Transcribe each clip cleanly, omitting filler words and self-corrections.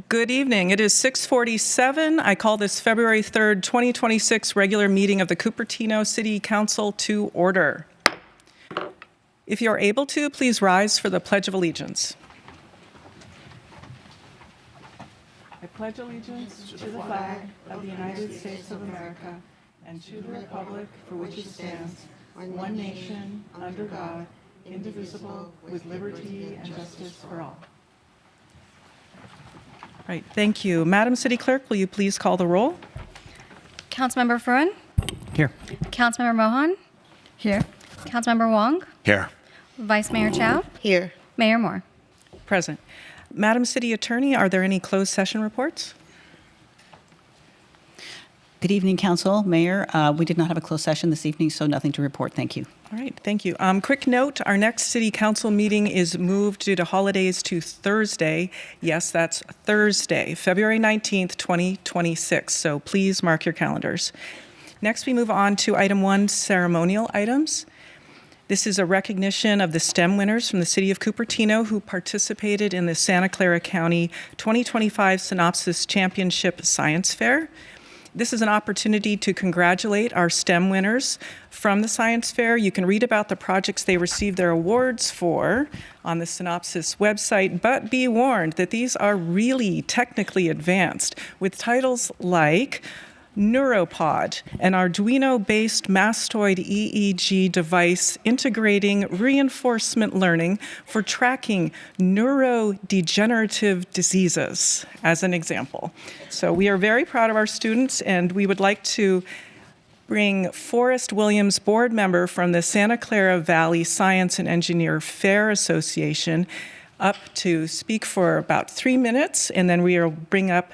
Good evening. It is 6:47. I call this February 3rd, 2026 regular meeting of the Cupertino City Council to order. If you're able to, please rise for the Pledge of Allegiance. I pledge allegiance to the flag of the United States of America and to the republic for which it stands, one nation, under God, indivisible, with liberty and justice for all. Right, thank you. Madam City Clerk, will you please call the roll? Councilmember Fruin? Here. Councilmember Mohan? Here. Councilmember Wong? Here. Vice Mayor Chow? Here. Mayor Moore? Present. Madam City Attorney, are there any closed session reports? Good evening, Council, Mayor. We did not have a closed session this evening, so nothing to report. Thank you. All right, thank you. Quick note, our next City Council meeting is moved due to holidays to Thursday. Yes, that's Thursday, February 19th, 2026. So please mark your calendars. Next, we move on to item 1, ceremonial items. This is a recognition of the STEM winners from the City of Cupertino who participated in the Santa Clara County 2025 Synopsis Championship Science Fair. This is an opportunity to congratulate our STEM winners from the Science Fair. You can read about the projects they received their awards for on the Synopsis website, but be warned that these are really technically advanced with titles like Neuropod, an Arduino-based mastoid EEG device integrating reinforcement learning for tracking neurodegenerative diseases, as an example. So we are very proud of our students, and we would like to bring Forrest Williams, board member from the Santa Clara Valley Science and Engineer Fair Association, up to speak for about 3 minutes, and then we will bring up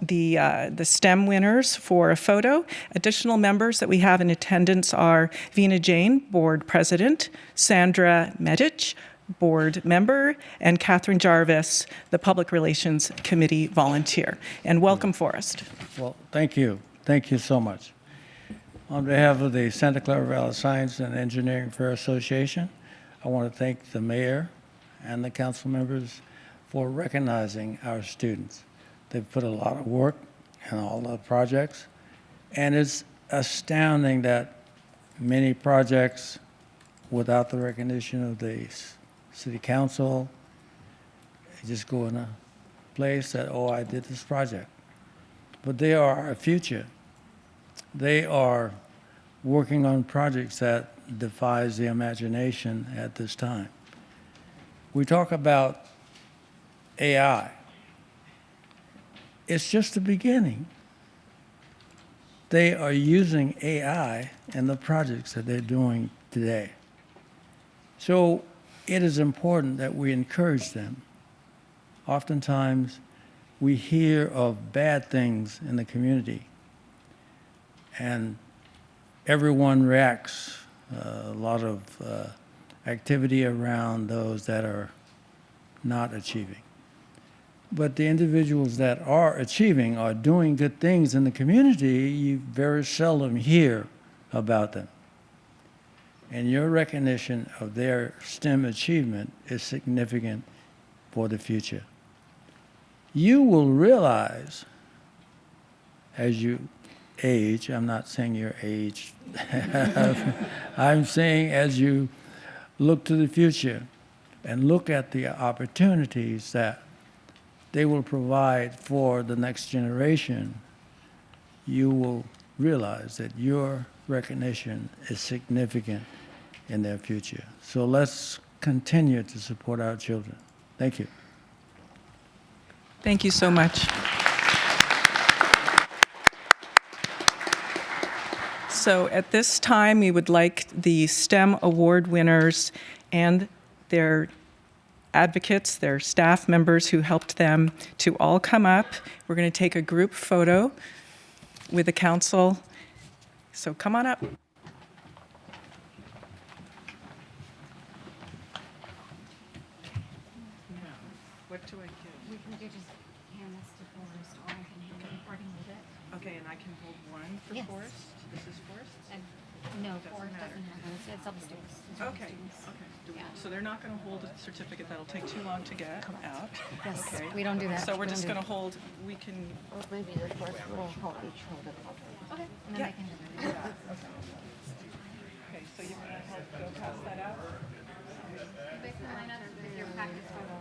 the STEM winners for a photo. Additional members that we have in attendance are Vina Jane, board president, Sandra Medic, board member, and Catherine Jarvis, the public relations committee volunteer. And welcome, Forrest. Well, thank you. Thank you so much. On behalf of the Santa Clara Valley Science and Engineering Fair Association, I want to thank the mayor and the council members for recognizing our students. They've put a lot of work in all the projects, and it's astounding that many projects, without the recognition of the city council, just go in a place that, oh, I did this project. But they are our future. They are working on projects that defies the imagination at this time. We talk about AI. It's just the beginning. They are using AI in the projects that they're doing today. So it is important that we encourage them. Oftentimes, we hear of bad things in the community, and everyone reacts, a lot of activity around those that are not achieving. But the individuals that are achieving are doing good things in the community, you very seldom hear about them. And your recognition of their STEM achievement is significant for the future. You will realize as you age, I'm not saying your age, I'm saying as you look to the future and look at the opportunities that they will provide for the next generation, you will realize that your recognition is significant in their future. So let's continue to support our children. Thank you. Thank you so much. So at this time, we would like the STEM award winners and their advocates, their staff members who helped them, to all come up. We're going to take a group photo with the council. So come on up. What do I give? We can just hand this to Forrest, or I can hand the recording with it. Okay, and I can hold one for Yes. Forrest. This is Forrest. And No, Forest doesn't have one. It's upstairs. Okay. So they're not going to hold a certificate. That'll take too long to get out. Yes, Okay. we don't do that. So we're We just don't going do to hold, we can, Or maybe the first will hold each hold a copy. that. Okay. And then Yeah. I can do it. okay, so you're going to help go pass that out? Basically line up with your practice photo.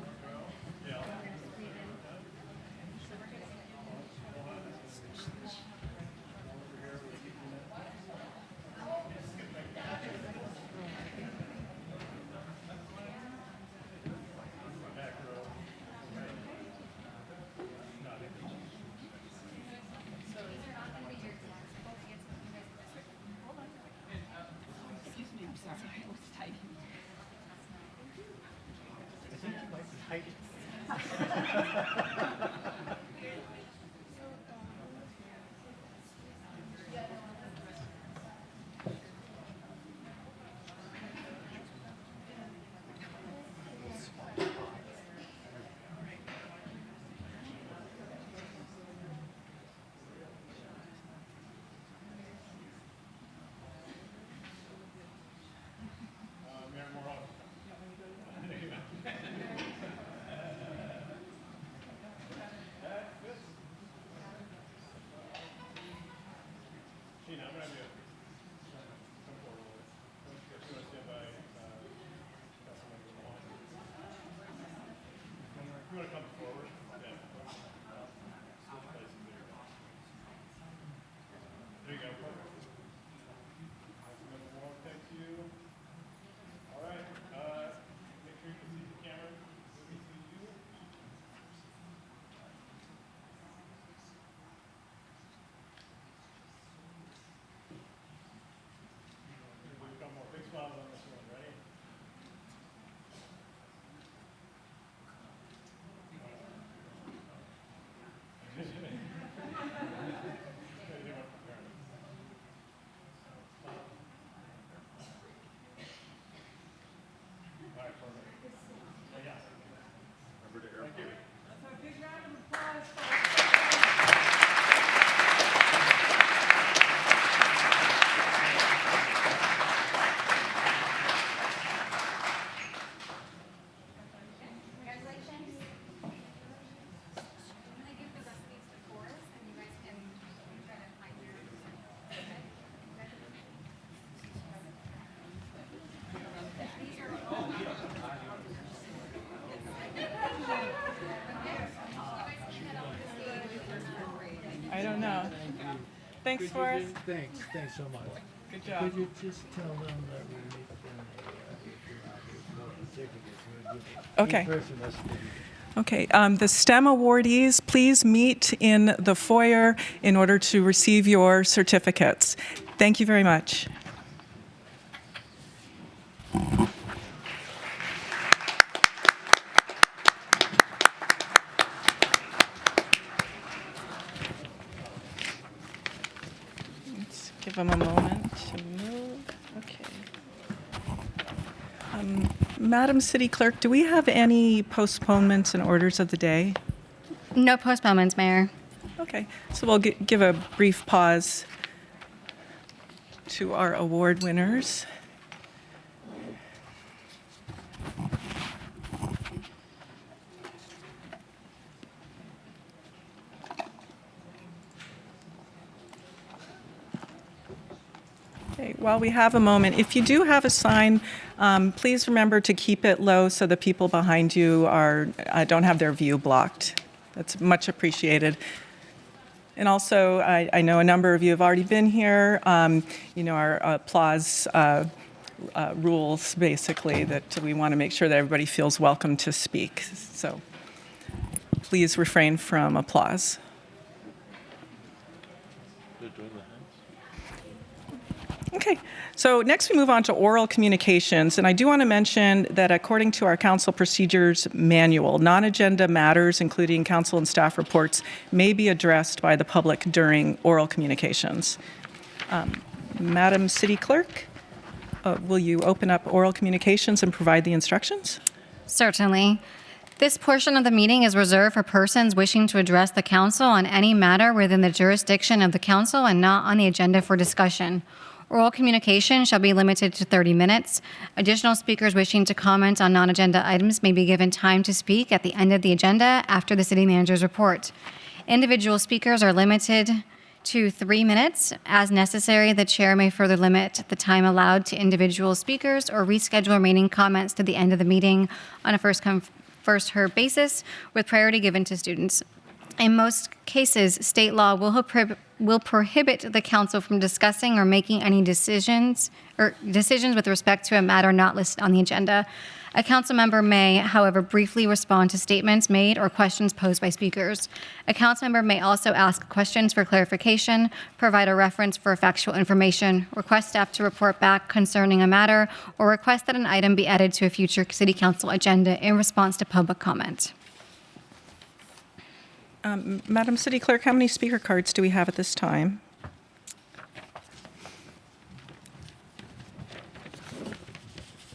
I don't know. Thanks, Forrest. Thanks so much. Good job. Could you just tell them that we meet them, if you're out here for certificates, we'll give Okay. each person a certificate. Okay, the STEM awardees, please meet in the foyer in order to receive your certificates. Thank you very much. Let's give them a moment to move. Okay. Madam City Clerk, do we have any postponements and orders of the day? No postponements, Mayor. Okay, so we'll give a brief pause to our award winners. Okay, while we have a moment, if you do have a sign, please remember to keep it low so the people behind you don't have their view blocked. That's much appreciated. And also, I know a number of you have already been here. Our applause rules, basically, that we want to make sure that everybody feels welcome to speak. So please refrain from applause. Okay, so next we move on to oral communications, and I do want to mention that according to our council procedures manual, non-agenda matters, including council and staff reports, may be addressed by the public during oral communications. Madam City Clerk, will you open up oral communications and provide the instructions? Certainly. This portion of the meeting is reserved for persons wishing to address the council on any matter within the jurisdiction of the council and not on the agenda for discussion. Oral communication shall be limited to 30 minutes. Additional speakers wishing to comment on non-agenda items may be given time to speak at the end of the agenda after the city manager's report. Individual speakers are limited to 3 minutes. As necessary, the chair may further limit the time allowed to individual speakers or reschedule remaining comments to the end of the meeting on a first-come, first-heard basis with priority given to students. In most cases, state law will prohibit the council from discussing or making any decisions with respect to a matter not listed on the agenda. A council member may, however, briefly respond to statements made or questions posed by speakers. A council member may also ask questions for clarification, provide a reference for factual information, request staff to report back concerning a matter, or request that an item be added to a future city council agenda in response to public comment. Madam City Clerk, how many speaker cards do we have at this time?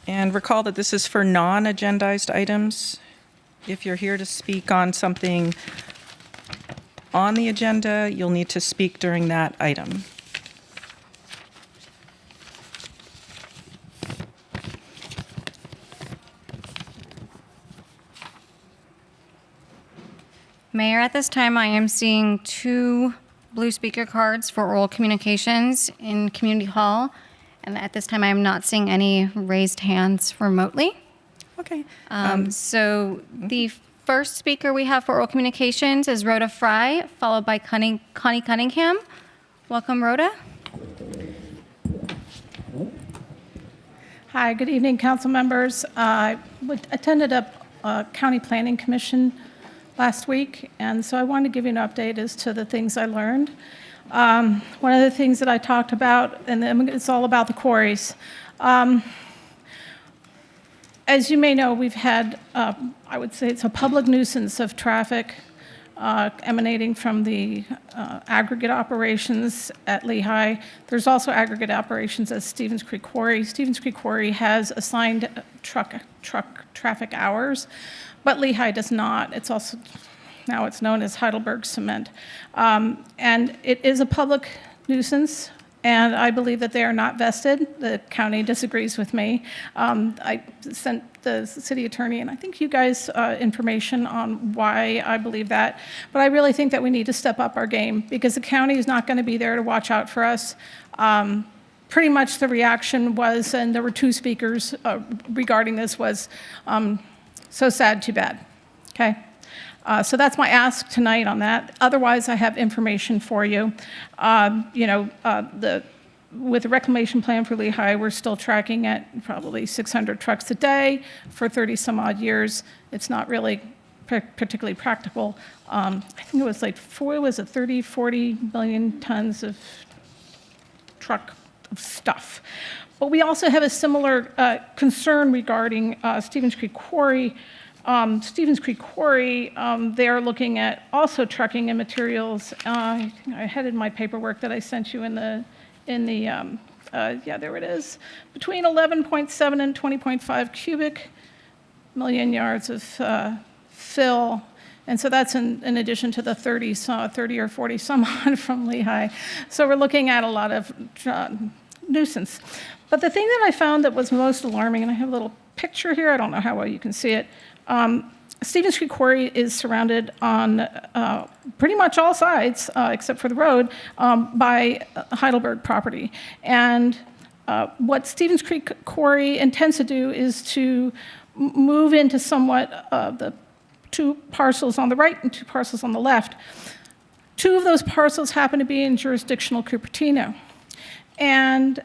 And recall that this is for non-agendized items. If you're here to speak on something on the agenda, you'll need to speak during that item. Mayor, at this time, I am seeing 2 blue speaker cards for oral communications in Community Hall. And at this time, I am not seeing any raised hands remotely. Okay. So the first speaker we have for oral communications is Rhoda Fry, followed by Connie Cunningham. Welcome, Rhoda. Hi, good evening, council members. I attended a county planning commission last week, and so I wanted to give you an update as to the things I learned. One of the things that I talked about, and then it's all about the quarries. As you may know, we've had, I would say it's a public nuisance of traffic emanating from the aggregate operations at Lehigh. There's also aggregate operations at Stevens Creek Quarry. Stevens Creek Quarry has assigned truck traffic hours, but Lehigh does not. It's also, now it's known as Heidelberg Cement. And it is a public nuisance, and I believe that they are not vested. The county disagrees with me. I sent the city attorney, and I think you guys, information on why I believe that. But I really think that we need to step up our game, because the county is not going to be there to watch out for us. Pretty much the reaction was, and there were 2 speakers regarding this, was so sad, too bad. Okay? So that's my ask tonight on that. Otherwise, I have information for you. With the reclamation plan for Lehigh, we're still tracking at probably 600 trucks a day for 30 some odd years. It's not really particularly practical. I think it was like 30, 40 million tons of truck of stuff. But we also have a similar concern regarding Stevens Creek Quarry. Stevens Creek Quarry, they are looking at also trucking and materials. I had in my paperwork that I sent you yeah, there it is, between 11.7 and 20.5 cubic million yards of fill. And so that's in addition to the 30 or 40 some odd from Lehigh. So we're looking at a lot of nuisance. But the thing that I found that was most alarming, and I have a little picture here, I don't know how well you can see it. Stevens Creek Quarry is surrounded on pretty much all sides, except for the road, by Heidelberg property. And what Stevens Creek Quarry intends to do is to move into somewhat the 2 parcels on the right and 2 parcels on the left. 2 of those parcels happen to be in jurisdictional Cupertino. And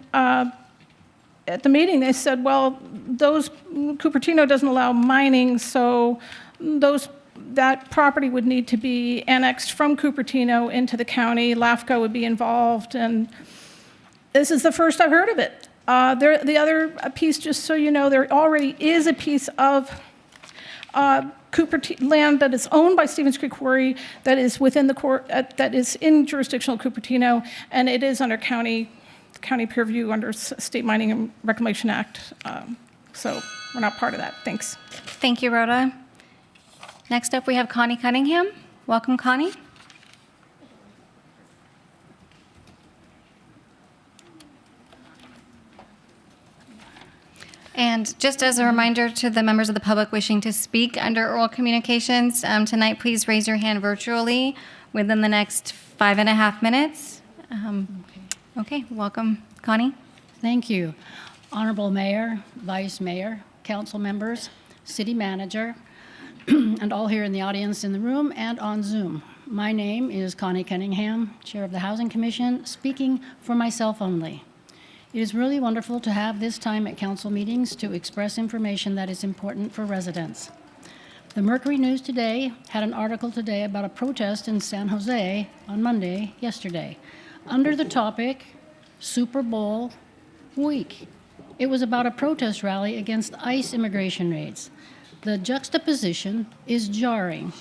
at the meeting, they said, well, Cupertino doesn't allow mining, so that property would need to be annexed from Cupertino into the county. LAFCO would be involved, and this is the first I've heard of it. The other piece, just so you know, there already is a piece of land that is owned by Stevens Creek Quarry that is within that is in jurisdictional Cupertino, and it is under county purview under State Mining and Reclamation Act. So we're not part of that. Thanks. Thank you, Rhoda. Next up, we have Connie Cunningham. Welcome, Connie. And just as a reminder to the members of the public wishing to speak under oral communications, tonight, please raise your hand virtually within the next 5.5 minutes. Okay, welcome, Connie. Thank you. Honorable Mayor, Vice Mayor, council members, city manager, and all here in the audience in the room and on Zoom. My name is Connie Cunningham, Chair of the Housing Commission, speaking for myself only. It is really wonderful to have this time at council meetings to express information that is important for residents. The Mercury News today had an article today about a protest in San Jose on Monday, yesterday, under the topic Super Bowl week. It was about a protest rally against ICE immigration raids. The juxtaposition is jarring.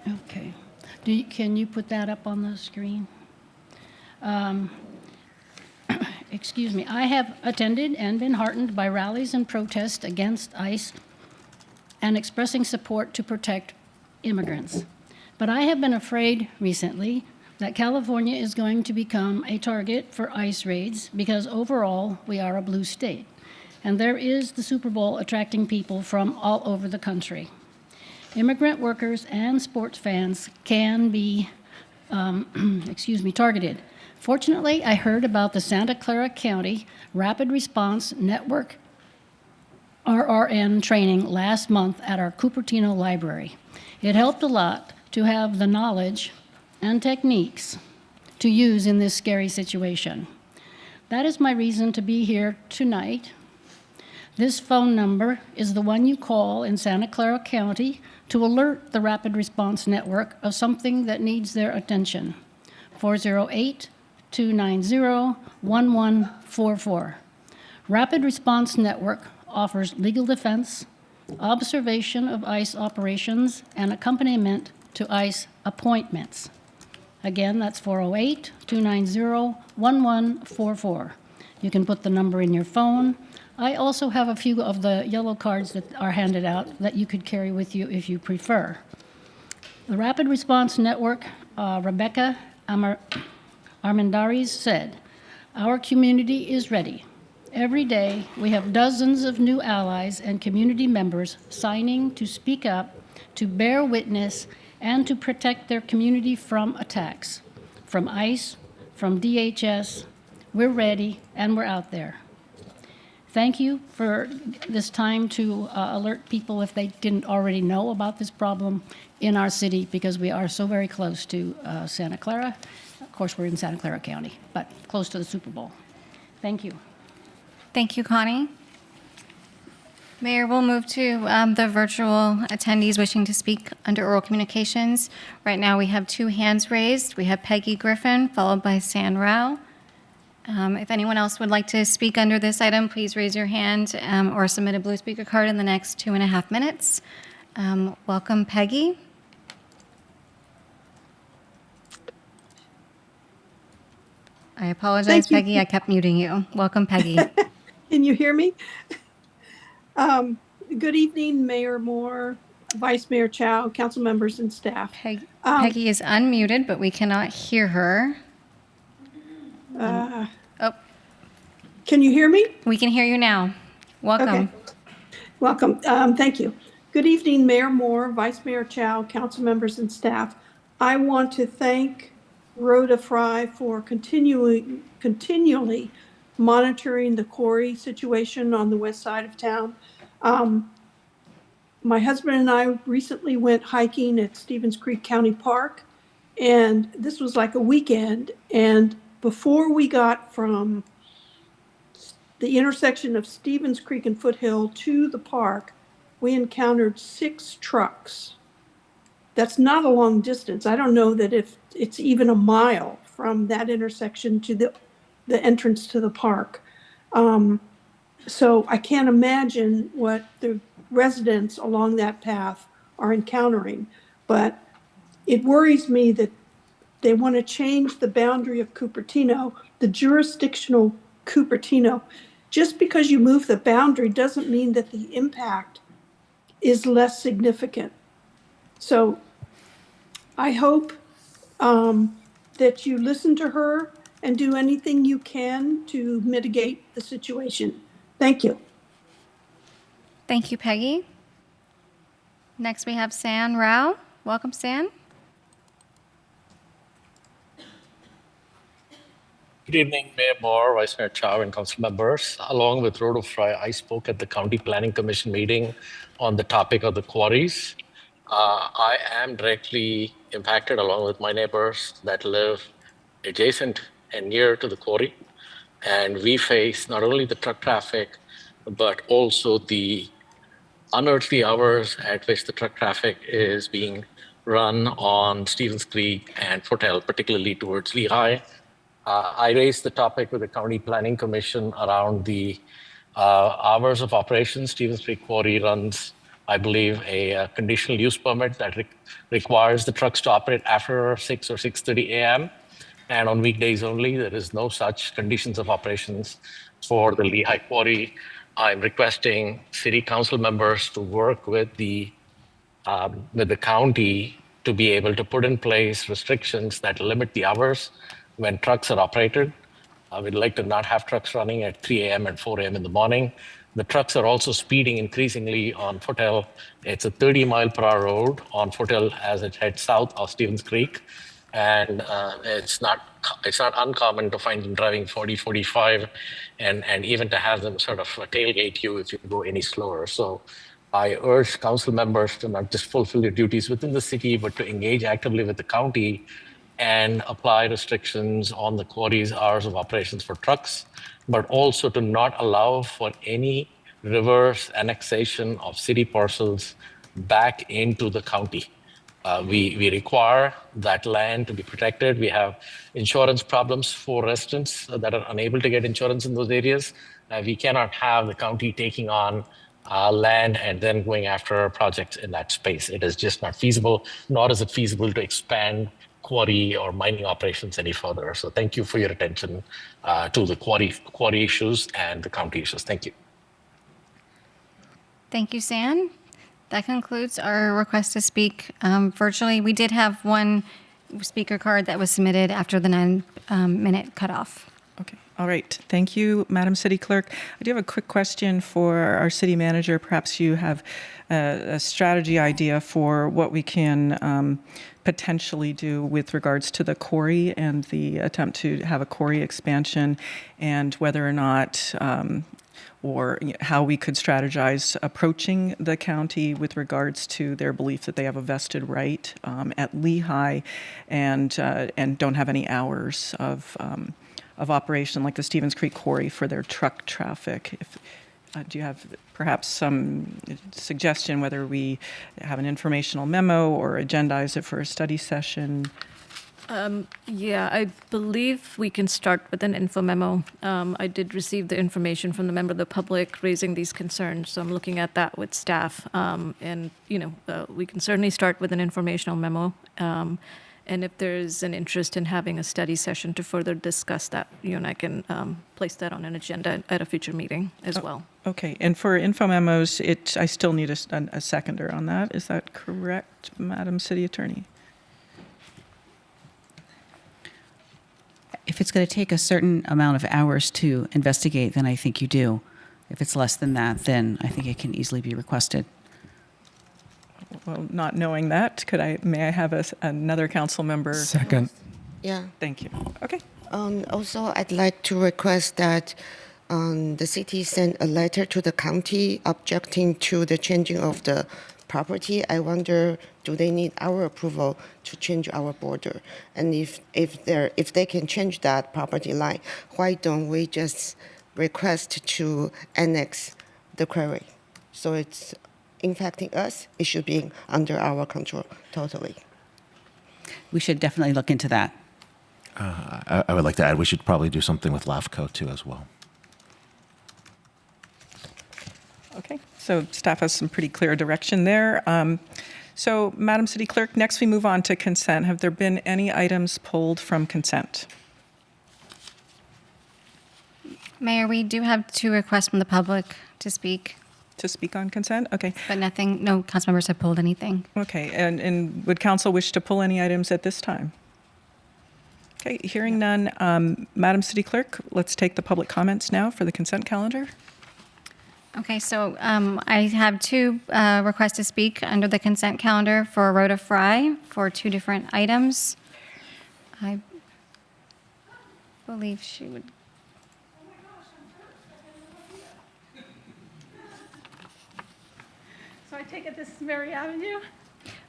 Okay. Can you put that up on the screen? Excuse me. I have attended and been heartened by rallies and protests against ICE and expressing support to protect immigrants. But I have been afraid recently that California is going to become a target for ICE raids because overall we are a blue state. And there is the Super Bowl attracting people from all over the country. Immigrant workers and sports fans can be targeted. Fortunately, I heard about the Santa Clara County Rapid Response Network RRN training last month at our Cupertino library. It helped a lot to have the knowledge and techniques to use in this scary situation. That is my reason to be here tonight. This phone number is the one you call in Santa Clara County to alert the Rapid Response Network of something that needs their attention. 408-290-1144. Rapid Response Network offers legal defense, observation of ICE operations, and accompaniment to ICE appointments. Again, that's 408-290-1144. You can put the number in your phone. I also have a few of the yellow cards that are handed out that you could carry with you if you prefer. The Rapid Response Network, Rebecca Armendariz said, "Our community is ready. Every day, we have dozens of new allies and community members signing to speak up, to bear witness, and to protect their community from attacks. From ICE, from DHS, we're ready and we're out there." Thank you for this time to alert people if they didn't already know about this problem in our city, because we are so very close to Santa Clara. Of course, we're in Santa Clara County, but close to the Super Bowl. Thank you. Thank you, Connie. Mayor, we'll move to the virtual attendees wishing to speak under oral communications. Right now, we have 2 hands raised. We have Peggy Griffin, followed by San Rao. If anyone else would like to speak under this item, please raise your hand or submit a blue speaker card in the next 2.5 minutes. Welcome, Peggy. I apologize, Thank you. Peggy. I kept muting you. Welcome, Peggy. Can you hear me? Good evening, Mayor Moore, Vice Mayor Chow, council members and staff. Peggy is unmuted, but we cannot hear her. Oh, Can you hear me? we can hear you now. Welcome. Okay. Welcome. Thank you. Good evening, Mayor Moore, Vice Mayor Chow, council members and staff. I want to thank Rhoda Fry for continually monitoring the quarry situation on the west side of town. My husband and I recently went hiking at Stevens Creek County Park, and this was like a weekend. And before we got from the intersection of Stevens Creek and Foothill to the park, we encountered 6 trucks. That's not a long distance. I don't know that if it's even a mile from that intersection to the entrance to the park. So I can't imagine what the residents along that path are encountering. But it worries me that they want to change the boundary of Cupertino, the jurisdictional Cupertino. Just because you move the boundary doesn't mean that the impact is less significant. So I hope that you listen to her and do anything you can to mitigate the situation. Thank you. Thank you, Peggy. Next, we have San Rao. Welcome, San. Good evening, Mayor Moore, Vice Mayor Chow, and council members. Along with Rhoda Fry, I spoke at the County Planning Commission meeting on the topic of the quarries. I am directly impacted along with my neighbors that live adjacent and near to the quarry. And we face not only the truck traffic, but also the unearthly hours at which the truck traffic is being run on Stevens Creek and Foothill, particularly towards Lehigh. I raised the topic with the County Planning Commission around the hours of operation. Stevens Creek Quarry runs, I believe, a conditional use permit that requires the trucks to operate after 6 or 6:30 a.m. And on weekdays only, there is no such conditions of operations for the Lehigh Quarry. I'm requesting city council members to work with the county to be able to put in place restrictions that limit the hours when trucks are operated. We'd like to not have trucks running at 3 a.m. and 4 a.m. in the morning. The trucks are also speeding increasingly on Foothill. It's a 30-mile-per-hour road on Foothill as it heads south of Stevens Creek. And it's not uncommon to find them driving 40, 45, and even to have them sort of tailgate you if you go any slower. So I urge council members to not just fulfill their duties within the city, but to engage actively with the county and apply restrictions on the quarry's hours of operations for trucks, but also to not allow for any reverse annexation of city parcels back into the county. We require that land to be protected. We have insurance problems for residents that are unable to get insurance in those areas. We cannot have the county taking on land and then going after projects in that space. It is just not feasible, nor is it feasible to expand quarry or mining operations any further. So thank you for your attention to the quarry issues and the county issues. Thank you. Thank you, San. That concludes our request to speak virtually. We did have one speaker card that was submitted after the 9-minute cutoff. Okay. All right. Thank you, Madam City Clerk. I do have a quick question for our city manager. Perhaps you have a strategy idea for what we can potentially do with regards to the quarry and the attempt to have a quarry expansion, and whether or not or how we could strategize approaching the county with regards to their belief that they have a vested right at Lehigh and don't have any hours of operation like the Stevens Creek Quarry for their truck traffic. Do you have perhaps some suggestion whether we have an informational memo or agendize it for a study session? Yeah, I believe we can start with an info memo. I did receive the information from the member of the public raising these concerns, so I'm looking at that with staff. And, we can certainly start with an informational memo. And if there's an interest in having a study session to further discuss that, you and I can place that on an agenda at a future meeting as well. Okay, and for info memos, I still need a seconder on that. Is that correct, Madam City Attorney? If it's going to take a certain amount of hours to investigate, then I think you do. If it's less than that, then I think it can easily be requested. Well, not knowing that, may I have another council member? Second. Yeah. Thank you. Okay. Also, I'd like to request that the city send a letter to the county objecting to the changing of the property. I wonder, do they need our approval to change our border? And if they can change that property line, why don't we just request to annex the quarry? So it's impacting us. It should be under our control totally. We should definitely look into that. I would like to add we should probably do something with LAFCO too as well. Okay, so staff has some pretty clear direction there. So, Madam City Clerk, next we move on to consent. Have there been any items pulled from consent? Mayor, we do have 2 requests from the public to speak, To speak on consent? Okay. but no council members have pulled anything. Okay, and would council wish to pull any items at this time? Okay, hearing none. Madam City Clerk, let's take the public comments now for the consent calendar. Okay, so I have two requests to speak under the consent calendar for Rhoda Fry for two different items. I believe she would. So I take it this is Mary Avenue?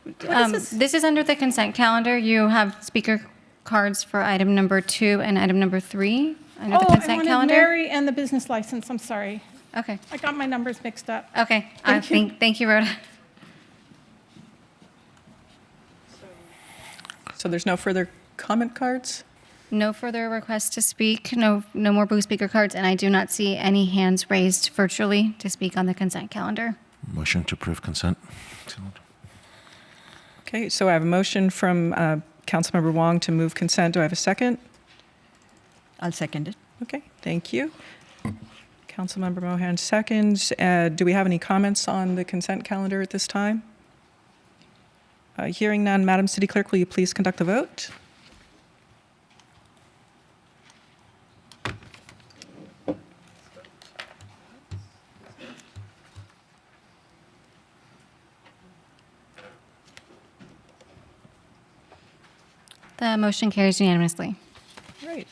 What is this? This is under the consent calendar. You have speaker cards for item number 2 and item number 3 under the Oh, I consent wanted calendar. Mary and the business license, I'm sorry. Okay. I got my numbers mixed up. Okay. Thank you. Thank you, Rhoda. So there's no further comment cards? No further requests to speak. No more booth speaker cards, and I do not see any hands raised virtually to speak on the consent calendar. Motion to approve consent. Okay, so I have a motion from Councilmember Wong to move consent. Do I have a second? I'll second it. Okay, thank you. Councilmember Mohan seconds. Do we have any comments on the consent calendar at this time? Hearing none, Madam City Clerk, will you please conduct the vote? The motion carries unanimously. Great.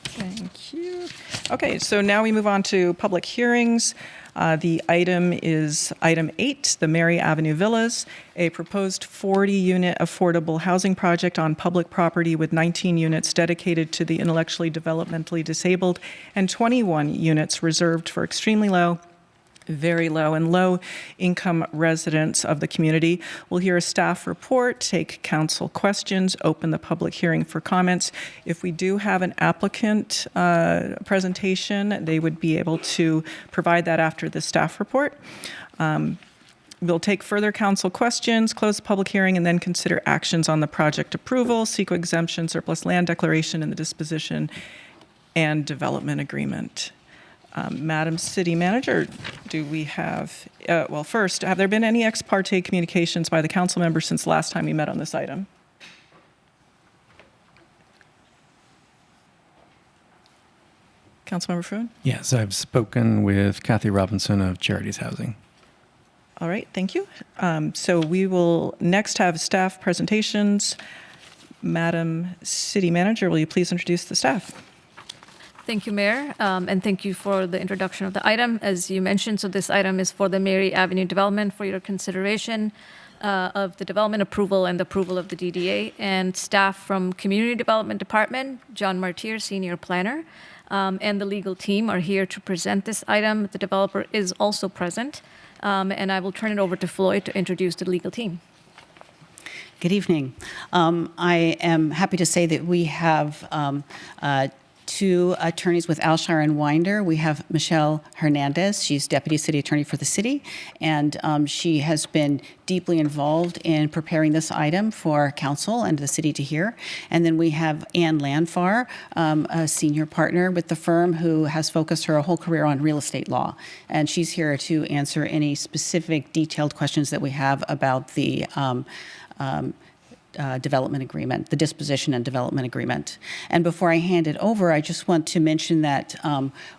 Thank you. Okay, so now we move on to public hearings. The item is item 8, the Mary Avenue Villas, a proposed 40-unit affordable housing project on public property with 19 units dedicated to the intellectually developmentally disabled and 21 units reserved for extremely low, very low, and low-income residents of the community. We'll hear a staff report, take council questions, open the public hearing for comments. If we do have an applicant presentation, they would be able to provide that after the staff report. We'll take further council questions, close the public hearing, and then consider actions on the project approval, CEQA exemption, surplus land declaration, and the disposition and development agreement. Madam City Manager, do we have, well, first, have there been any ex parte communications by the council members since the last time we met on this item? Councilmember Fruin? Yes, I've spoken with Kathy Robinson of Charities Housing. All right, thank you. So we will next have staff presentations. Madam City Manager, will you please introduce the staff? Thank you, Mayor, and thank you for the introduction of the item. As you mentioned, so this item is for the Mary Avenue development for your consideration of the development approval and the approval of the DDA. And staff from Community Development Department, John Martier, Senior Planner, and the legal team are here to present this item. The developer is also present, and I will turn it over to Floyd to introduce the legal team. Good evening. I am happy to say that we have two attorneys with Alshire and Winder. We have Michelle Hernandez. She's Deputy City Attorney for the city, and she has been deeply involved in preparing this item for council and the city to hear. And then we have Ann Landfar, a senior partner with the firm who has focused her whole career on real estate law. And she's here to answer any specific detailed questions that we have about the development agreement, the disposition and development agreement. And before I hand it over, I just want to mention that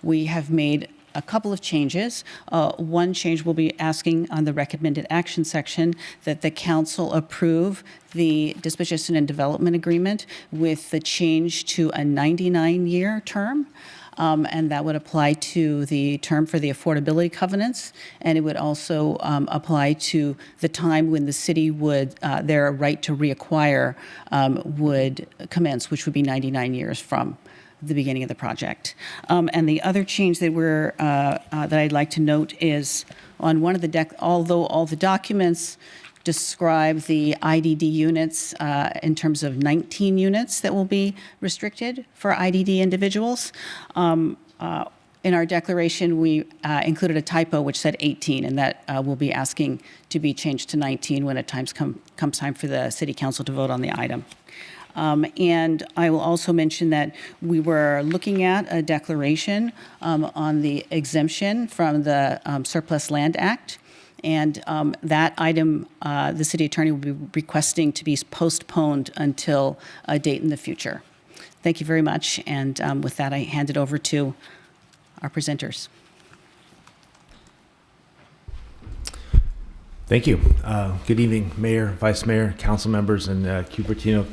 we have made a couple of changes. One change we'll be asking on the recommended action section that the council approve the disposition and development agreement with the change to a 99-year term. And that would apply to the term for the affordability covenants, and it would also apply to the time when the city would, their right to reacquire would commence, which would be 99 years from the beginning of the project. And the other change that that I'd like to note is on one of the although all the documents describe the IDD units in terms of 19 units that will be restricted for IDD individuals. In our declaration, we included a typo which said 18, and that we'll be asking to be changed to 19 when it comes time for the City Council to vote on the item. And I will also mention that we were looking at a declaration on the exemption from the Surplus Land Act. And that item, the city attorney will be requesting to be postponed until a date in the future. Thank you very much. And with that, I hand it over to our presenters. Thank you. Good evening, Mayor, Vice Mayor, council members, and Cupertino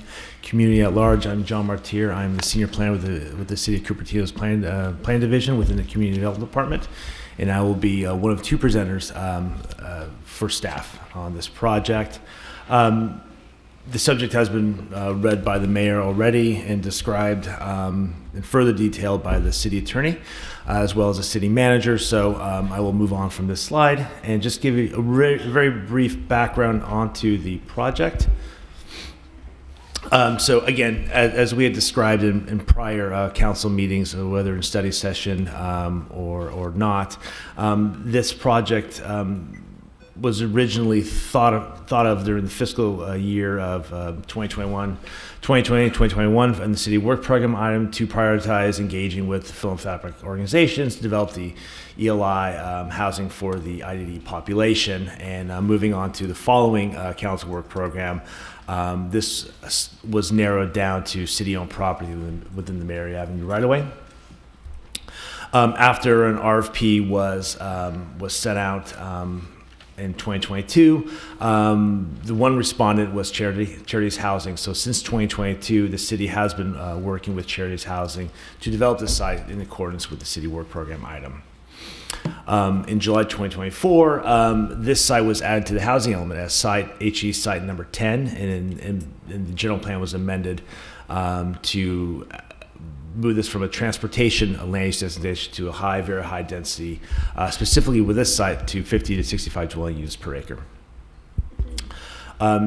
community at large. I'm John Martier. I'm the senior planner with the City of Cupertino's plan division within the Community Development Department, and I will be one of two presenters for staff on this project. The subject has been read by the mayor already and described in further detail by the city attorney, as well as the city manager. So I will move on from this slide and just give you a very brief background onto the project. So again, as we had described in prior council meetings, whether in study session or not, this project was originally thought of during the fiscal year of 2020 and 2021 in the city work program item to prioritize engaging with philanthropic organizations to develop the ELI housing for the IDD population. And moving on to the following council work program, this was narrowed down to city-owned property within the Mary Avenue right-of-way. After an RFP was sent out in 2022, the one respondent was Charities Housing. So since 2022, the city has been working with Charities Housing to develop this site in accordance with the city work program item. In July 2024, this site was added to the housing element as HE site number 10, and the general plan was amended to move this from a transportation land use destination to a very high density, specifically with this site to 50 to 65 dwelling units per acre.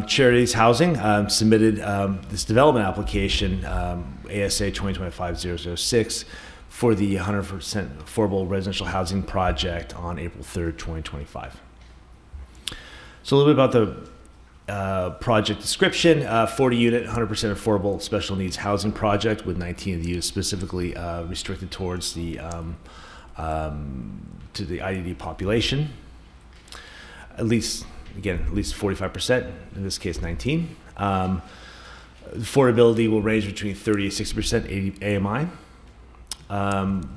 Charities Housing submitted this development application, ASA 2025-006, for the 100% affordable residential housing project on April 3rd, 2025. So a little bit about the project description: 40-unit, 100% affordable special needs housing project with 19 of the units specifically restricted towards the to the IDD population. At least 45%. In this case, 19. Affordability will range between 30 to 60% AMI.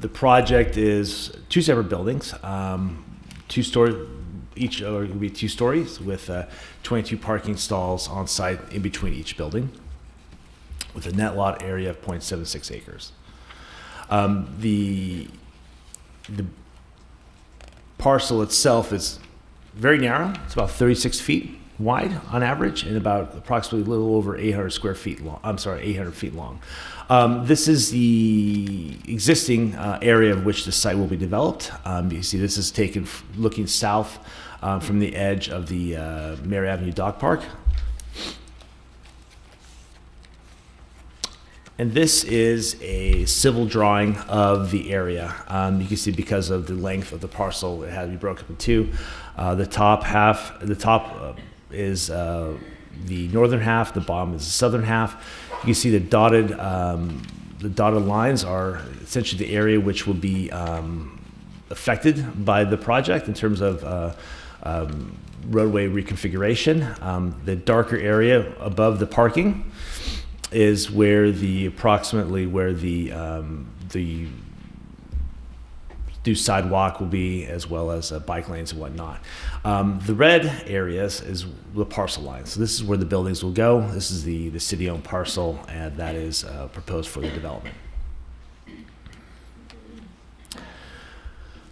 The project is two separate buildings, two-story. Each will be 2 stories with 22 parking stalls on site in between each building, with a net lot area of 0.76 acres. The parcel itself is very narrow. It's about 36 feet wide on average and about approximately a little over 800 square feet long. 800 feet long. This is the existing area of which the site will be developed. You see this is taken looking south from the edge of the Mary Avenue Dog Park. And this is a civil drawing of the area. You can see because of the length of the parcel, it had to be broken up in two. The top is the northern half, the bottom is the southern half. You can see the dotted lines are essentially the area which will be affected by the project in terms of roadway reconfiguration. The darker area above the parking is where approximately where the new sidewalk will be, as well as bike lanes and whatnot. The red areas is the parcel line. So this is where the buildings will go. This is the city-owned parcel, and that is proposed for the development.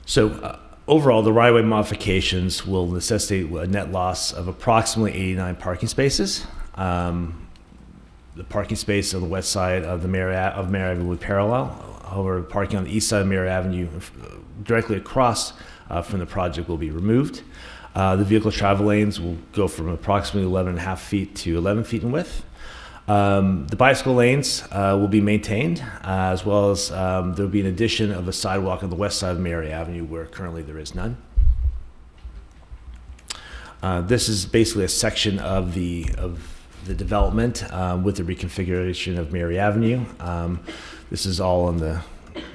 So overall, the right-of-way modifications will necessitate a net loss of approximately 89 parking spaces. The parking space on the west side of Mary Avenue will be parallel. However, parking on the east side of Mary Avenue, directly across from the project, will be removed. The vehicle travel lanes will go from approximately 11.5 feet to 11 feet in width. The bicycle lanes will be maintained, as well as there will be an addition of a sidewalk on the west side of Mary Avenue, where currently there is none. This is basically a section of the development with the reconfiguration of Mary Avenue. This is all in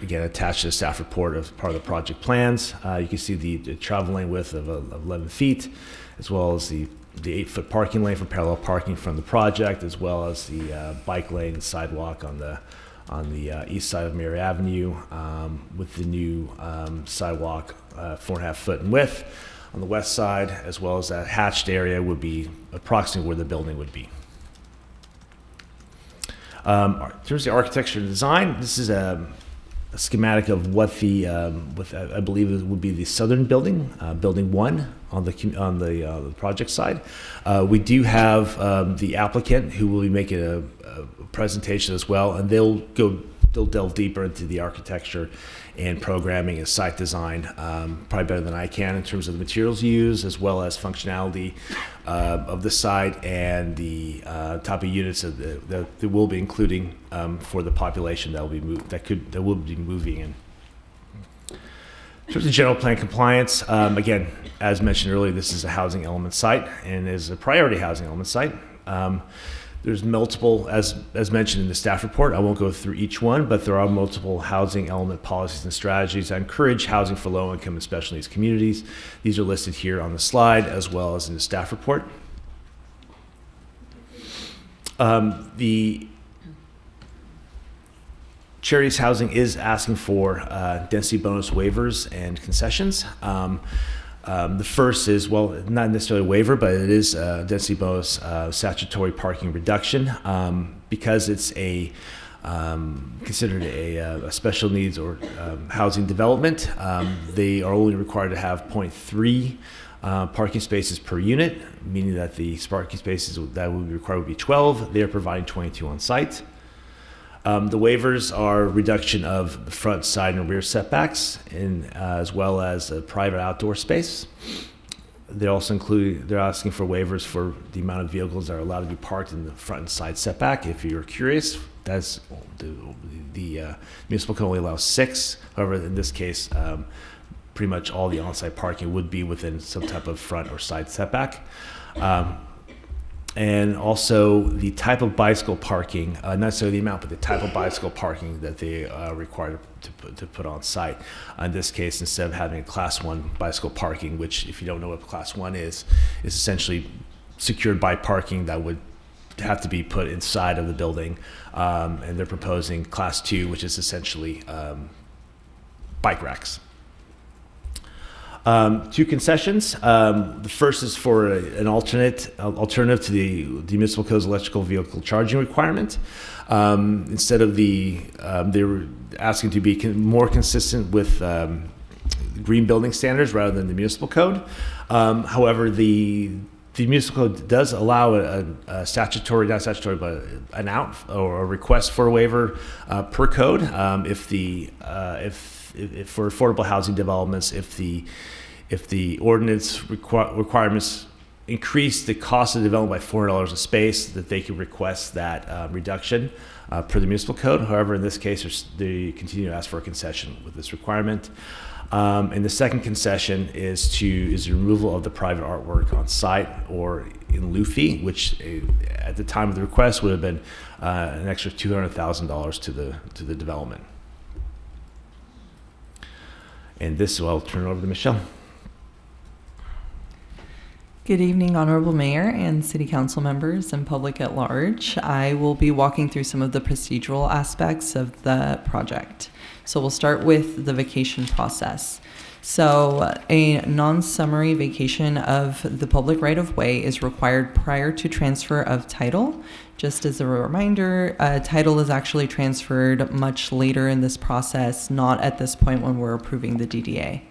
again, attached to the staff report as part of the project plans. You can see the travel lane width of 11 feet, as well as the 8-foot parking lane for parallel parking from the project, as well as the bike lane and sidewalk on the east side of Mary Avenue, with the new sidewalk 4.5 foot in width on the west side, as well as that hatched area would be approximately where the building would be. In terms of the architecture and design, this is a schematic of what what I believe it would be the southern building, building 1 on the project side. We do have the applicant who will be making a presentation as well, and they'll delve deeper into the architecture and programming and site design, probably better than I can in terms of the materials used, as well as functionality of the site and the type of units that they will be including for the population that will be moving in. In terms of general plan compliance, again, as mentioned earlier, this is a housing element site and is a priority housing element site. There's multiple, as mentioned in the staff report, I won't go through each one, but there are multiple housing element policies and strategies that encourage housing for low income and special needs communities. These are listed here on the slide as well as in the staff report. The Charities Housing is asking for density bonus waivers and concessions. The first is, well, not necessarily a waiver, but it is a density bonus statutory parking reduction because it's considered a special needs or housing development. They are only required to have 0.3 parking spaces per unit, meaning that the parking spaces that would be required would be 12. They are providing 22 on site. The waivers are reduction of the front, side, and rear setbacks, as well as a private outdoor space. They're asking for waivers for the amount of vehicles that are allowed to be parked in the front and side setback. If you're curious, that's the municipal code only allows 6. However, in this case, pretty much all the on-site parking would be within some type of front or side setback. And also the type of bicycle parking, not necessarily the amount, but the type of bicycle parking that they are required to put on site. In this case, instead of having a Class 1 bicycle parking, which if you don't know what Class 1 is essentially secured by parking that would have to be put inside of the building. And they're proposing Class 2, which is essentially bike racks. 2 concessions. The first is for an alternative to the municipal code's electrical vehicle charging requirement. Instead of they were asking to be more consistent with green building standards rather than the municipal code. However, the municipal code does allow a statutory, not statutory, but an out or a request for a waiver per code if for affordable housing developments, if the ordinance requirements increase the cost of development by $400 a space, that they can request that reduction per the municipal code. However, in this case, they continue to ask for a concession with this requirement. And the second concession is the removal of the private artwork on site or in lieu fee, which at the time of the request would have been an extra $200,000 to the development. And this, I'll turn it over to Michelle. Good evening, Honorable Mayor and City Council members and public at large. I will be walking through some of the procedural aspects of the project. So we'll start with the vacation process. So a non-summary vacation of the public right-of-way is required prior to transfer of title. Just as a reminder, title is actually transferred much later in this process, not at this point when we're approving the DDA.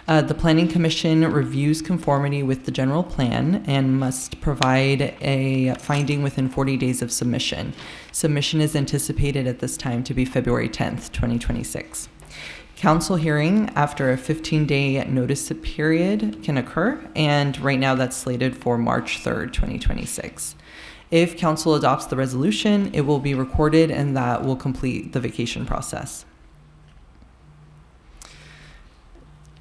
The Planning Commission reviews conformity with the general plan and must provide a finding within 40 days of submission. Submission is anticipated at this time to be February 10th, 2026. Council hearing after a 15-day notice period can occur, and right now that's slated for March 3rd, 2026. If council adopts the resolution, it will be recorded and that will complete the vacation process.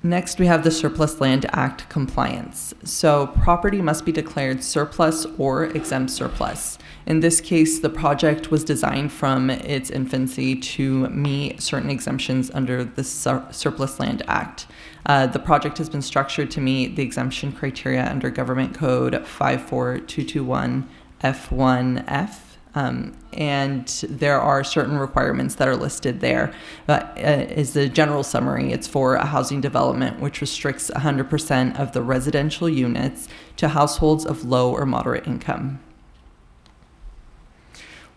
Next, we have the Surplus Land Act compliance. So property must be declared surplus or exempt surplus. In this case, the project was designed from its infancy to meet certain exemptions under the Surplus Land Act. The project has been structured to meet the exemption criteria under Government Code 54221 F1F. And there are certain requirements that are listed there. Is the general summary. It's for a housing development which restricts 100% of the residential units to households of low or moderate income.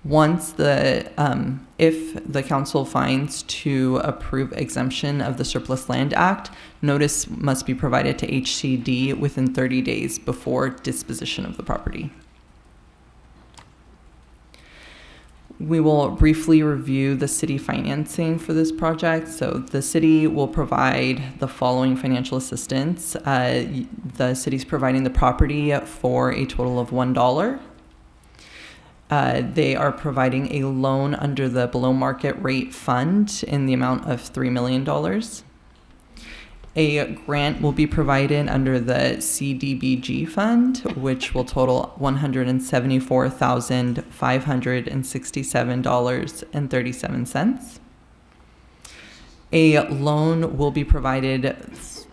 Once if the council finds to approve exemption of the Surplus Land Act, notice must be provided to HCD within 30 days before disposition of the property. We will briefly review the city financing for this project. So the city will provide the following financial assistance. The city's providing the property for a total of $1. They are providing a loan under the below market rate fund in the amount of $3 million. A grant will be provided under the CDBG fund, which will total $174,567.37. A loan will be provided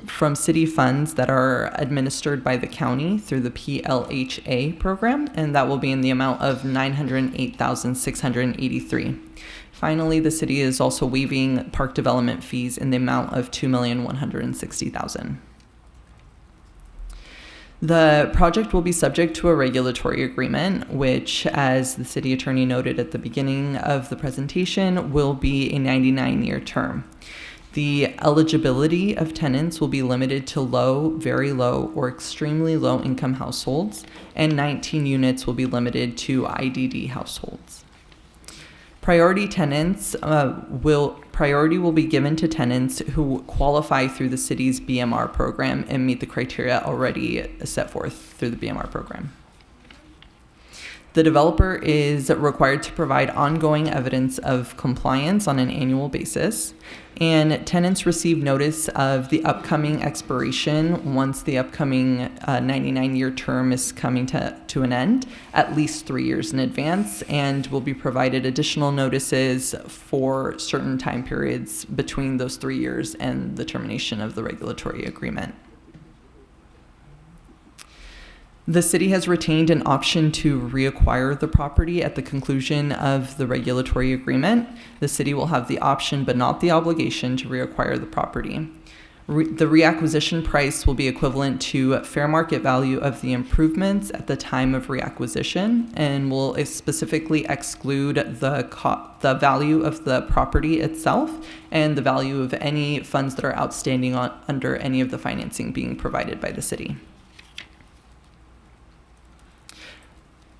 from city funds that are administered by the county through the PLHA program, and that will be in the amount of $908,683. Finally, the city is also waiving park development fees in the amount of $2,160,000. The project will be subject to a regulatory agreement, which, as the city attorney noted at the beginning of the presentation, will be a 99-year term. The eligibility of tenants will be limited to low, very low, or extremely low income households, and 19 units will be limited to IDD households. Priority will be given to tenants who qualify through the city's BMR program and meet the criteria already set forth through the BMR program. The developer is required to provide ongoing evidence of compliance on an annual basis, and tenants receive notice of the upcoming expiration once the upcoming 99-year term is coming to an end, at least 3 years in advance, and will be provided additional notices for certain time periods between those 3 years and the termination of the regulatory agreement. The city has retained an option to reacquire the property at the conclusion of the regulatory agreement. The city will have the option but not the obligation to reacquire the property. The reacquisition price will be equivalent to fair market value of the improvements at the time of reacquisition and will specifically exclude the value of the property itself and the value of any funds that are outstanding under any of the financing being provided by the city.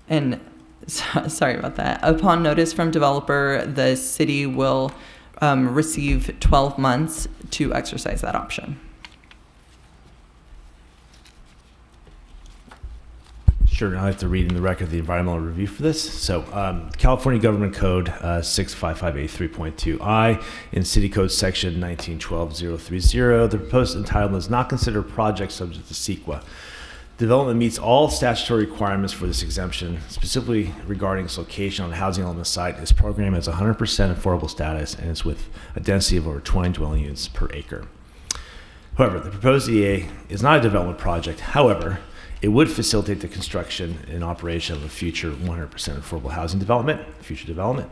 And sorry about that. Upon notice from developer, the city will receive 12 months to exercise that option. Sure, I'd like to read in the record the environmental review for this. So, California Government Code 65583.2I in City Code Section 1912.030, the proposed entitlement is not considered a project subject to CEQA. Development meets all statutory requirements for this exemption, specifically regarding its location on the housing element site. Its program has 100% affordable status and is with a density of over 20 dwelling units per acre. However, the proposed EA is not a development project. However, it would facilitate the construction and operation of a future 100% affordable housing development, future development,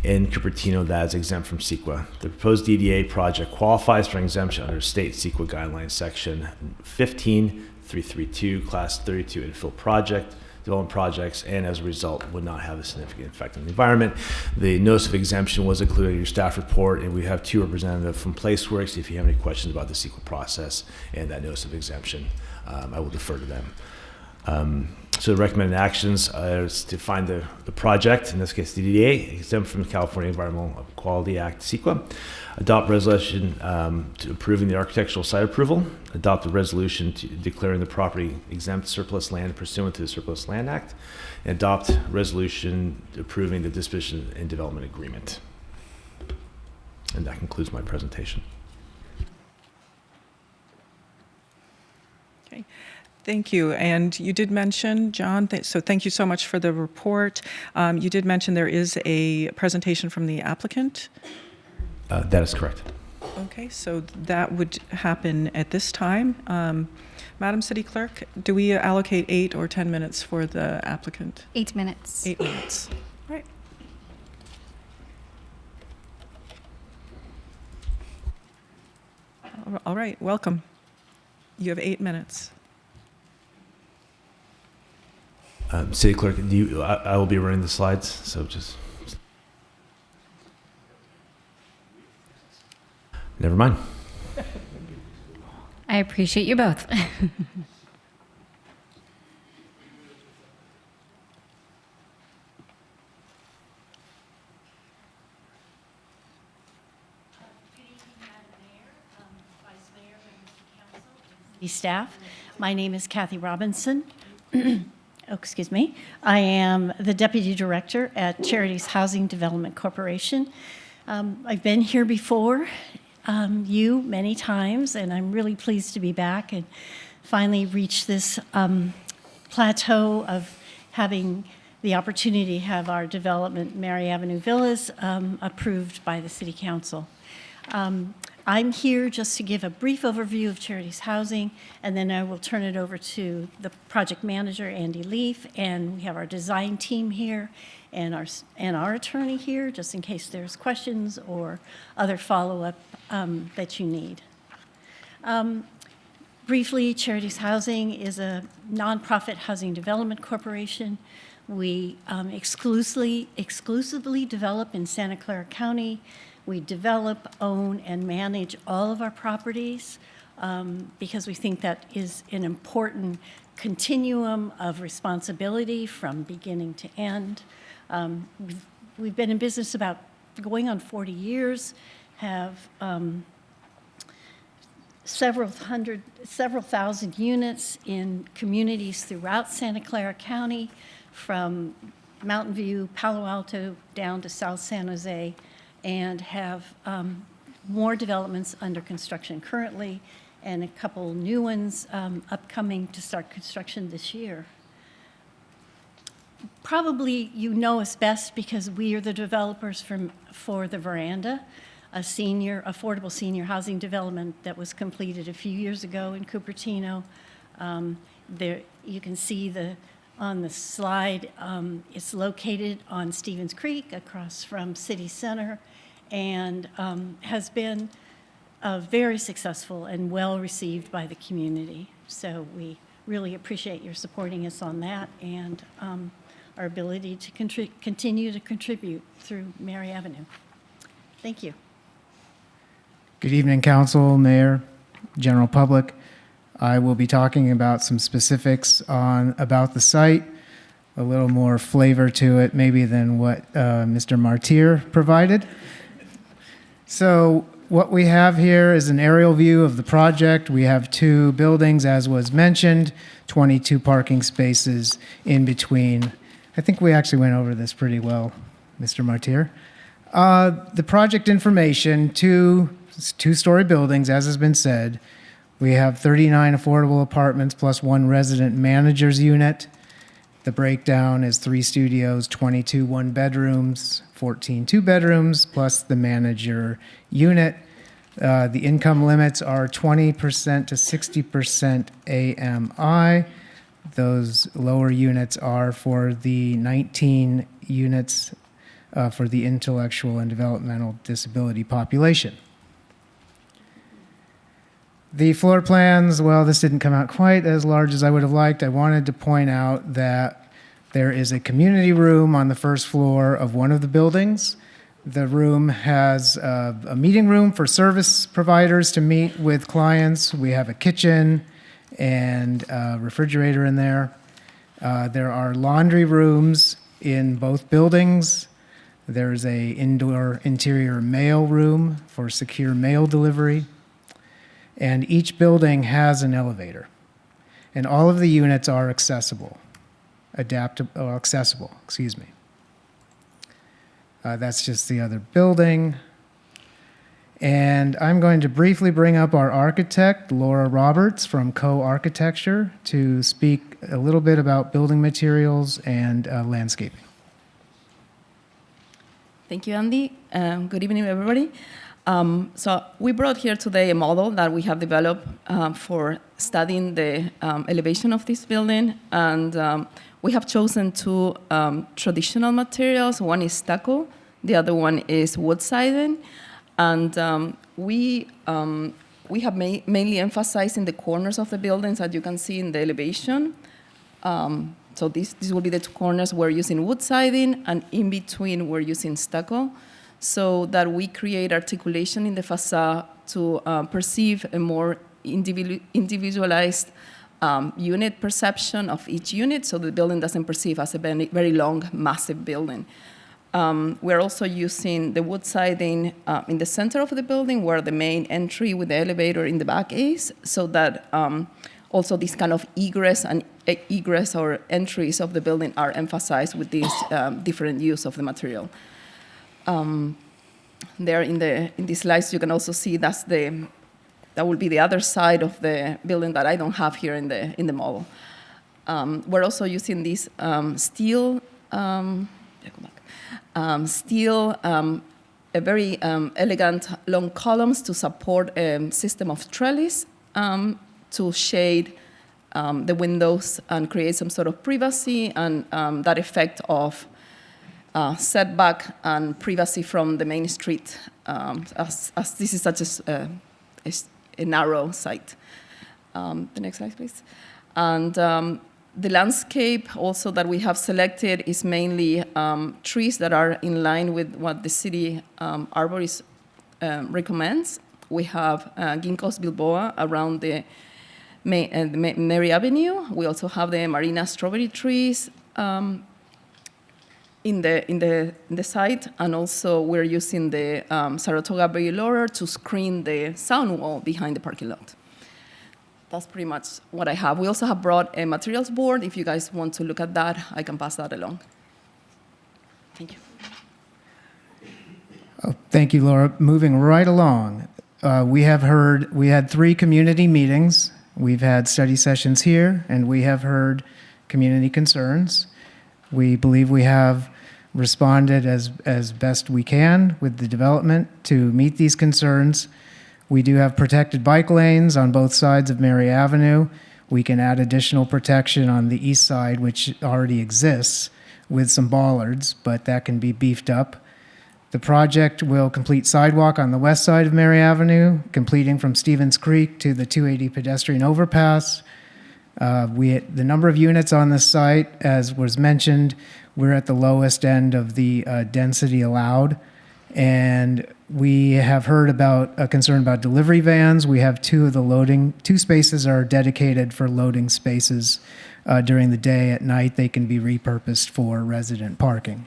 in Cupertino that is exempt from CEQA. The proposed DDA project qualifies for exemption under state CEQA guidelines section 15.332, class 32 infill project, development projects, and as a result would not have a significant effect on the environment. The notice of exemption was included in your staff report, and we have two representatives from Placeworks if you have any questions about the CEQA process and that notice of exemption. I will defer to them. So the recommended actions is to find the project, in this case the DDA, exempt from the California Environmental Quality Act, CEQA, adopt resolution to approving the architectural site approval, adopt a resolution declaring the property exempt surplus land pursuant to the Surplus Land Act, and adopt resolution approving the disposition and development agreement. And that concludes my presentation. Thank you. And you did mention, John, so thank you so much for the report. You did mention there is a presentation from the applicant. That is correct. Okay, so that would happen at this time. Madam City Clerk, do we allocate 8 or 10 minutes for the applicant? 8 minutes. 8 minutes. All right. All right, welcome. You have 8 minutes. City Clerk, I will be running the slides, so just. Never mind. I appreciate you both. Staff. My name is Kathy Robinson. Oh, excuse me. I am the Deputy Director at Charities Housing Development Corporation. I've been here before, you many times, and I'm really pleased to be back and finally reach this plateau of having the opportunity to have our development, Mary Avenue Villas, approved by the City Council. I'm here just to give a brief overview of Charities Housing, and then I will turn it over to the project manager, Andy Leaf, and we have our design team here and our attorney here, just in case there's questions or other follow-up that you need. Briefly, Charities Housing is a nonprofit housing development corporation. We exclusively develop in Santa Clara County. We develop, own, and manage all of our properties because we think that is an important continuum of responsibility from beginning to end. We've been in business about going on 40 years, have several thousand units in communities throughout Santa Clara County, from Mountain View, Palo Alto, down to South San Jose, and have more developments under construction currently and a couple new ones upcoming to start construction this year. Probably you know us best because we are the developers for the Veranda, a affordable senior housing development that was completed a few years ago in Cupertino. There you can see on the slide, it's located on Stevens Creek across from City Center and has been very successful and well received by the community. So we really appreciate your supporting us on that and our ability to continue to contribute through Mary Avenue. Thank you. Good evening, Council, Mayor, general public. I will be talking about some specifics about the site, a little more flavor to it maybe than what Mr. Martyr provided. So what we have here is an aerial view of the project. We have 2 buildings, as was mentioned, 22 parking spaces in between. I think we actually went over this pretty well, Mr. Martyr. The project information, 2 two-story buildings, as has been said. We have 39 affordable apartments plus 1 resident manager's unit. The breakdown is 3 studios, 22 one-bedrooms, 14 two-bedrooms, plus the manager unit. The income limits are 20% to 60% AMI. Those lower units are for the 19 units for the intellectual and developmental disability population. The floor plans, well, this didn't come out quite as large as I would have liked. I wanted to point out that there is a community room on the first floor of one of the buildings. The room has a meeting room for service providers to meet with clients. We have a kitchen and a refrigerator in there. There are laundry rooms in both buildings. There's a indoor interior mail room for secure mail delivery. And each building has an elevator. And all of the units are accessible. Accessible, excuse me. That's just the other building. And I'm going to briefly bring up our architect, Laura Roberts from Co-Architecture, to speak a little bit about building materials and landscaping. Thank you, Andy. Good evening, everybody. So we brought here today a model that we have developed for studying the elevation of this building. And we have chosen two traditional materials. One is stucco, the other one is wood siding. And we have mainly emphasized in the corners of the buildings, as you can see in the elevation. So this will be the two corners. We're using wood siding, and in between we're using stucco, so that we create articulation in the facade to perceive a more individualized unit perception of each unit, so the building doesn't perceive as a very long, massive building. We're also using the wood siding in the center of the building, where the main entry with the elevator in the back is, so that also this kind of egress or entries of the building are emphasized with this different use of the material. There in these slides, you can also see that will be the other side of the building that I don't have here in the model. We're also using this steel, a very elegant long columns to support a system of trellis to shade the windows and create some sort of privacy and that effect of setback and privacy from the main street, as this is such a narrow site. The next slide, please. And the landscape also that we have selected is mainly trees that are in line with what the city arborist recommends. We have ginkgos bilboa around the Mary Avenue. We also have the Marina strawberry trees in the site, and also we're using the Saratoga berry laurel to screen the sound wall behind the parking lot. That's pretty much what I have. We also have brought a materials board. If you guys want to look at that, I can pass that along. Thank you. Oh, thank you, Laura. Moving right along, we had 3 community meetings. We've had study sessions here, and we have heard community concerns. We believe we have responded as best we can with the development to meet these concerns. We do have protected bike lanes on both sides of Mary Avenue. We can add additional protection on the east side, which already exists, with some bollards, but that can be beefed up. The project will complete sidewalk on the west side of Mary Avenue, completing from Stevens Creek to the 280 pedestrian overpass. The number of units on the site, as was mentioned, we're at the lowest end of the density allowed. And we have heard about a concern about delivery vans. We have 2 spaces are dedicated for loading spaces during the day. At night, they can be repurposed for resident parking.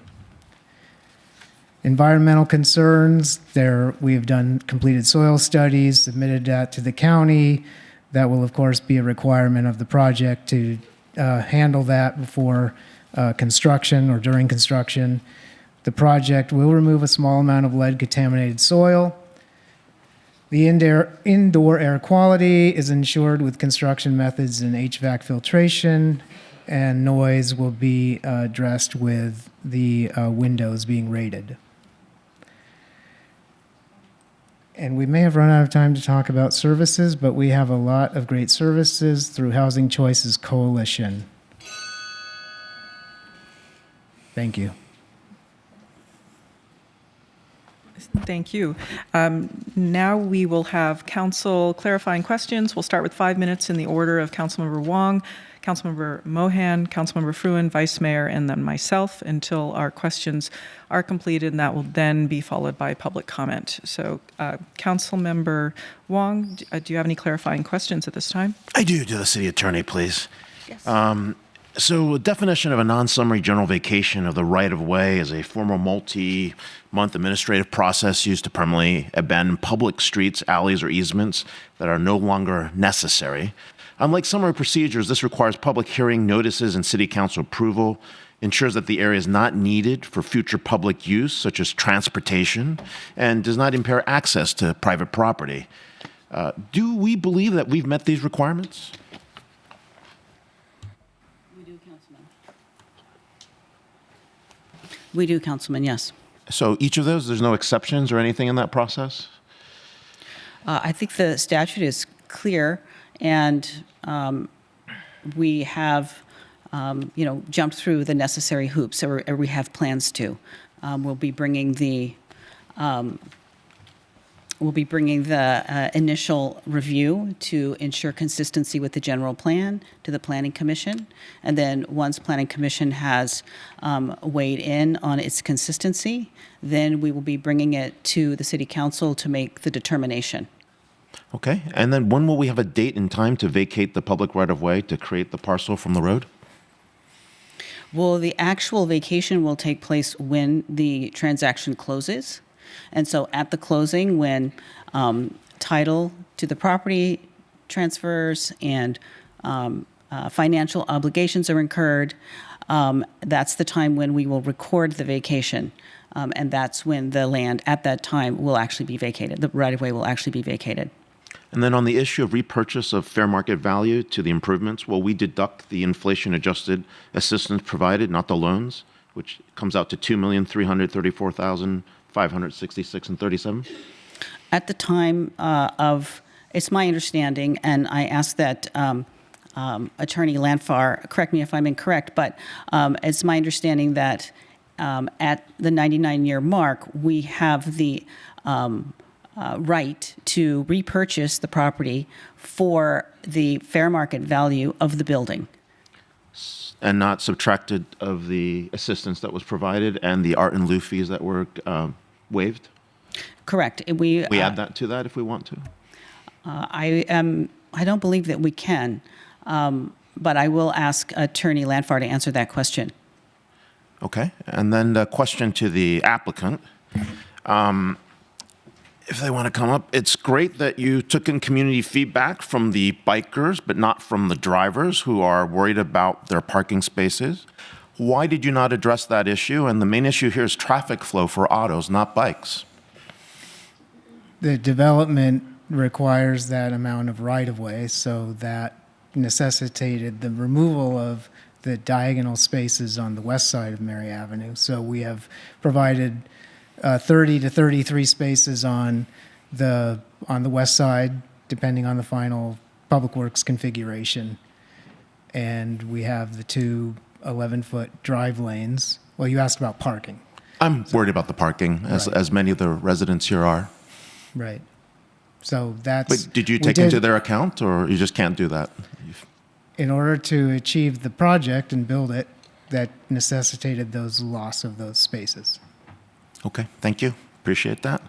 Environmental concerns, we have done completed soil studies, submitted that to the county. That will, of course, be a requirement of the project to handle that before construction or during construction. The project will remove a small amount of lead-contaminated soil. The indoor air quality is ensured with construction methods and HVAC filtration, and noise will be addressed with the windows being rated. And we may have run out of time to talk about services, but we have a lot of great services through Housing Choices Coalition. Thank you. Thank you. Now we will have council clarifying questions. We'll start with 5 minutes in the order of Councilmember Wong, Councilmember Mohan, Councilmember Fruin, Vice Mayor, and then myself until our questions are completed, and that will then be followed by public comment. So, Councilmember Wong, do you have any clarifying questions at this time? I do. To the city attorney, please. Yes. So, a definition of a non-summary general vacation of the right-of-way is a formal multi-month administrative process used to permanently abandon public streets, alleys, or easements that are no longer necessary. Unlike summary procedures, this requires public hearing, notices, and city council approval. ensures that the area is not needed for future public use, such as transportation, and does not impair access to private property. Do we believe that we've met these requirements? We do, Councilman, yes. So each of those, there's no exceptions or anything in that process? I think the statute is clear, and we have, jumped through the necessary hoops, or we have plans to. We'll be bringing the initial review to ensure consistency with the general plan to the Planning Commission. And then once Planning Commission has weighed in on its consistency, then we will be bringing it to the City Council to make the determination. Okay, and then when will we have a date and time to vacate the public right-of-way to create the parcel from the road? Well, the actual vacation will take place when the transaction closes. And so at the closing, when title to the property transfers and financial obligations are incurred, that's the time when we will record the vacation. And that's when the land at that time will actually be vacated. The right-of-way will actually be vacated. And then on the issue of repurchase of fair market value to the improvements, will we deduct the inflation-adjusted assistance provided, not the loans, which comes out to $2,334,566.37? At the time it's my understanding, and I ask that Attorney Lanfar correct me if I'm incorrect, but it's my understanding that at the 99-year mark, we have the right to repurchase the property for the fair market value of the building. And not subtracted of the assistance that was provided and the art in lieu fees that were waived? Correct. We add that to that if we want to? I don't believe that we can, but I will ask Attorney Lanfar to answer that question. Okay, and then the question to the applicant. If they want to come up, it's great that you took in community feedback from the bikers, but not from the drivers who are worried about their parking spaces. Why did you not address that issue? And the main issue here is traffic flow for autos, not bikes. The development requires that amount of right-of-way, so that necessitated the removal of the diagonal spaces on the west side of Mary Avenue. So we have provided 30 to 33 spaces on the west side, depending on the final Public Works configuration. And we have the two 11-foot drive lanes. Well, you asked about parking. I'm worried about the parking, as many of the residents here are. Right. So that's... But did you take into their account, or you just can't do that? In order to achieve the project and build it, that necessitated those loss of those spaces. Okay, thank you. Appreciate that.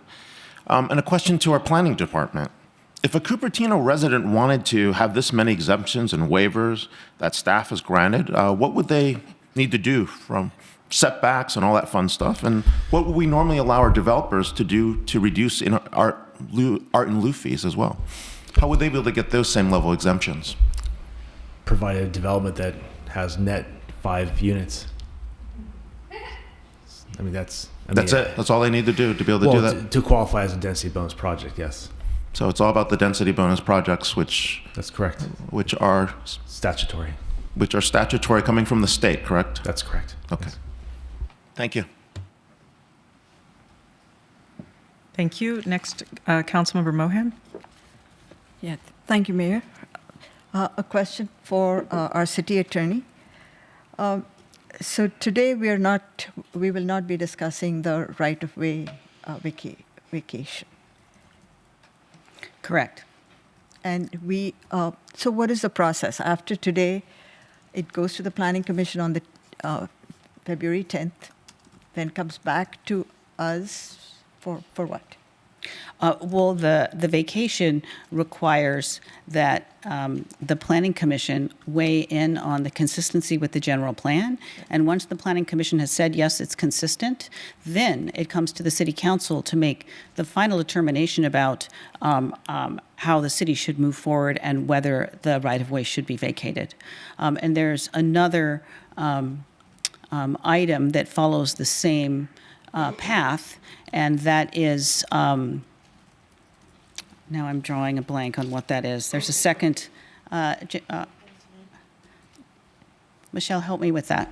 And a question to our planning department. If a Cupertino resident wanted to have this many exemptions and waivers that staff has granted, what would they need to do from setbacks and all that fun stuff? And what would we normally allow our developers to do to reduce art in lieu fees as well? How would they be able to get those same level exemptions? Provide a development that has net 5 units. I mean, that's it. That's all they need to do to be able to do that? To qualify as a density bonus project, yes. So it's all about the density bonus projects, which... That's correct. Which are... Statutory. Which are statutory coming from the state, correct? That's correct. Okay. Yes. Thank you. Thank you. Next, Councilmember Mohan. Yeah, thank you, Mayor. A question for our city attorney. So today we will not be discussing the right-of-way vacation. Correct. And so what is the process? After today, it goes to the Planning Commission on the February 10th, then comes back to us for what? Well, the vacation requires that the Planning Commission weigh in on the consistency with the general plan. And once the Planning Commission has said, yes, it's consistent, then it comes to the City Council to make the final determination about how the city should move forward and whether the right-of-way should be vacated. And there's another item that follows the same path, and that is, now I'm drawing a blank on what that is. There's a second, Michelle, help me with that.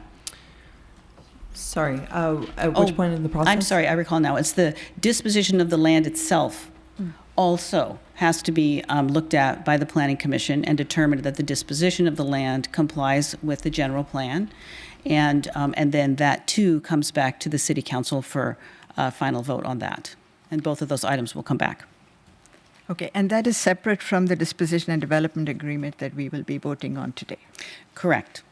Sorry, at which point in the process? I'm sorry, I recall now. It's the disposition of the land itself also has to be looked at by the Planning Commission and determined that the disposition of the land complies with the general plan. And then that too comes back to the City Council for a final vote on that. And both of those items will come back. Okay, and that is separate from the disposition and development agreement that we will be voting on today. Correct.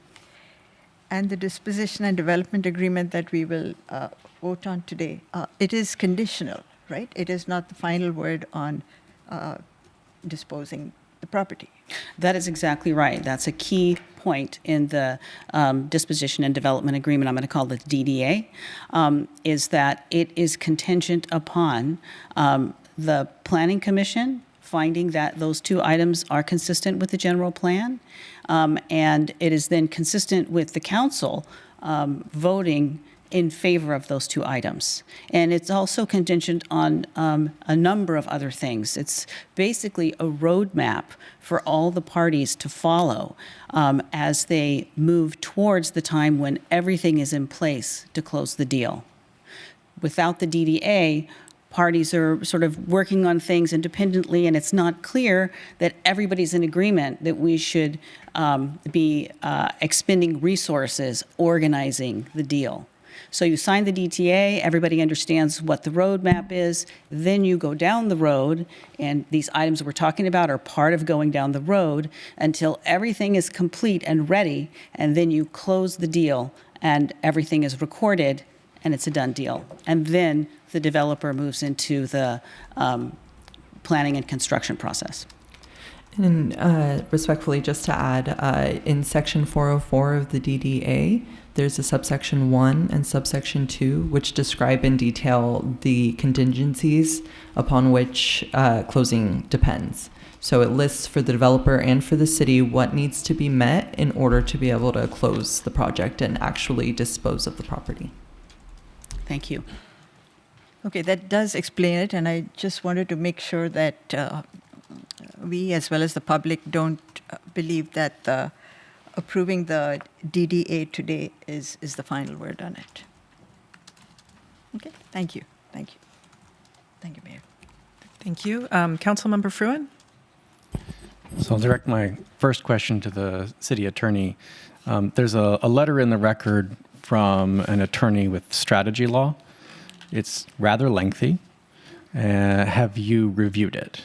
And the disposition and development agreement that we will vote on today, it is conditional, right? It is not the final word on disposing the property. That is exactly right. That's a key point in the disposition and development agreement, I'm going to call it DDA, is that it is contingent upon the Planning Commission finding that those two items are consistent with the general plan, and it is then consistent with the council voting in favor of those two items. And it's also contingent on a number of other things. It's basically a roadmap for all the parties to follow as they move towards the time when everything is in place to close the deal. Without the DDA, parties are sort of working on things independently, and it's not clear that everybody's in agreement that we should be expending resources organizing the deal. So you sign the DTA, everybody understands what the roadmap is, then you go down the road, and these items we're talking about are part of going down the road until everything is complete and ready, and then you close the deal and everything is recorded and it's a done deal. And then the developer moves into the planning and construction process. And respectfully, just to add, in section 404 of the DDA, there's a subsection 1 and subsection 2, which describe in detail the contingencies upon which closing depends. So it lists for the developer and for the city what needs to be met in order to be able to close the project and actually dispose of the property. Thank you. Okay, that does explain it, and I just wanted to make sure that we, as well as the public, don't believe that approving the DDA today is the final word on it. Okay, thank you. Thank you. Thank you, Mayor. Thank you. Councilmember Fruin? So I'll direct my first question to the city attorney. There's a letter in the record from an attorney with strategy law. It's rather lengthy. Have you reviewed it?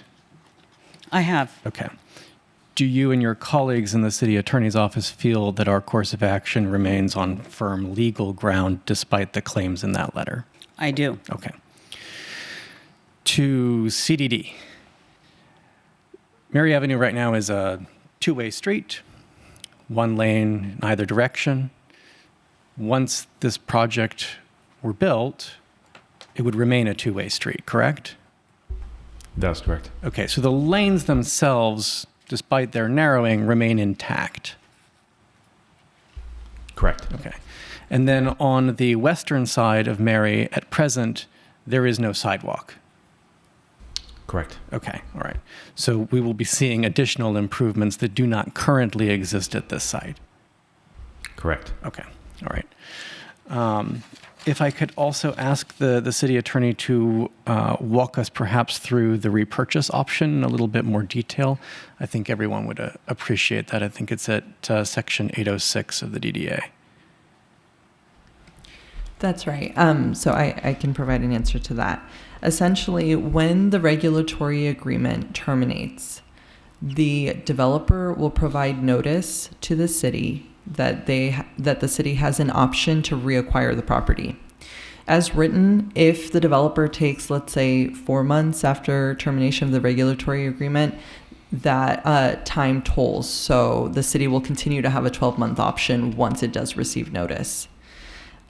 I have. Okay. Do you and your colleagues in the city attorney's office feel that our course of action remains on firm legal ground despite the claims in that letter? I do. Okay. To CDD. Mary Avenue right now is a two-way street, one lane in either direction. Once this project were built, it would remain a two-way street, correct? That's correct. Okay, so the lanes themselves, despite their narrowing, remain intact. Correct. Okay. And then on the western side of Mary, at present, there is no sidewalk. Correct. Okay, all right. So we will be seeing additional improvements that do not currently exist at this site. Correct. Okay, all right. If I could also ask the city attorney to walk us perhaps through the repurchase option in a little bit more detail. I think everyone would appreciate that. I think it's at section 806 of the DDA. That's right. So I can provide an answer to that. Essentially, when the regulatory agreement terminates, the developer will provide notice to the city that the city has an option to reacquire the property. As written, if the developer takes, let's say, 4 months after termination of the regulatory agreement, that time tolls. So the city will continue to have a 12-month option once it does receive notice.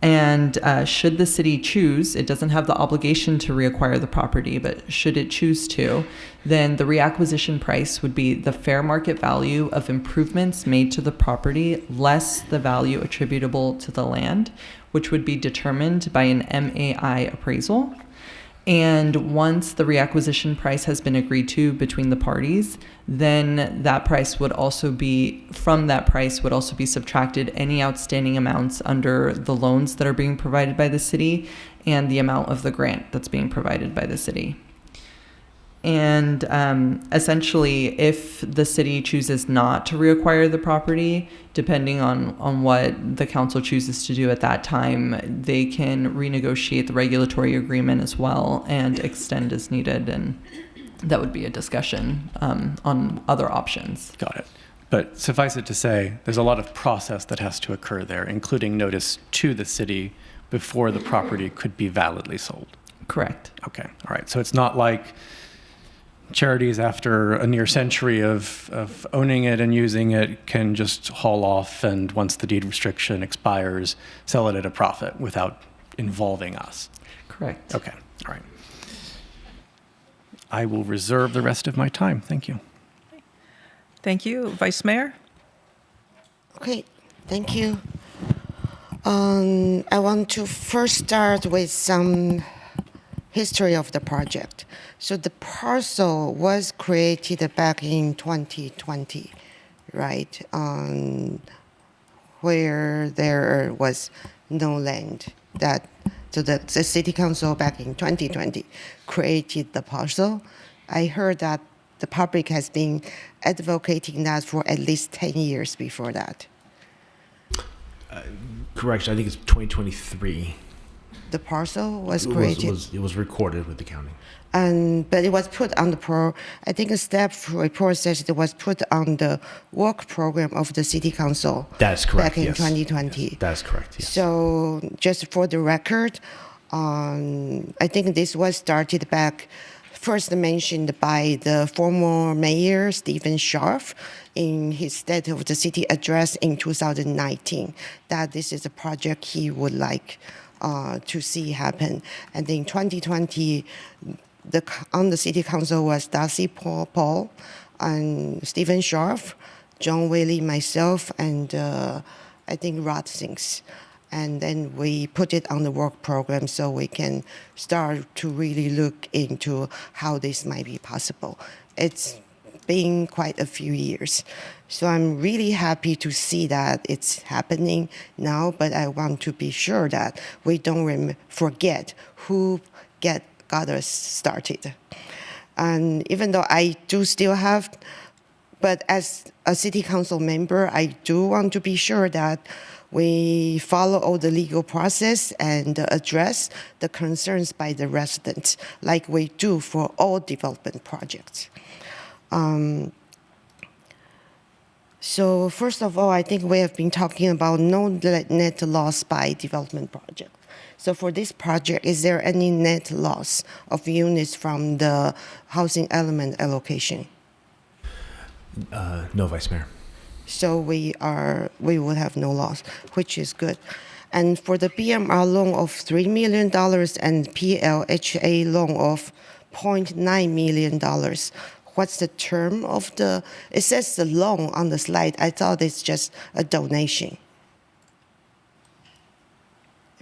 And should the city choose, it doesn't have the obligation to reacquire the property, but should it choose to, then the reacquisition price would be the fair market value of improvements made to the property less the value attributable to the land, which would be determined by an MAI appraisal. And once the reacquisition price has been agreed to between the parties, then that price would also be, from that price would also be subtracted any outstanding amounts under the loans that are being provided by the city and the amount of the grant that's being provided by the city. And essentially, if the city chooses not to reacquire the property, depending on what the council chooses to do at that time, they can renegotiate the regulatory agreement as well and extend as needed. And that would be a discussion on other options. Got it. But suffice it to say, there's a lot of process that has to occur there, including notice to the city before the property could be validly sold. Correct. Okay. All right. So it's not like Charities, after a near century of owning it and using it, can just haul off and once the deed restriction expires, sell it at a profit without involving us. Correct. Okay. All right. I will reserve the rest of my time. Thank you. Thank you. Vice Mayor? Okay, thank you. I want to first start with some history of the project. So the parcel was created back in 2020, right? Where there was no land. So the city council back in 2020 created the parcel. I heard that the public has been advocating that for at least 10 years before that. Correction, I think it's 2023. The parcel was created. It was recorded with the county. But it was put on I think a staff report says it was put on the work program of the city council. That's correct, Back in yes. 2020. Yes, that's correct, yes. So just for the record, I think this was started back, first mentioned by the former mayor, Stephen Scharf, in his State of the City address in 2019, that this is a project he would like to see happen. And in 2020, on the city council was Darcy Paul and Stephen Scharf, John Whaley, myself, and I think Rod Sinks. And then we put it on the work program so we can start to really look into how this might be possible. It's been quite a few years. So I'm really happy to see that it's happening now, but I want to be sure that we don't forget who got us started. And even though I do still have, but as a city council member, I do want to be sure that we follow all the legal process and address the concerns by the residents like we do for all development projects. So first of all, I think we have been talking about no net loss by development project. So for this project, is there any net loss of units from the housing element allocation? No, Vice Mayor. So we would have no loss, which is good. And for the BMR loan of $3 million and PLHA loan of $0.9 million, what's the term of it says the loan on the slide. I thought it's just a donation.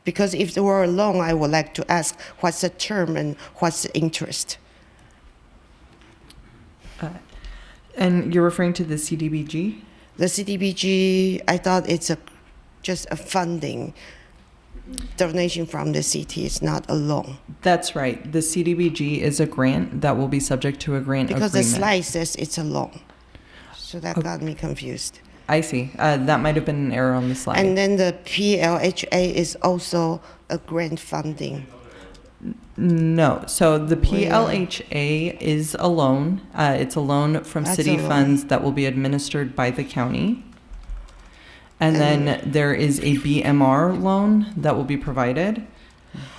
Because if there were a loan, I would like to ask what's the term and what's the interest? And you're referring to the CDBG? The CDBG, I thought it's just a funding donation from the city. It's not a loan. That's right. The CDBG is a grant that will be subject to a grant because agreement. the slide says it's a loan. So that got me confused. I see. That might have been an error on the slide. And then the PLHA is also a grant funding. No. So the PLHA is a loan. It's a loan from city funds that will be administered by the county. And then there is a BMR loan that will be provided.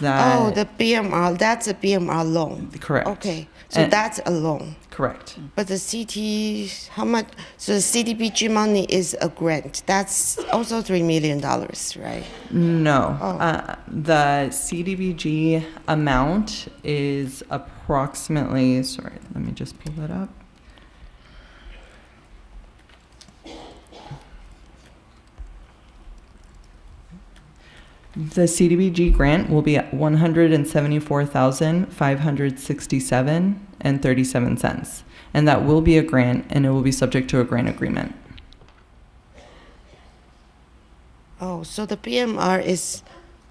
The BMR, that's a BMR loan. Correct. Okay, so that's a loan. Correct. But the city, how much? So the CDBG money is a grant. That's also $3 million, right? No. Oh. The CDBG amount is approximately, sorry, let me just pull that up. The CDBG grant will be at $174,567.37, and that will be a grant, and it will be subject to a grant agreement. Oh, so the PMR is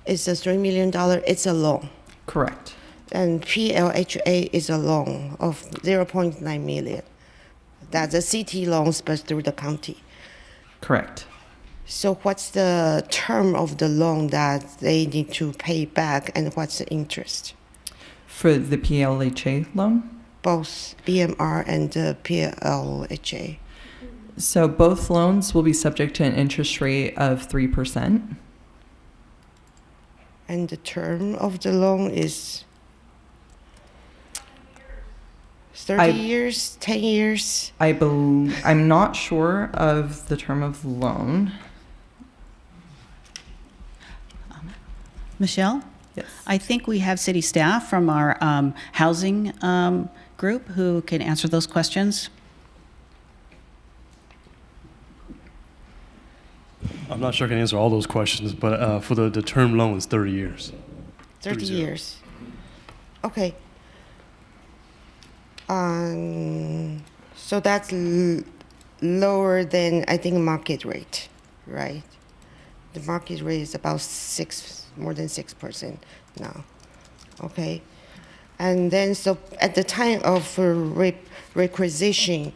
a $3 million. It's a loan. Correct. And PLHA is a loan of 0.9 million. That's a city loans, but through the county. Correct. So what's the term of the loan that they need to pay back, and what's the interest? For the PLHA loan? Both BMR and the PLHA. So both loans will be subject to an interest rate of 3%. And the term of the loan is 30 years, 10 years? I'm not sure of the term of the loan. Michelle? Yes. I think we have city staff from our housing group who can answer those questions. I'm not sure I can answer all those questions, but for the term loan is 30 years. 30 years. Okay. So that's lower than, I think, market rate, right? The market rate is about more than 6% now. Okay. And then, so at the time of requisition,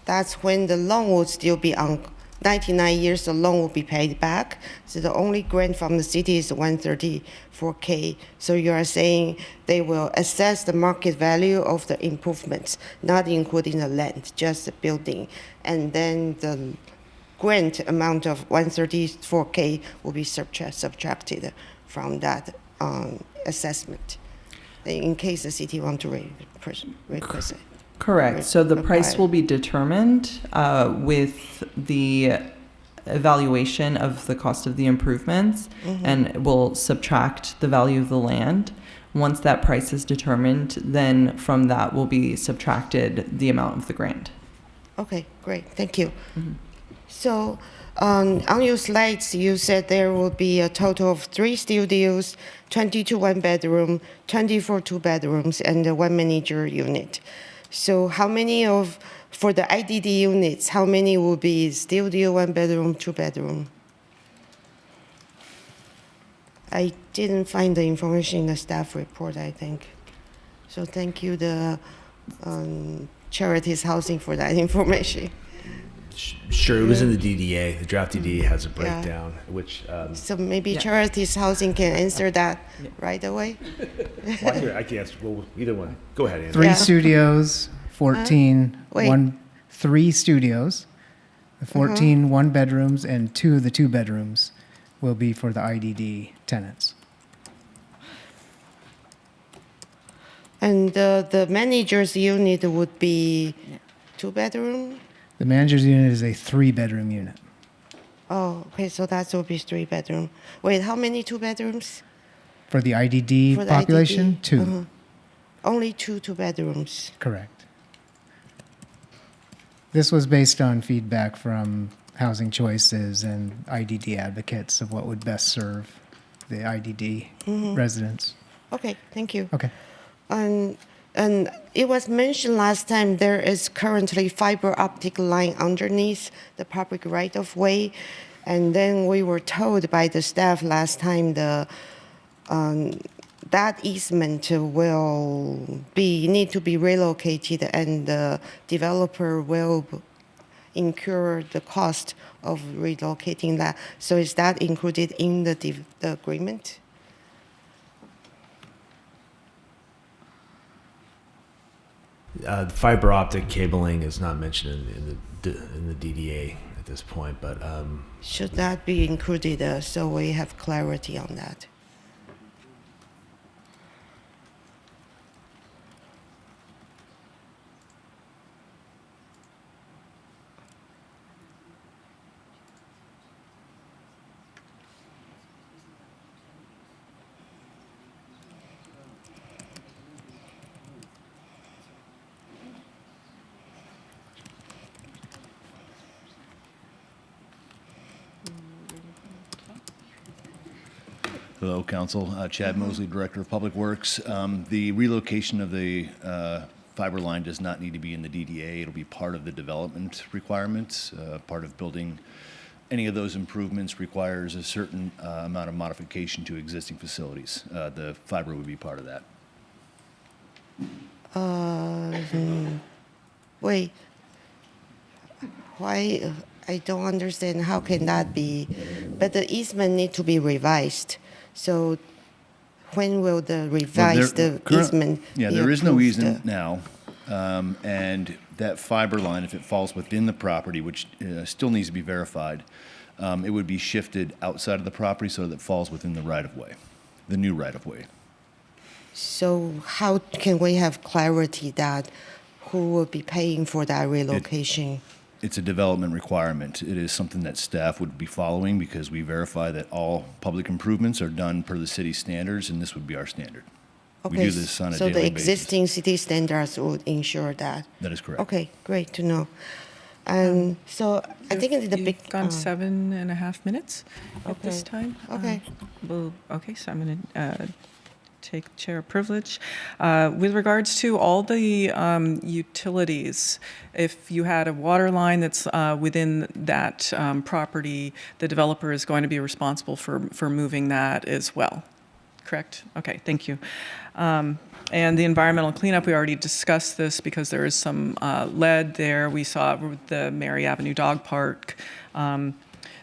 that's when the loan will still be on 99 years, the loan will be paid back. So the only grant from the city is 134K. So you are saying they will assess the market value of the improvements, not including the land, just the building. And then the grant amount of 134K will be subtracted from that assessment in case the city want to request it. Correct. So the price will be determined with the evaluation of the cost of the improvements, and will subtract the value of the land. Once that price is determined, then from that will be subtracted the amount of the grant. Okay, great. Thank you. So on your slides, you said there will be a total of 3 studios, 22 one-bedroom, 24 two-bedrooms, and 1 manager unit. So how many for the IDD units, how many will be studio, 1-bedroom, 2-bedroom? I didn't find the information in the staff report, I think. So thank you, the Charities Housing, for that information. Sure, it was in the DDA. The draft DDA has a breakdown, which... so maybe Charities Housing can answer that right away? Well, I can answer. Well, either one. Go ahead, Andrew. 3 studios, 14, 3 studios, the 14 one-bedrooms, and 2 of the 2-bedrooms will be for the IDD tenants. And the manager's unit would be 2-bedroom? The manager's unit is a 3-bedroom unit. Oh, okay, so that will be 3-bedroom. Wait, how many 2-bedrooms? For the IDD For the population, IDD? 2. Only 2 2-bedrooms. Correct. This was based on feedback from Housing Choices and IDD advocates of what would best serve the IDD residents. Okay, thank you. Okay. And it was mentioned last time there is currently fiber optic line underneath the public right-of-way. And then we were told by the staff last time that easement will need to be relocated, and the developer will incur the cost of relocating that. So is that included in the agreement? Fiber optic cabling is not mentioned in the DDA at this point, but should that be included so we have clarity on that? Hello, Council. Chad Mosley, Director of Public Works. The relocation of the fiber line does not need to be in the DDA. It'll be part of the development requirements. Part of building any of those improvements requires a certain amount of modification to existing facilities. The fiber would be part of that. Wait, why? I don't understand. How can that be? But the easement need to be revised. So when will the revised easement Yeah, be there is no approved? easement now. And that fiber line, if it falls within the property, which still needs to be verified, it would be shifted outside of the property so that it falls within the right-of-way, the new right-of-way. So how can we have clarity that who will be paying for that relocation? It's a development requirement. It is something that staff would be following because we verify that all public improvements are done per the city standards, and this would be our standard. We do this on a daily So the basis. existing city standards would ensure that? That is correct. Okay, great to know. And so I think it's the big... You've gone 7.5 minutes at this Okay. time. Okay. Okay, so I'm going to take chair privilege. With regards to all the utilities, if you had a water line that's within that property, the developer is going to be responsible for moving that as well, correct? Okay, thank you. And the environmental cleanup, we already discussed this because there is some lead there. We saw it with the Mary Avenue Dog Park.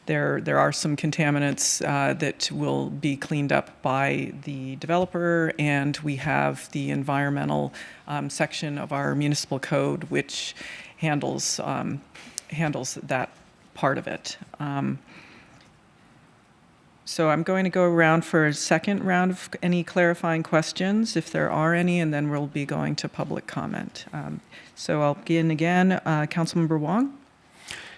There are some contaminants that will be cleaned up by the developer, and we have the environmental section of our municipal code which handles that part of it. So I'm going to go around for a second round of any clarifying questions, if there are any, and then we'll be going to public comment. So I'll begin again. Councilmember Wong?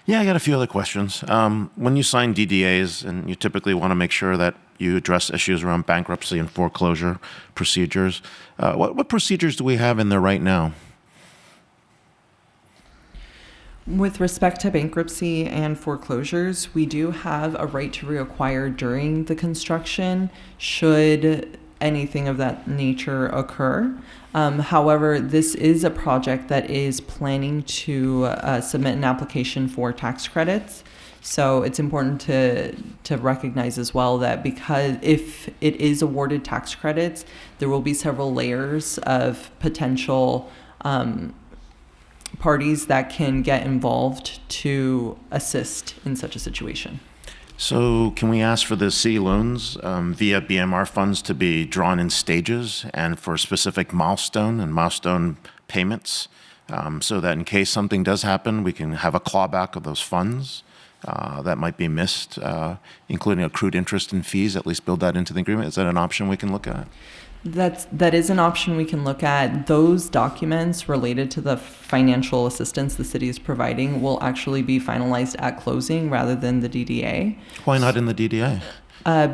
Yeah, I got a few other questions. When you sign DDAs, and you typically want to make sure that you address issues around bankruptcy and foreclosure procedures, what procedures do we have in there right now? With respect to bankruptcy and foreclosures, we do have a right to reacquire during the construction should anything of that nature occur. However, this is a project that is planning to submit an application for tax credits. So it's important to recognize as well that because if it is awarded tax credits, there will be several layers of potential parties that can get involved to assist in such a situation. So can we ask for the city loans via BMR funds to be drawn in stages and for specific milestone payments so that in case something does happen, we can have a clawback of those funds that might be missed, including accrued interest and fees, at least build that into the agreement? Is that an option we can look at? That is an option we can look at. Those documents related to the financial assistance the city is providing will actually be finalized at closing rather than the DDA. Why not in the DDA?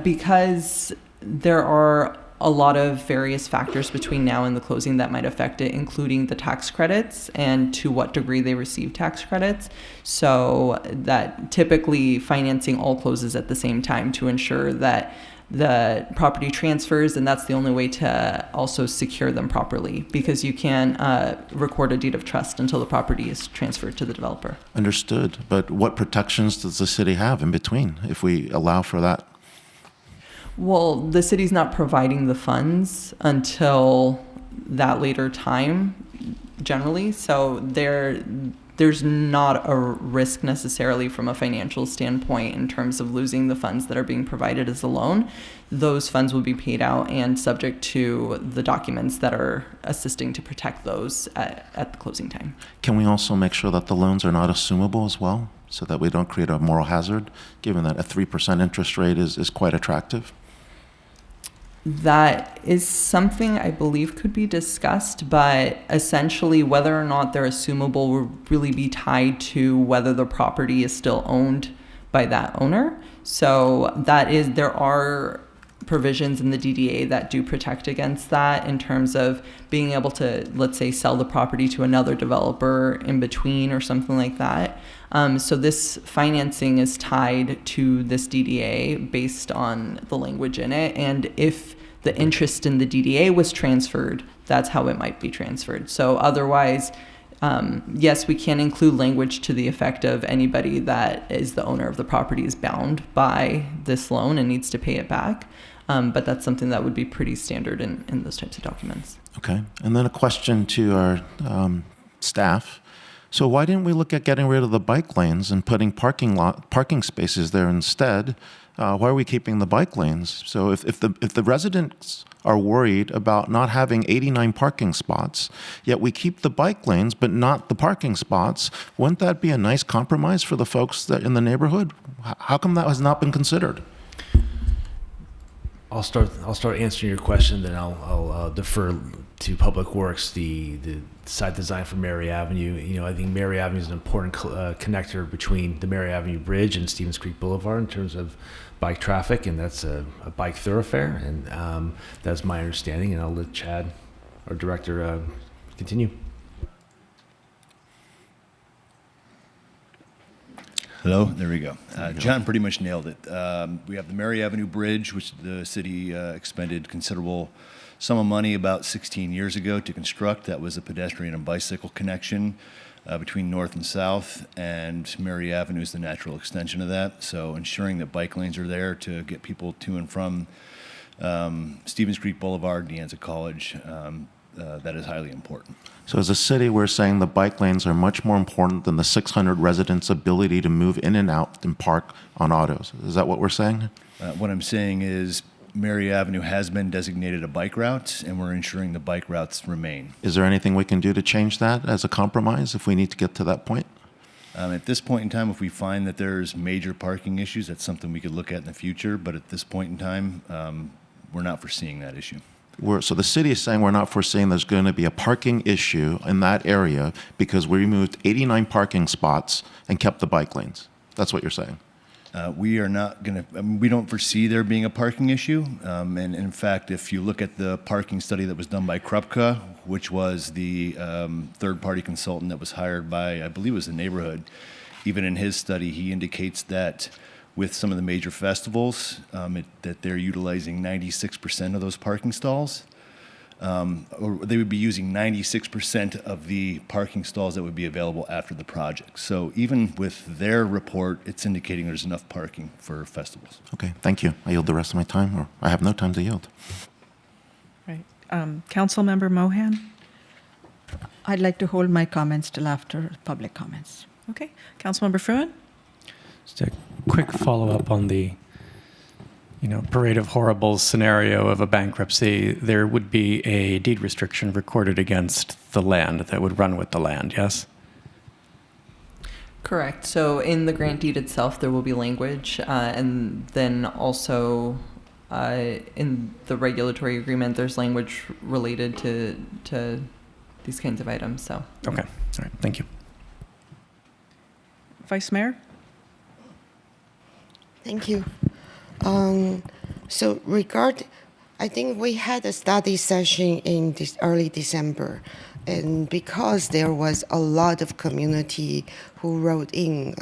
Because there are a lot of various factors between now and the closing that might affect it, including the tax credits and to what degree they receive tax credits. So that typically financing all closes at the same time to ensure that the property transfers, and that's the only way to also secure them properly, because you can record a deed of trust until the property is transferred to the developer. Understood. But what protections does the city have in between if we allow for that? Well, the city's not providing the funds until that later time, generally. So there's not a risk necessarily from a financial standpoint in terms of losing the funds that are being provided as a loan. Those funds will be paid out and subject to the documents that are assisting to protect those at the closing time. Can we also make sure that the loans are not assumable as well, so that we don't create a moral hazard, given that a 3% interest rate is quite attractive? That is something I believe could be discussed, but essentially whether or not they're assumable will really be tied to whether the property is still owned by that owner. So there are provisions in the DDA that do protect against that in terms of being able to, let's say, sell the property to another developer in between or something like that. So this financing is tied to this DDA based on the language in it. And if the interest in the DDA was transferred, that's how it might be transferred. So otherwise, yes, we can include language to the effect of anybody that is the owner of the property is bound by this loan and needs to pay it back. But that's something that would be pretty standard in those types of documents. Okay. And then a question to our staff. So why didn't we look at getting rid of the bike lanes and putting parking spaces there instead? Why are we keeping the bike lanes? So if the residents are worried about not having 89 parking spots, yet we keep the bike lanes but not the parking spots, wouldn't that be a nice compromise for the folks that in the neighborhood? How come that has not been considered? I'll start answering your question, then I'll defer to Public Works, the site design for Mary Avenue. You know, I think Mary Avenue is an important connector between the Mary Avenue Bridge and Stevens Creek Boulevard in terms of bike traffic, and that's a bike thoroughfare, and that's my understanding. And I'll let Chad, our director, continue. Hello, there we go. John pretty much nailed it. We have the Mary Avenue Bridge, which the city expended considerable sum of money about 16 years ago to construct. That was a pedestrian and bicycle connection between north and south, and Mary Avenue is the natural extension of that. So ensuring that bike lanes are there to get people to and from Stevens Creek Boulevard, De Anza College, that is highly important. So as a city, we're saying the bike lanes are much more important than the 600 residents' ability to move in and out and park on autos. Is that what we're saying? What I'm saying is Mary Avenue has been designated a bike route, and we're ensuring the bike routes remain. Is there anything we can do to change that as a compromise if we need to get to that point? At this point in time, if we find that there's major parking issues, that's something we could look at in the future. But at this point in time, we're not foreseeing that issue. So the city is saying we're not foreseeing there's going to be a parking issue in that area because we removed 89 parking spots and kept the bike lanes. That's what you're saying. We are not going to, we don't foresee there being a parking issue. And in fact, if you look at the parking study that was done by Krupka, which was the third-party consultant that was hired by, I believe it was the neighborhood, even in his study, he indicates that with some of the major festivals, that they're utilizing 96% of those parking stalls. Or they would be using 96% of the parking stalls that would be available after the project. So even with their report, it's indicating there's enough parking for festivals. Okay, thank you. I yield the rest of my time, or I have no time to yield. Right. Councilmember Mohan? I'd like to hold my comments till after public comments. Okay. Councilmember Fruin? Just a quick follow-up on the, parade of horribles scenario of a bankruptcy. There would be a deed restriction recorded against the land that would run with the land, yes? Correct. So in the grant deed itself, there will be language, and then also in the regulatory agreement, there's language related to these kinds of items. So okay, all right, thank you. Vice Mayor? Thank you. So I think we had a study session in this early December, and because there was a lot of community who wrote in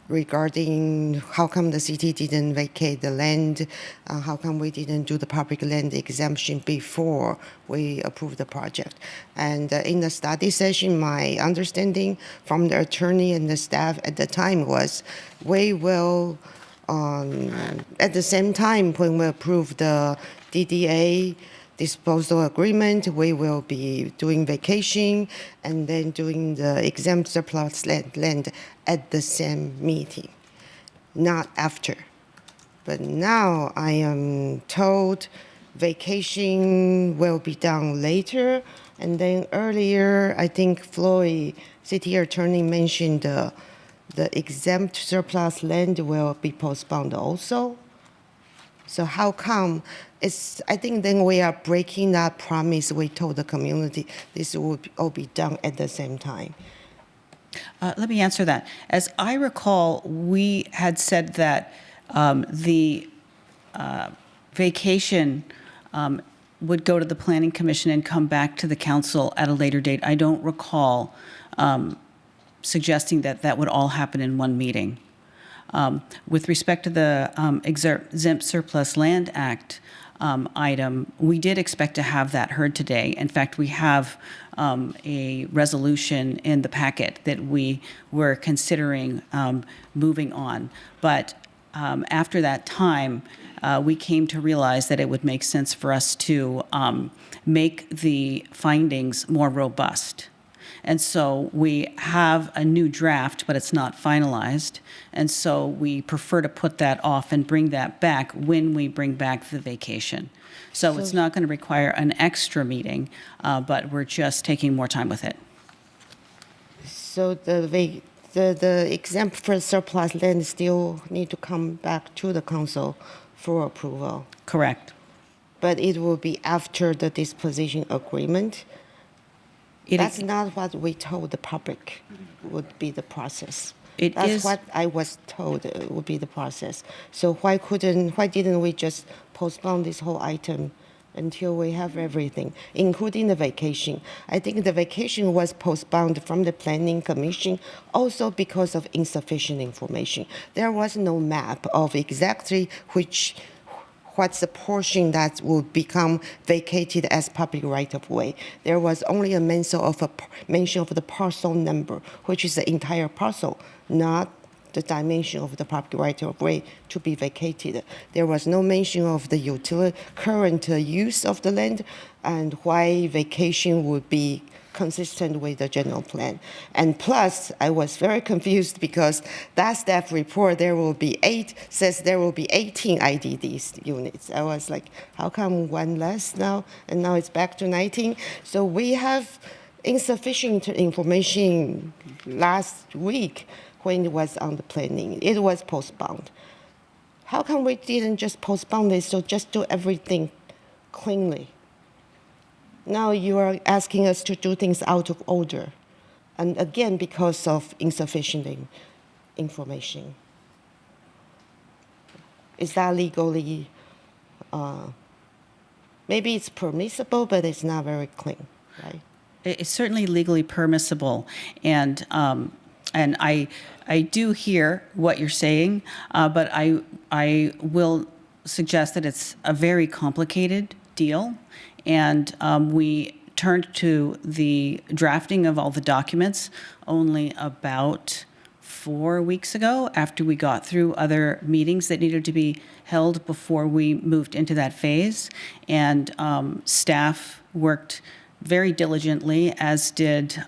regarding how come the city didn't vacate the land, how come we didn't do the public land exemption before we approved the project. And in the study session, my understanding from the attorney and the staff at the time was we will, at the same time when we approve the DDA disposal agreement, we will be doing vacation and then doing the exempt surplus land at the same meeting, not after. But now I am told vacation will be done later, and then earlier I think Floyd, city attorney, mentioned the exempt surplus land will be postponed also. So how come? I think then we are breaking that promise we told the community this will all be done at the same time. Let me answer that. As I recall, we had said that the vacation would go to the Planning Commission and come back to the council at a later date. I don't recall suggesting that that would all happen in one meeting. With respect to the Exempt Surplus Land Act item, we did expect to have that heard today. In fact, we have a resolution in the packet that we were considering moving on. But after that time, we came to realize that it would make sense for us to make the findings more robust. And so we have a new draft, but it's not finalized. And so we prefer to put that off and bring that back when we bring back the vacation. So it's not going to require an extra meeting, but we're just taking more time with it. So the exempt for surplus land still need to come back to the council for approval. Correct. But it will be after the disposition agreement. That's not what we told the public would be the process. That's what I was told would be the process. So why didn't we just postpone this whole item until we have everything, including the vacation? I think the vacation was postponed from the Planning Commission also because of insufficient information. There was no map of exactly what's the portion that will become vacated as public right-of-way. There was only a mention of the parcel number, which is the entire parcel, not the dimension of the public right-of-way to be vacated. There was no mention of the current use of the land and why vacation would be consistent with the general plan. And plus, I was very confused because that staff report says there will be 18 IDD units. I was like, how come one less now? And now it's back to 19. So we have insufficient information last week when it was on the planning. It was postponed. How come we didn't just postpone this, so just do everything cleanly? Now you are asking us to do things out of order. And again, because of insufficient information. Is that legally, maybe it's permissible, but it's not very clean, right? It's certainly legally permissible. And I do hear what you're saying, but I will suggest that it's a very complicated deal. And we turned to the drafting of all the documents only about 4 weeks ago after we got through other meetings that needed to be held before we moved into that phase. And staff worked very diligently, as did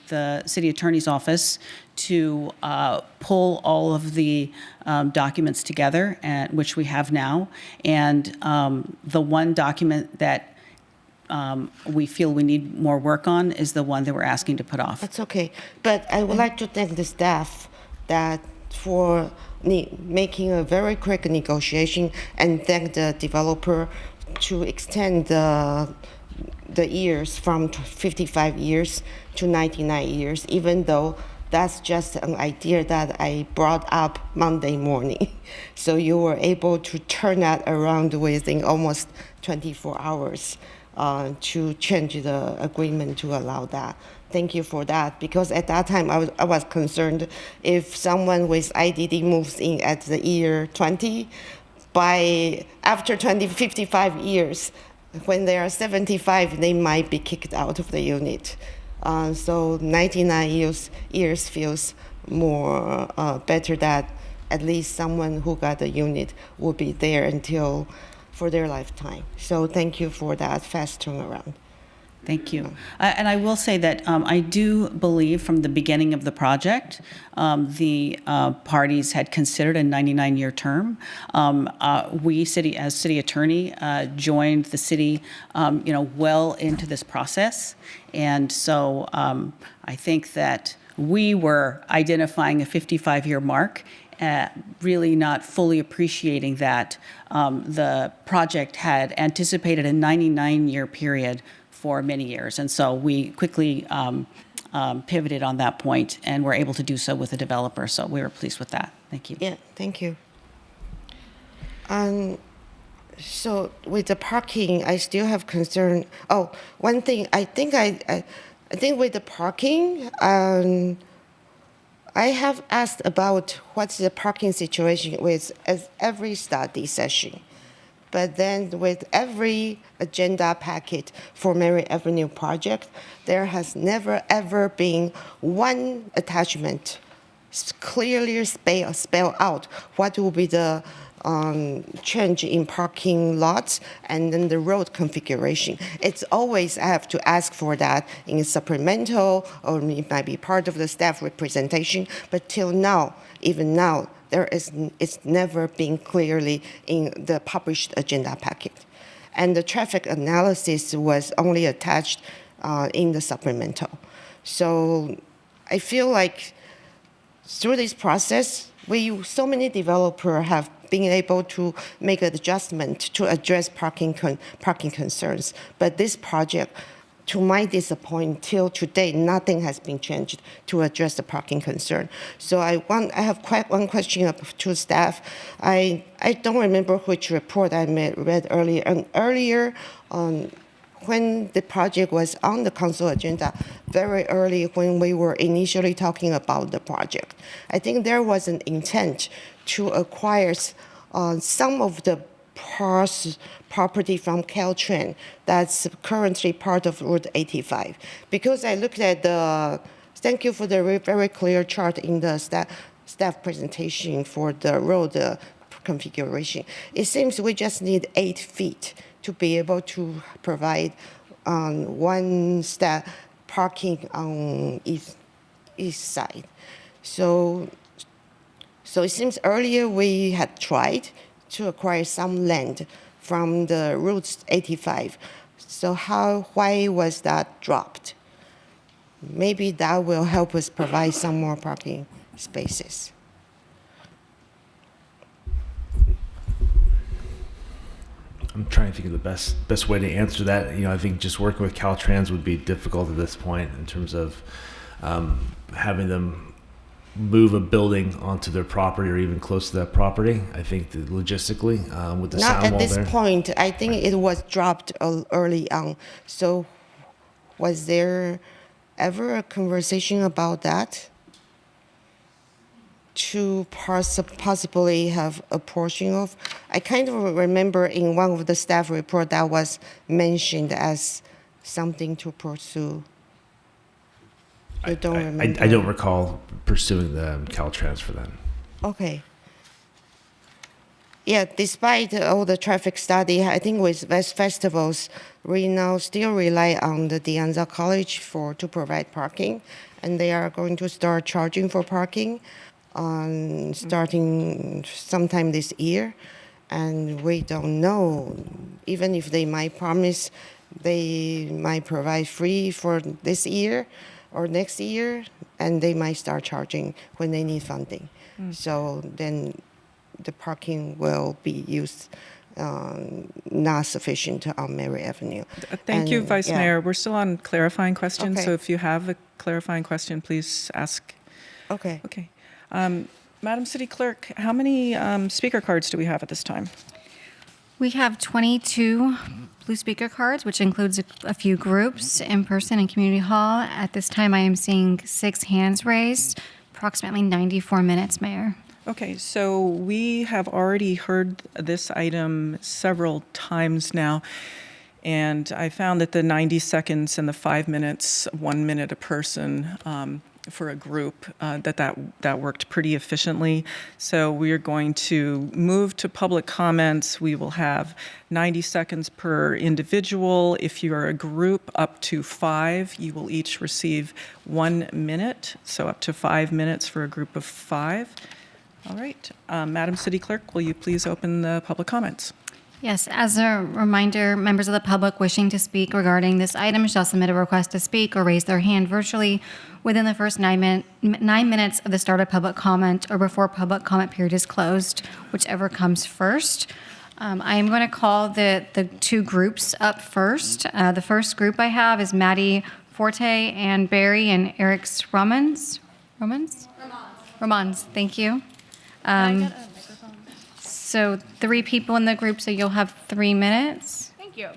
the city attorney's office, to pull all of the documents together, which we have now. And the one document that we feel we need more work on is the one that we're asking to put off. That's okay. But I would like to thank the staff for making a very quick negotiation and thank the developer to extend the years from 55 years to 99 years, even though that's just an idea that I brought up Monday morning. So you were able to turn that around within almost 24 hours. To change the agreement to allow that. Thank you for that, because at that time I was concerned if someone with IDD moves in at the year 20, after 55 years, when they are 75, they might be kicked out of the unit. So 99 years feels more better that at least someone who got the unit will be there for their lifetime. So thank you for that fast turnaround. Thank you. And I will say that I do believe from the beginning of the project, the parties had considered a 99-year term. We, as city attorney, joined the city, well into this process. And so I think that we were identifying a 55-year mark, really not fully appreciating that the project had anticipated a 99-year period for many years. And so we quickly pivoted on that point and were able to do so with the developer. So we were pleased with that. Thank you. Yeah, thank you. So with the parking, I still have concern. Oh, one thing, I think with the parking, I have asked about what's the parking situation with every study session. But then with every agenda packet for Mary Avenue project, there has never ever been one attachment clearly spell out what will be the change in parking lots and then the road configuration. It's always I have to ask for that in a supplemental, or it might be part of the staff representation, but till now, even now, it's never been clearly in the published agenda packet. And the traffic analysis was only attached in the supplemental. So I feel like through this process, so many developers have been able to make an adjustment to address parking concerns. But this project, to my disappointment, till today, nothing has been changed to address the parking concern. So I have quite one question to staff. I don't remember which report I read earlier. And earlier, when the project was on the council agenda, very early when we were initially talking about the project, I think there was an intent to acquire some of the property from Caltrain that's currently part of Route 85. Because I looked at thank you for the very clear chart in the staff presentation for the road configuration. It seems we just need 8 feet to be able to provide one parking on east side. So it seems earlier we had tried to acquire some land from the Route 85. So why was that dropped? Maybe that will help us provide some more parking spaces. I'm trying to think of the best way to answer that. I think just working with Caltrans would be difficult at this point in terms of having them move a building onto their property or even close to that property. I think that logistically, with the sound wall there. Not at this point. I think it was dropped early on. So was there ever a conversation about that? To possibly have a portion of? I kind of remember in one of the staff report that was mentioned as something to pursue. I don't remember. I don't recall pursuing the Caltrans for that. Okay. Yeah, despite all the traffic study, I think with West Festivals, we now still rely on the De Anza College to provide parking, and they are going to start charging for parking starting sometime this year. And we don't know, even if they might promise they might provide free for this year or next year, and they might start charging when they need funding. So then the parking will be used not sufficient on Mary Avenue. Thank you, Vice Mayor. We're still on clarifying questions, Okay. so if you have a clarifying question, please ask. Okay. Okay. Madam City Clerk, how many speaker cards do we have at this time? We have 22 blue speaker cards, which includes a few groups in person and community hall. At this time, I am seeing 6 hands raised, approximately 94 minutes, Mayor. Okay, so we have already heard this item several times now, and I found that the 90 seconds and the 5 minutes, 1 minute a person for a group, that worked pretty efficiently. So we are going to move to public comments. We will have 90 seconds per individual. If you are a group, up to 5, you will each receive 1 minute, so up to 5 minutes for a group of 5. All right. Madam City Clerk, will you please open the public comments? Yes, as a reminder, members of the public wishing to speak regarding this item shall submit a request to speak or raise their hand virtually within the first 9 minutes of the start of public comment or before public comment period is closed, whichever comes first. I am going to call the 2 groups up first. The first group I have is Maddie Forte and Barry and Eric's Romans, thank you. So 3 people in the group, so you'll have 3 minutes. Thank you.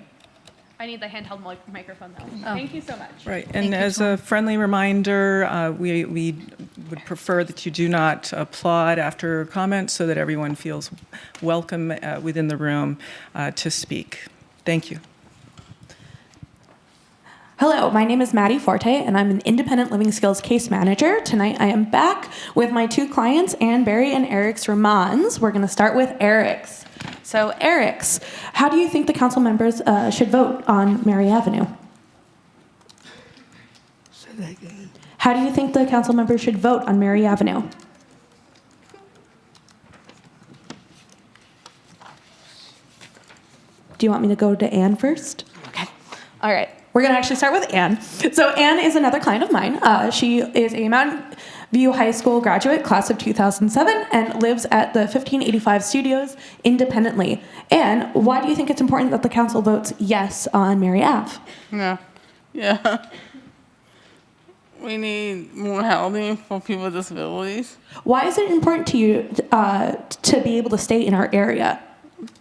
I need the handheld microphone though. Thank you so much. Right, and as a friendly reminder, we would prefer that you do not applaud after comments so that everyone feels welcome within the room to speak. Thank you. Hello, my name is Maddie Forte, and I'm an independent living skills case manager. Tonight I am back with my 2 clients, Ann Barry and Eric's Ramans. We're going to start with Eric's. So, Eric's, how do you think the council members should vote on Mary Avenue? Say that again. How do you think the council members should vote on Mary Avenue? Do you want me to go to Ann first? Okay. All right. We're going to actually start with Ann. So Ann is another client of mine. She is a Mountain View High School graduate, class of 2007, and lives at the 1585 Studios independently. Ann, why do you think it's important that the council votes yes on Mary Ave? Yeah. We need more housing for people with disabilities. Why is it important to you to be able to stay in our area?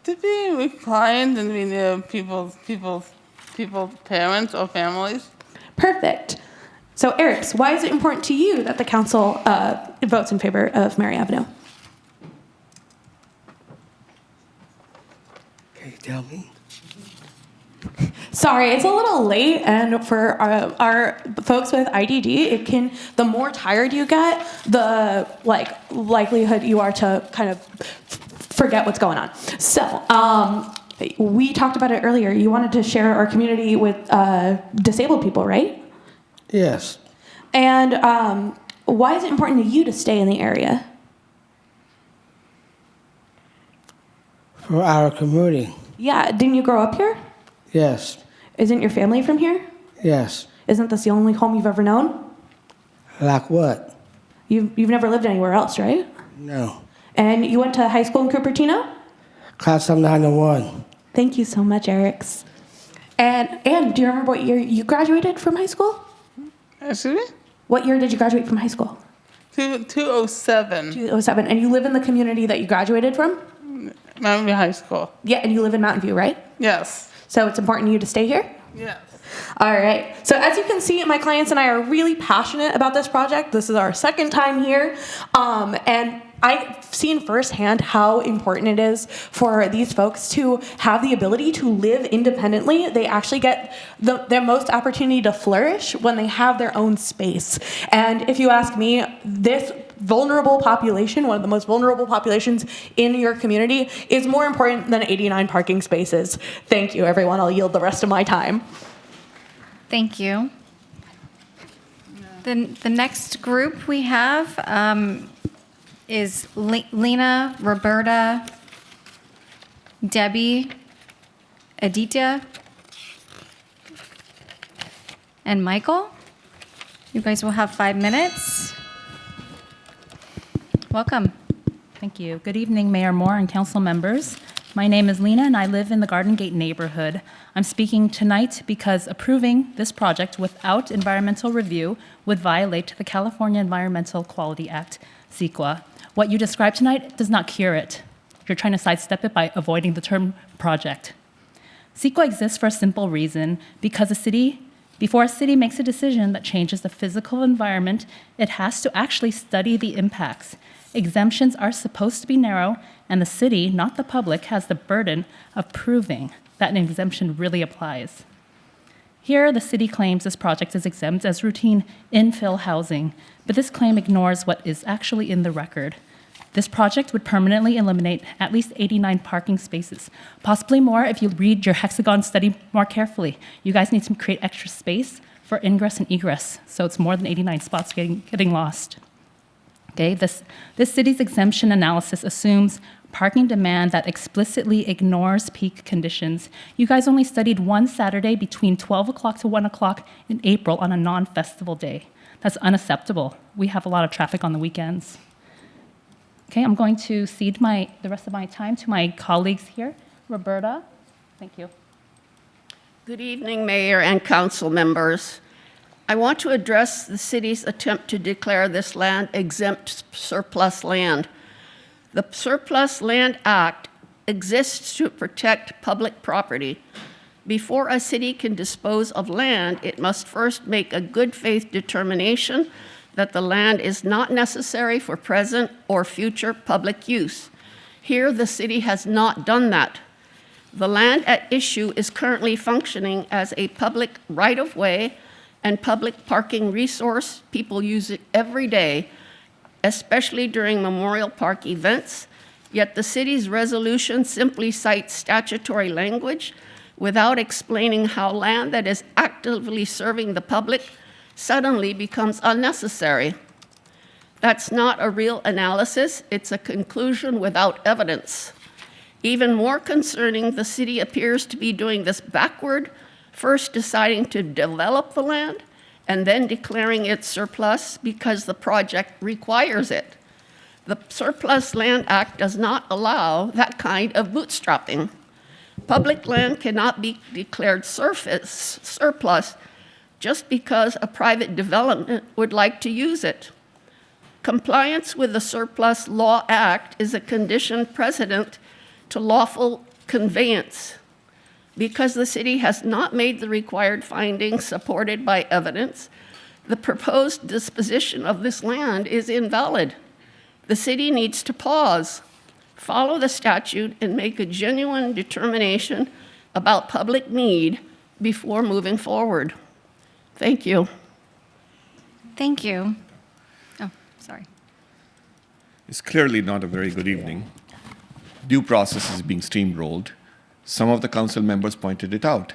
To be with clients and be near people's parents or families. Perfect. So, Eric's, why is it important to you that the council votes in favor of Mary Avenue? Can you tell me? Sorry, it's a little late, and for our folks with IDD, the more tired you get, the likelihood you are to kind of forget what's going on. So, we talked about it earlier. You wanted to share our community with disabled people, right? Yes. And why is it important to you to stay in the area? For our community. Yeah, didn't you grow up here? Yes. Isn't your family from here? Yes. Isn't this the only home you've ever known? Like what? You've never lived anywhere else, right? No. And you went to high school in Cupertino? Class of 901. Thank you so much, Eric's. And do you remember what year you graduated from high school? Excuse me? What year did you graduate from high school? 207. 207. And you live in the community that you graduated from? Mountain View High School. Yeah, and you live in Mountain View, right? Yes. So it's important to you to stay here? Yes. All right. So as you can see, my clients and I are really passionate about this project. This is our second time here. And I've seen firsthand how important it is for these folks to have the ability to live independently. They actually get their most opportunity to flourish when they have their own space. And if you ask me, this vulnerable population, one of the most vulnerable populations in your community, is more important than 89 parking spaces. Thank you, everyone. I'll yield the rest of my time. Thank you. The next group we have is Lena, Roberta, Debbie, Aditya, and Michael. You guys will have 5 minutes. Welcome. Thank you. Good evening, Mayor Moore and council members. My name is Lena, and I live in the Garden Gate neighborhood. I'm speaking tonight because approving this project without environmental review would violate the California Environmental Quality Act, CEQA. What you described tonight does not cure it. You're trying to sidestep it by avoiding the term project. CEQA exists for a simple reason, because before a city makes a decision that changes the physical environment, it has to actually study the impacts. Exemptions are supposed to be narrow, and the city, not the public, has the burden of proving that an exemption really applies. Here, the city claims this project is exempt as routine infill housing, but this claim ignores what is actually in the record. This project would permanently eliminate at least 89 parking spaces, possibly more if you read your hexagon study more carefully. You guys need to create extra space for ingress and egress, so it's more than 89 spots getting lost. Okay, this city's exemption analysis assumes parking demand that explicitly ignores peak conditions. You guys only studied one Saturday between 12 o'clock to 1 o'clock in April on a non-festival day. That's unacceptable. We have a lot of traffic on the weekends. Okay, I'm going to cede the rest of my time to my colleagues here. Roberta, thank you. Good evening, Mayor and council members. I want to address the city's attempt to declare this land exempt surplus land. The Surplus Land Act exists to protect public property. Before a city can dispose of land, it must first make a good faith determination that the land is not necessary for present or future public use. Here, the city has not done that. The land at issue is currently functioning as a public right-of-way and public parking resource. People use it every day, especially during Memorial Park events, yet the city's resolution simply cites statutory language without explaining how land that is actively serving the public suddenly becomes unnecessary. That's not a real analysis, it's a conclusion without evidence. Even more concerning, the city appears to be doing this backward, first deciding to develop the land and then declaring it surplus because the project requires it. The Surplus Land Act does not allow that kind of bootstrapping. Public land cannot be declared surplus just because a private development would like to use it. Compliance with the Surplus Law Act is a condition precedent to lawful conveyance. Because the city has not made the required findings supported by evidence, the proposed disposition of this land is invalid. The city needs to pause, follow the statute, and make a genuine determination about public need before moving forward. Thank you. Thank you. Oh, sorry. It's clearly not a very good evening. Due process is being steamrolled. Some of the council members pointed it out.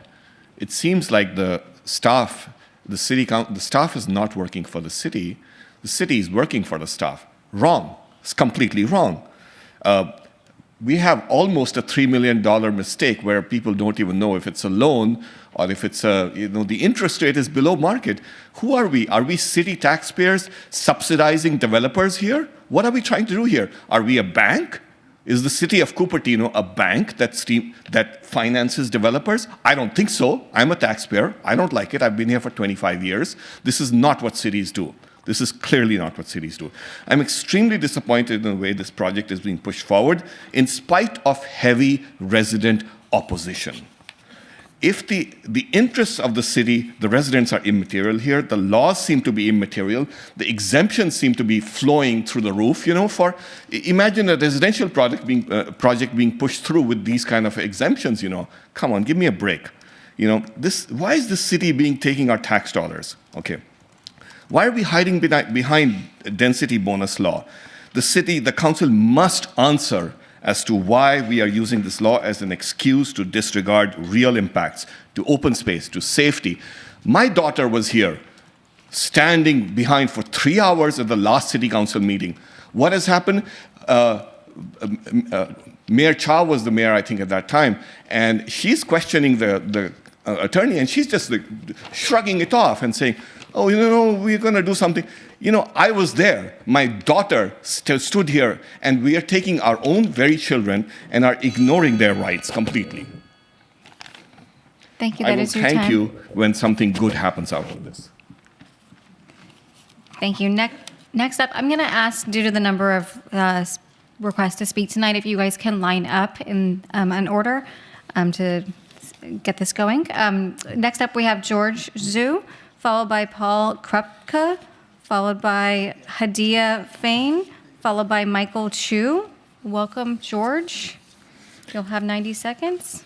It seems like the staff is not working for the city is working for the staff. Wrong. It's completely wrong. We have almost a $3 million mistake where people don't even know if it's a loan or if it's the interest rate is below market. Who are we? Are we city taxpayers subsidizing developers here? What are we trying to do here? Are we a bank? Is the city of Cupertino a bank that finances developers? I don't think so. I'm a taxpayer. I don't like it. I've been here for 25 years. This is not what cities do. This is clearly not what cities do. I'm extremely disappointed in the way this project is being pushed forward in spite of heavy resident opposition. If the interests of the city, the residents are immaterial here, the laws seem to be immaterial, the exemptions seem to be flowing through the roof, imagine a residential project being pushed through with these kind of exemptions, Come on, give me a break. Why is the city taking our tax dollars? Okay. Why are we hiding behind density bonus law? The council must answer as to why we are using this law as an excuse to disregard real impacts to open space, to safety. My daughter was here, standing behind for 3 hours at the last city council meeting. What has happened? Mayor Chow was the mayor, I think, at that time, and she's questioning the attorney, and she's just shrugging it off and saying, oh, we're going to do something. I was there. My daughter stood here, and we are taking our own very children and are ignoring their rights completely. Thank you. I That will is your time. thank you when something good happens out of this. Thank you. Next up, I'm going to ask, due to the number of requests to speak tonight, if you guys can line up in an order to get this going. Next up, we have George Zhu, followed by Paul Krupka, followed by Hadia Fain, followed by Michael Chu. Welcome, George. You'll have 90 seconds.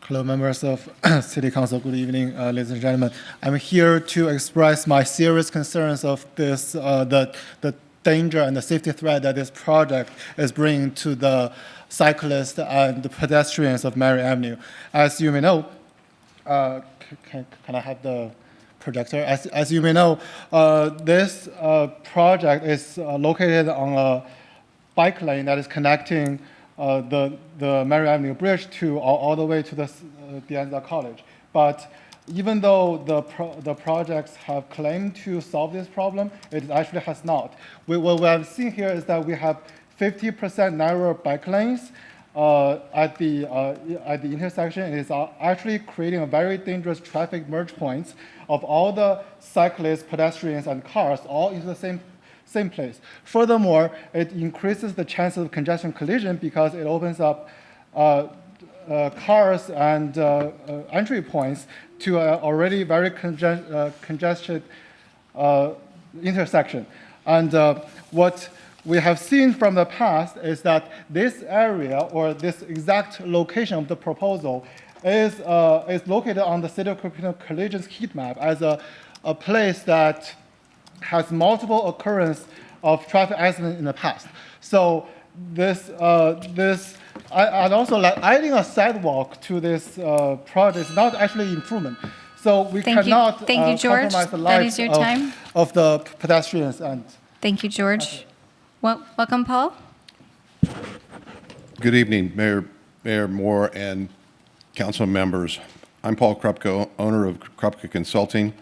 Hello, members of City Council. Good evening, ladies and gentlemen. I'm here to express my serious concerns of this, the danger and the safety threat that this project is bringing to the cyclists and the pedestrians of Mary Avenue. As you may know, can I have the projector? As you may know, this project is located on a bike lane that is connecting the Mary Avenue Bridge to all the way to the Dianza College. But even though the projects have claimed to solve this problem, it actually has not. What we have seen here is that we have 50% narrower bike lanes at the intersection. It is actually creating a very dangerous traffic merge points of all the cyclists, pedestrians, and cars all into the same same place. Furthermore, it increases the chance of congestion collision because it opens up cars and entry points to an already very congested intersection. And what we have seen from the past is that this area or this exact location of the proposal is located on the City of Cupertino collisions heat map as a place that has multiple occurrence of traffic accidents in the past. So I'd also like adding a sidewalk to this project is not actually improvement. So we cannot Thank you, George. compromise the That lives is your time. of the pedestrians. And Thank you, George. Welcome, Paul. Good evening, Mayor Moore and council members. I'm Paul Krupke, owner of Krupke Consulting.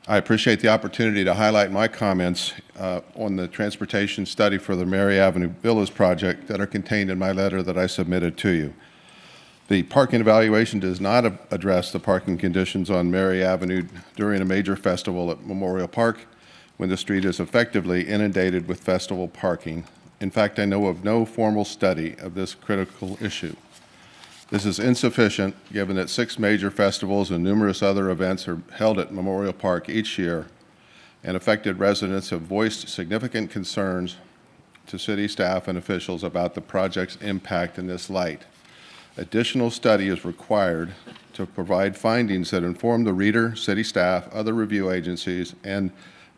I appreciate the opportunity to highlight my comments on the transportation study for the Mary Avenue Villas project that are contained in my letter that I submitted to you. The parking evaluation does not address the parking conditions on Mary Avenue during a major festival at Memorial Park when the street is effectively inundated with festival parking. In fact, I know of no formal study of this critical issue. This is insufficient given that 6 major festivals and numerous other events are held at Memorial Park each year, and affected residents have voiced significant concerns to city staff and officials about the project's impact in this light. Additional study is required to provide findings that inform the reader, city staff, other review agencies, and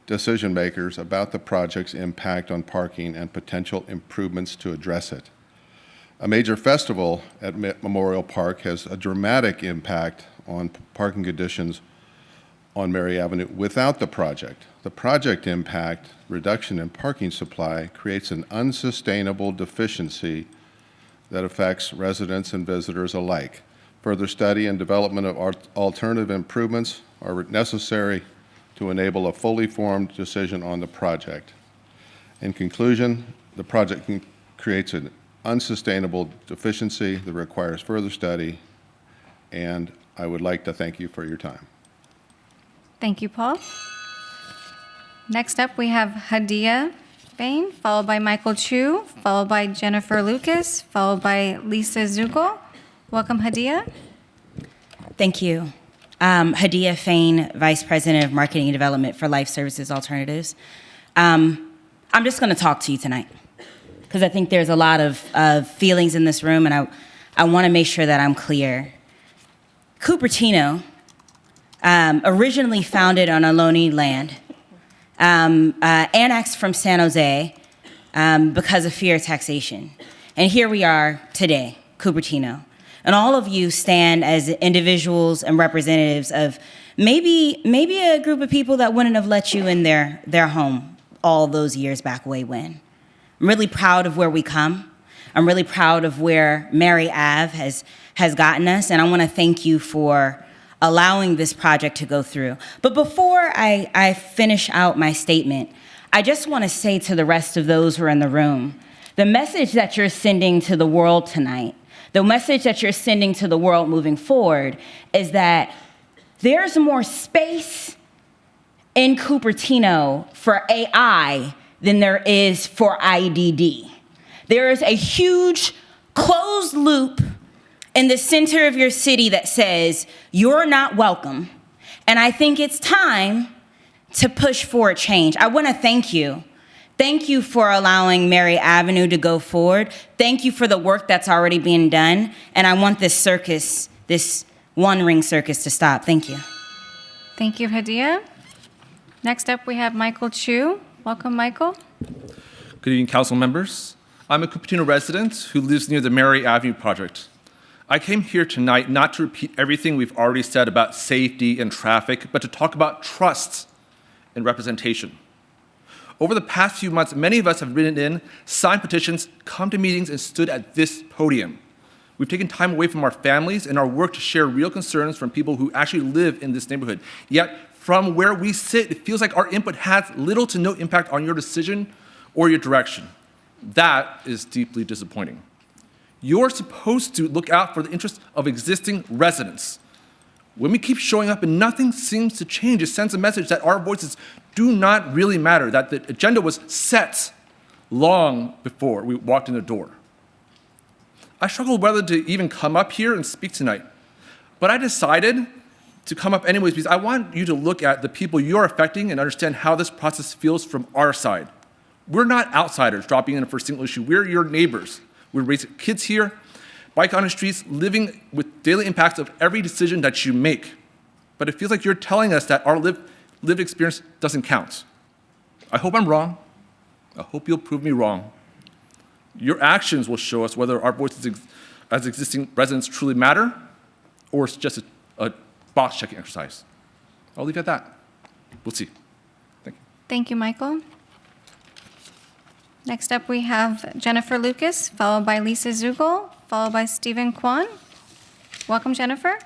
decision makers about the project's impact on parking and potential improvements to address it. A major festival at Memorial Park has a dramatic impact on parking conditions on Mary Avenue without the project. The project impact, reduction in parking supply, creates an unsustainable deficiency that affects residents and visitors alike. Further study and development of alternative improvements are necessary to enable a fully formed decision on the project. In conclusion, the project creates an unsustainable deficiency that requires further study, and I would like to thank you for your time. Thank you, Paul. Next up, we have Hadia Bain, followed by Michael Chu, followed by Jennifer Lucas, followed by Lisa Zugal. Welcome, Hadia. Thank you. Hadia Fain, Vice President of Marketing and Development for Life Services Alternatives. I'm just going to talk to you tonight because I think there's a lot of feelings in this room, and I want to make sure that I'm clear. Cupertino, originally founded on Ohlone land, annexed from San Jose because of fear of taxation. And here we are today, Cupertino. And all of you stand as individuals and representatives of maybe a group of people that wouldn't have let you in their home all those years back way when. I'm really proud of where we come. I'm really proud of where Mary Ave has gotten us, and I want to thank you for allowing this project to go through. But before I finish out my statement, I just want to say to the rest of those who are in the room, the message that you're sending to the world tonight, the message that you're sending to the world moving forward is that there's more space in Cupertino for AI than there is for IDD. There is a huge closed loop in the center of your city that says you're not welcome. And I think it's time to push for a change. I want to thank you. Thank you for allowing Mary Avenue to go forward. Thank you for the work that's already being done. And I want this circus, this one-ring circus to stop. Thank you. Thank you, Hadia. Next up, we have Michael Chu. Welcome, Michael. Good evening, council members. I'm a Cupertino resident who lives near the Mary Avenue project. I came here tonight not to repeat everything we've already said about safety and traffic, but to talk about trust and representation. Over the past few months, many of us have written in, signed petitions, come to meetings, and stood at this podium. We've taken time away from our families and our work to share real concerns from people who actually live in this neighborhood. Yet, from where we sit, it feels like our input has little to no impact on your decision or your direction. That is deeply disappointing. You're supposed to look out for the interests of existing residents. When we keep showing up and nothing seems to change, it sends a message that our voices do not really matter, that the agenda was set long before we walked in the door. I struggled whether to even come up here and speak tonight, but I decided to come up anyways because I want you to look at the people you're affecting and understand how this process feels from our side. We're not outsiders dropping in for a single issue. We're your neighbors. We're raising kids here, bike on the streets, living with daily impacts of every decision that you make. But it feels like you're telling us that our lived experience doesn't count. I hope I'm wrong. I hope you'll prove me wrong. Your actions will show us whether our voices as existing residents truly matter or it's just a box-checking exercise. I'll leave it at that. We'll see. Thank you. Thank you, Michael. Next up, we have Jennifer Lucas, followed by Lisa Zugel, followed by Stephen Kwan. Welcome, Jennifer.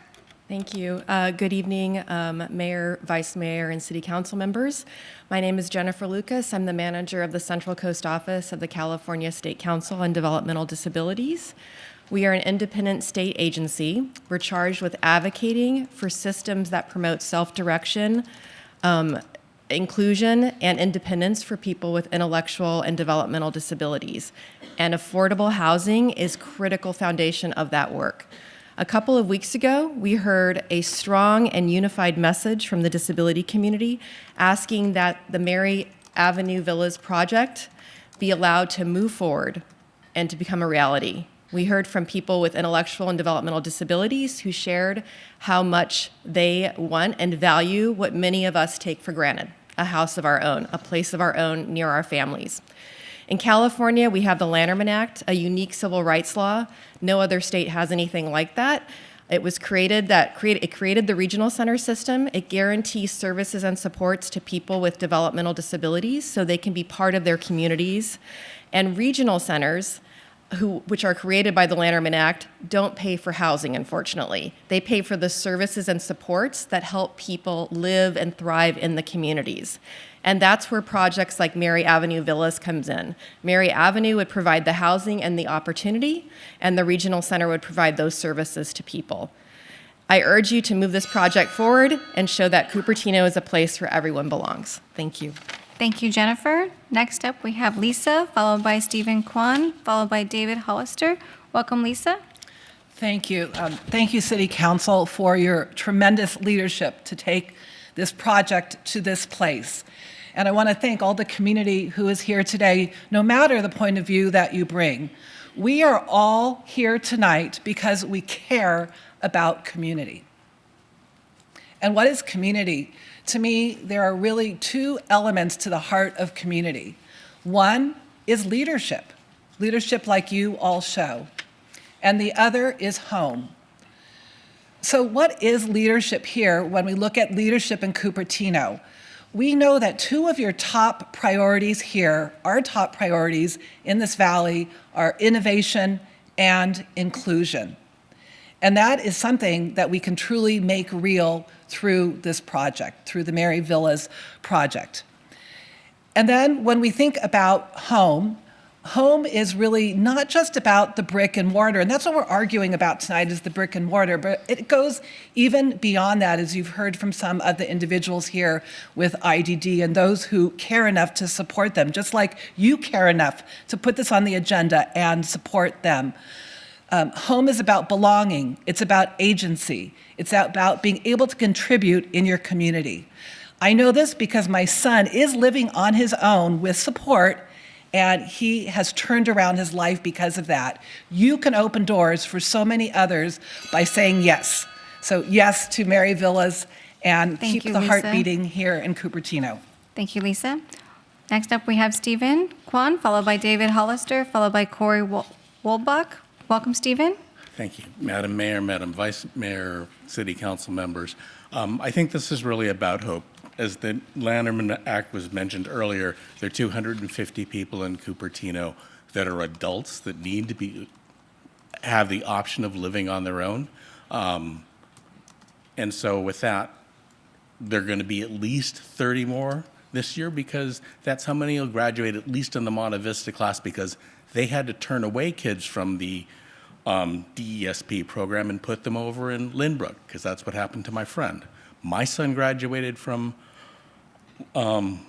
Thank you. Good evening, Mayor, Vice Mayor, and City Council members. My name is Jennifer Lucas. I'm the manager of the Central Coast Office of the California State Council on Developmental Disabilities. We are an independent state agency. We're charged with advocating for systems that promote self-direction, inclusion, and independence for people with intellectual and developmental disabilities. And affordable housing is a critical foundation of that work. A couple of weeks ago, we heard a strong and unified message from the disability community asking that the Mary Avenue Villas project be allowed to move forward and to become a reality. We heard from people with intellectual and developmental disabilities who shared how much they want and value what many of us take for granted, a house of our own, a place of our own near our families. In California, we have the Lanterman Act, a unique civil rights law. No other state has anything like that. It was created the regional center system. It guarantees services and supports to people with developmental disabilities so they can be part of their communities. And regional centers, which are created by the Lanterman Act, don't pay for housing, unfortunately. They pay for the services and supports that help people live and thrive in the communities. And that's where projects like Mary Avenue Villas comes in. Mary Avenue would provide the housing and the opportunity, and the regional center would provide those services to people. I urge you to move this project forward and show that Cupertino is a place where everyone belongs. Thank you. Thank you, Jennifer. Next up, we have Lisa, followed by Stephen Kwan, followed by David Hollister. Welcome, Lisa. Thank you. Thank you, City Council, for your tremendous leadership to take this project to this place. And I want to thank all the community who is here today, no matter the point of view that you bring. We are all here tonight because we care about community. And what is community? To me, there are really two elements to the heart of community. One is leadership like you all show. And the other is home. So what is leadership here when we look at leadership in Cupertino? We know that two of your top priorities here, our top priorities in this valley, are innovation and inclusion. And that is something that we can truly make real through this project, through the Mary Villas project. And then when we think about home is really not just about the brick and mortar, and that's what we're arguing about tonight is the brick and mortar, but it goes even beyond that, as you've heard from some of the individuals here with IDD and those who care enough to support them, just like you care enough to put this on the agenda and support them. Home is about belonging. It's about agency. It's about being able to contribute in your community. I know this because my son is living on his own with support, and he has turned around his life because of that. You can open doors for so many others by saying yes. So yes to Mary Villas, and keep the heart beating here in Cupertino. Thank you, Lisa. Next up, we have Stephen Kwan, followed by David Hollister, followed by Corey Wolbach. Welcome, Stephen. Thank you, Madam Mayor, Madam Vice Mayor, City Council members. I think this is really about hope. As the Lanterman Act was mentioned earlier, there are 250 people in Cupertino that are adults that need to have the option of living on their own. And so with that, there are going to be at least 30 more this year because that's how many will graduate, at least in the Monta Vista class, because they had to turn away kids from the DESP program and put them over in Lynbrook, because that's what happened to my friend. My son graduated from Monte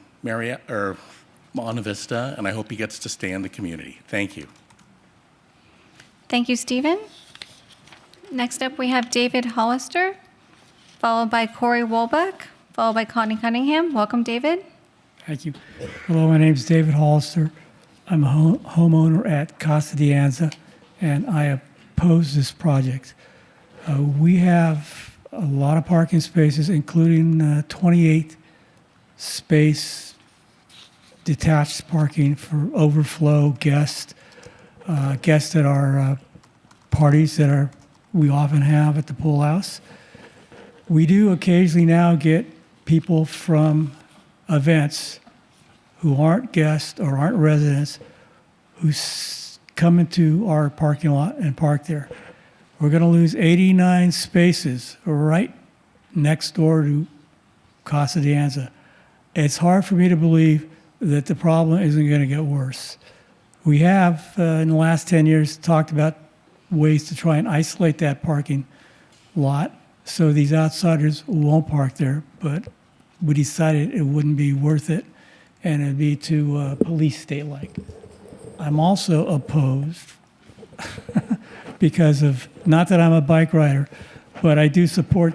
Vista, and I hope he gets to stay in the community. Thank you. Thank you, Stephen. Next up, we have David Hollister, followed by Corey Wolbeck, followed by Connie Cunningham. Welcome, David. Thank you. Hello, my name is David Hollister. I'm a homeowner at Casa de Anza, and I oppose this project. We have a lot of parking spaces, including 28 space detached parking for overflow guests, guests at our parties that we often have at the pool house. We do occasionally now get people from events who aren't guests or aren't residents who come into our parking lot and park there. We're going to lose 89 spaces right next door to Casa de Anza. It's hard for me to believe that the problem isn't going to get worse. We have, in the last 10 years, talked about ways to try and isolate that parking lot so these outsiders won't park there, but we decided it wouldn't be worth it, and it'd be too police state-like. I'm also opposed because of, not that I'm a bike rider, but I do support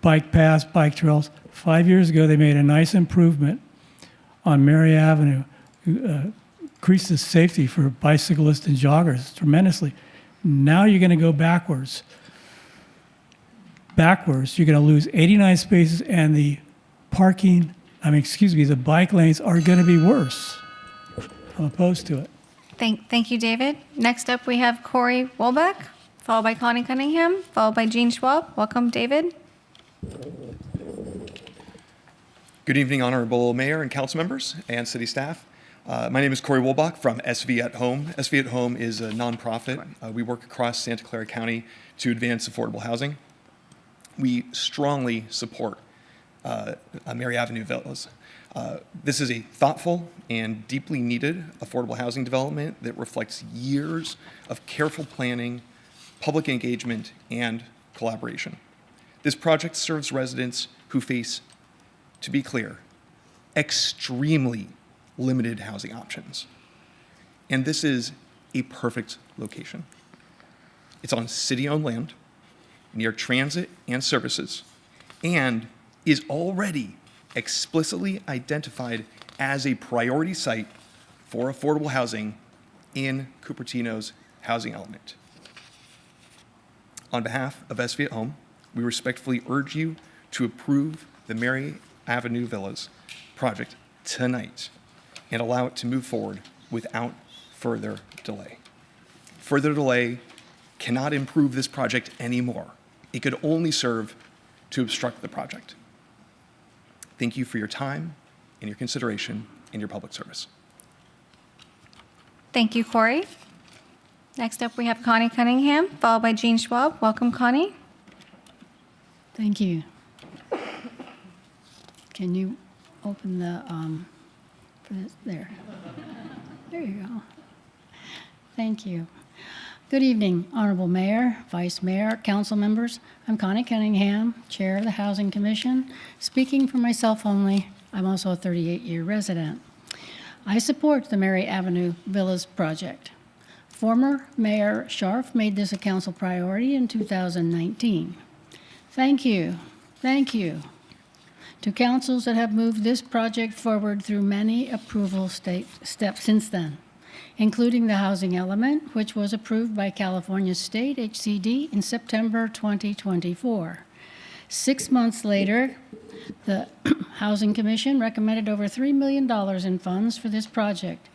bike paths, bike trails. 5 years ago, they made a nice improvement on Mary Avenue, increased the safety for bicyclists and joggers tremendously. Now you're going to go backwards. You're going to lose 89 spaces, and the the bike lanes are going to be worse. I'm opposed to it. Thank you, David. Next up, we have Corey Wolbeck, followed by Connie Cunningham, followed by Jean Schwab. Welcome, David. Good evening, Honorable Mayor and council members and city staff. My name is Corey Wolbach from SV at Home. SV at Home is a nonprofit. We work across Santa Clara County to advance affordable housing. We strongly support Mary Avenue Villas. This is a thoughtful and deeply needed affordable housing development that reflects years of careful planning, public engagement, and collaboration. This project serves residents who face, to be clear, extremely limited housing options. And this is a perfect location. It's on city-owned land, near transit and services, and is already explicitly identified as a priority site for affordable housing in Cupertino's housing element. On behalf of SV at Home, we respectfully urge you to approve the Mary Avenue Villas project tonight and allow it to move forward without further delay. Further delay cannot improve this project anymore. It could only serve to obstruct the project. Thank you for your time and your consideration and your public service. Thank you, Corey. Next up, we have Connie Cunningham, followed by Jean Schwab. Welcome, Connie. Thank you. Can you open the, there. There you go. Thank you. Good evening, Honorable Mayor, Vice Mayor, council members. I'm Connie Cunningham, Chair of the Housing Commission. Speaking for myself only, I'm also a 38-year resident. I support the Mary Avenue Villas project. Former Mayor Scharf made this a council priority in 2019. Thank you to councils that have moved this project forward through many approval steps since then, including the housing element, which was approved by California State HCD in September 2024. 6 months later, the Housing Commission recommended over $3 million in funds for this project.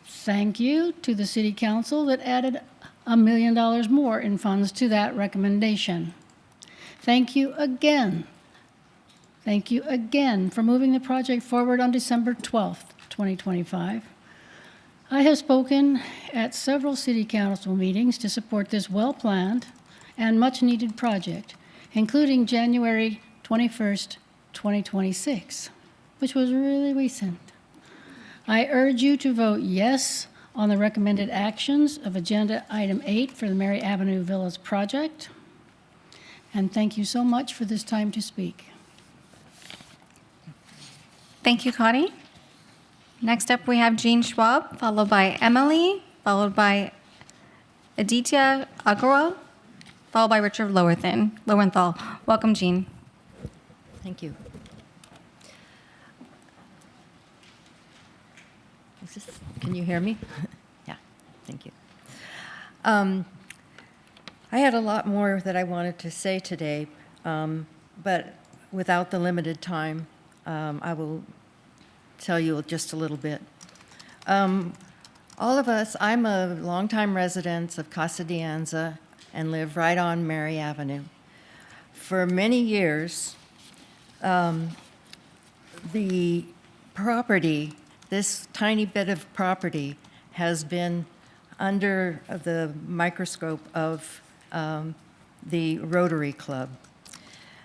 Thank you to the City Council that added $1 million more in funds to that recommendation. Thank you again. Thank you again for moving the project forward on December 12th, 2025. I have spoken at several City Council meetings to support this well-planned and much-needed project, including January 21st, 2026, which was really recent. I urge you to vote yes on the recommended actions of Agenda Item 8 for the Mary Avenue Villas project. And thank you so much for this time to speak. Thank you, Connie. Next up, we have Jean Schwab, followed by Emily, followed by Aditya Agarwal, followed by Richard Lowenthal. Welcome, Jean. Thank you. Can you hear me? Yeah, thank you. I had a lot more that I wanted to say today, but without the limited time, I will tell you just a little bit. All of us, I'm a longtime resident of Casa de Anza and live right on Mary Avenue. For many years, the property, this tiny bit of property, has been under the microscope of the Rotary Club.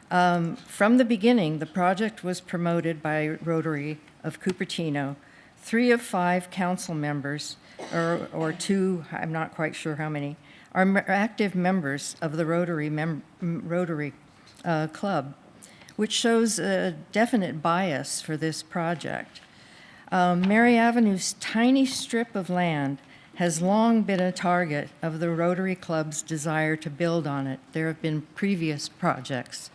From the beginning, the project was promoted by Rotary of Cupertino. 3 of 5 council members, or 2, I'm not quite sure how many, are active members of the Rotary Club, which shows a definite bias for this project. Mary Avenue's tiny strip of land has long been a target of the Rotary Club's desire to build on it. There have been previous projects.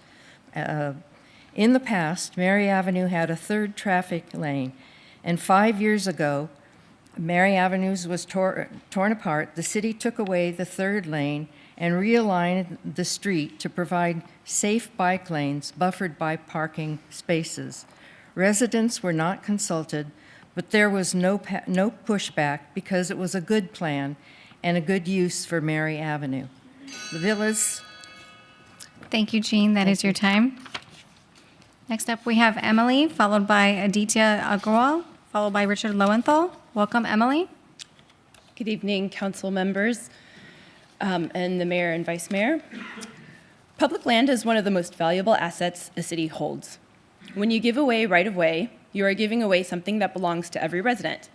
In the past, Mary Avenue had a 3rd traffic lane, and 5 years ago, Mary Avenue was torn apart. The city took away the 3rd lane and realigned the street to provide safe bike lanes buffered by parking spaces. Residents were not consulted, but there was no pushback because it was a good plan and a good use for Mary Avenue. The villas. Thank you, Jean. That is your time. Next up, we have Emily, followed by Aditya Agarwal, followed by Richard Lowenthal. Welcome, Emily. Good evening, council members, and the mayor and vice mayor. Public land is one of the most valuable assets a city holds. When you give away right-of-way, you are giving away something that belongs to every resident,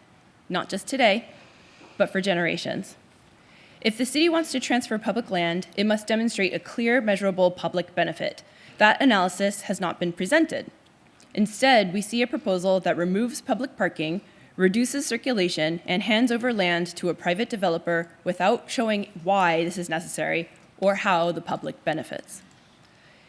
not just today, but for generations. If the city wants to transfer public land, it must demonstrate a clear, measurable public benefit. That analysis has not been presented. Instead, we see a proposal that removes public parking, reduces circulation, and hands over land to a private developer without showing why this is necessary or how the public benefits.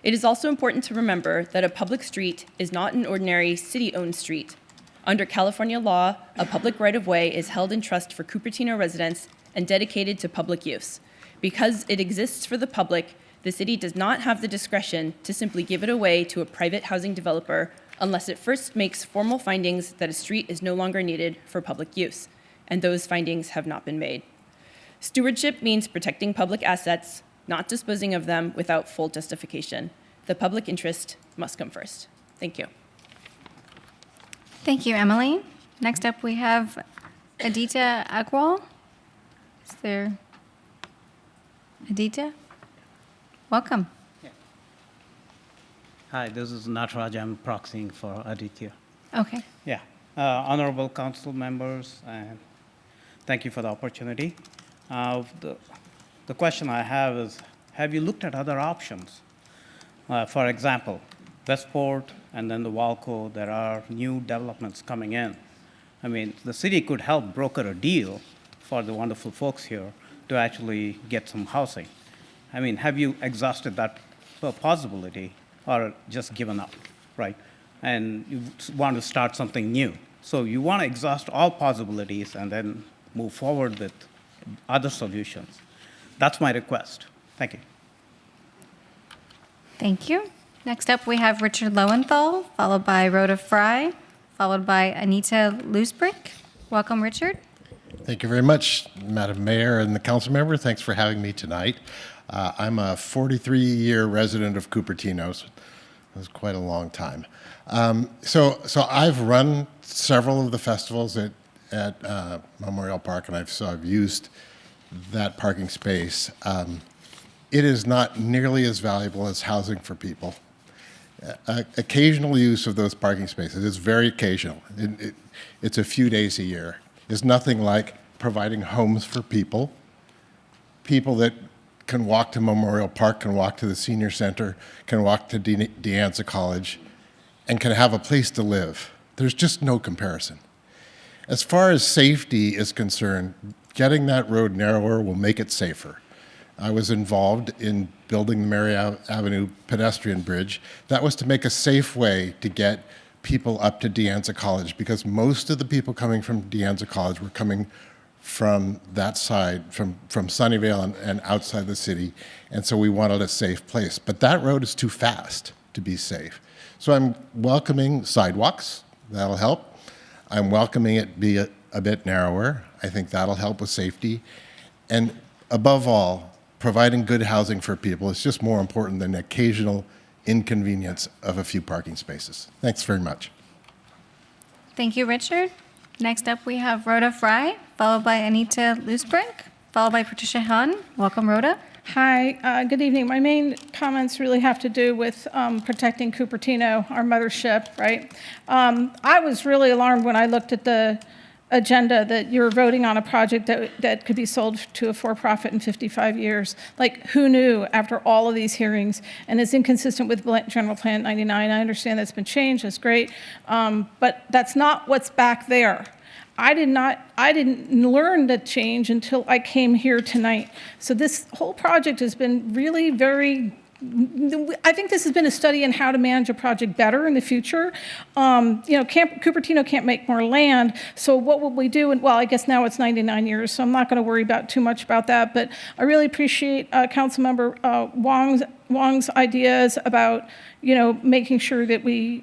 It is also important to remember that a public street is not an ordinary city-owned street. Under California law, a public right-of-way is held in trust for Cupertino residents and dedicated to public use. Because it exists for the public, the city does not have the discretion to simply give it away to a private housing developer unless it first makes formal findings that a street is no longer needed for public use, and those findings have not been made. Stewardship means protecting public assets, not disposing of them without full justification. The public interest must come first. Thank you. Thank you, Emily. Next up, we have Aditya Agarwal. Is there Aditya? Welcome. Hi, this is Nataraj. I'm proxying for Aditya. Okay. Yeah. Honorable council members, thank you for the opportunity. The question I have is, have you looked at other options? For example, Westport and then the Walco, there are new developments coming in. I mean, the city could help broker a deal for the wonderful folks here to actually get some housing. I mean, have you exhausted that possibility or just given up, right? And you want to start something new. So you want to exhaust all possibilities and then move forward with other solutions. That's my request. Thank you. Thank you. Next up, we have Richard Lowenthal, followed by Rhoda Fry, followed by Anita Loosbrick. Welcome, Richard. Thank you very much, Madam Mayor and the council member. Thanks for having me tonight. I'm a 43-year resident of Cupertino. So it was quite a long time. So I've run several of the festivals at Memorial Park, and I've used that parking space. It is not nearly as valuable as housing for people. Occasional use of those parking spaces is very occasional. It's a few days a year. It's nothing like providing homes for people, people that can walk to Memorial Park, can walk to the senior center, can walk to De Anza College, and can have a place to live. There's just no comparison. As far as safety is concerned, getting that road narrower will make it safer. I was involved in building the Mary Avenue pedestrian bridge. That was to make a safe way to get people up to De Anza College, because most of the people coming from De Anza College were coming from that side, from Sunnyvale and outside the city, and so we wanted a safe place. But that road is too fast to be safe. So I'm welcoming sidewalks. That'll help. I'm welcoming it be a bit narrower. I think that'll help with safety. And above all, providing good housing for people is just more important than the occasional inconvenience of a few parking spaces. Thanks very much. Thank you, Richard. Next up, we have Rhoda Fry, followed by Anita Lusbrink, followed by Patricia Hahn. Welcome, Rhoda. Hi, good evening. My main comments really have to do with protecting Cupertino, our mothership, right? I was really alarmed when I looked at the agenda that you're voting on a project that could be sold to a for-profit in 55 years. Like, who knew after all of these hearings? And it's inconsistent with General Plan 99. I understand that's been changed, that's great, but that's not what's back there. I didn't learn the change until I came here tonight. So this whole project has been really I think this has been a study in how to manage a project better in the future. Cupertino can't make more land, so what will we do? And well, I guess now it's 99 years, so I'm not going to worry too much about that. But I really appreciate Councilmember Wong's ideas about making sure that we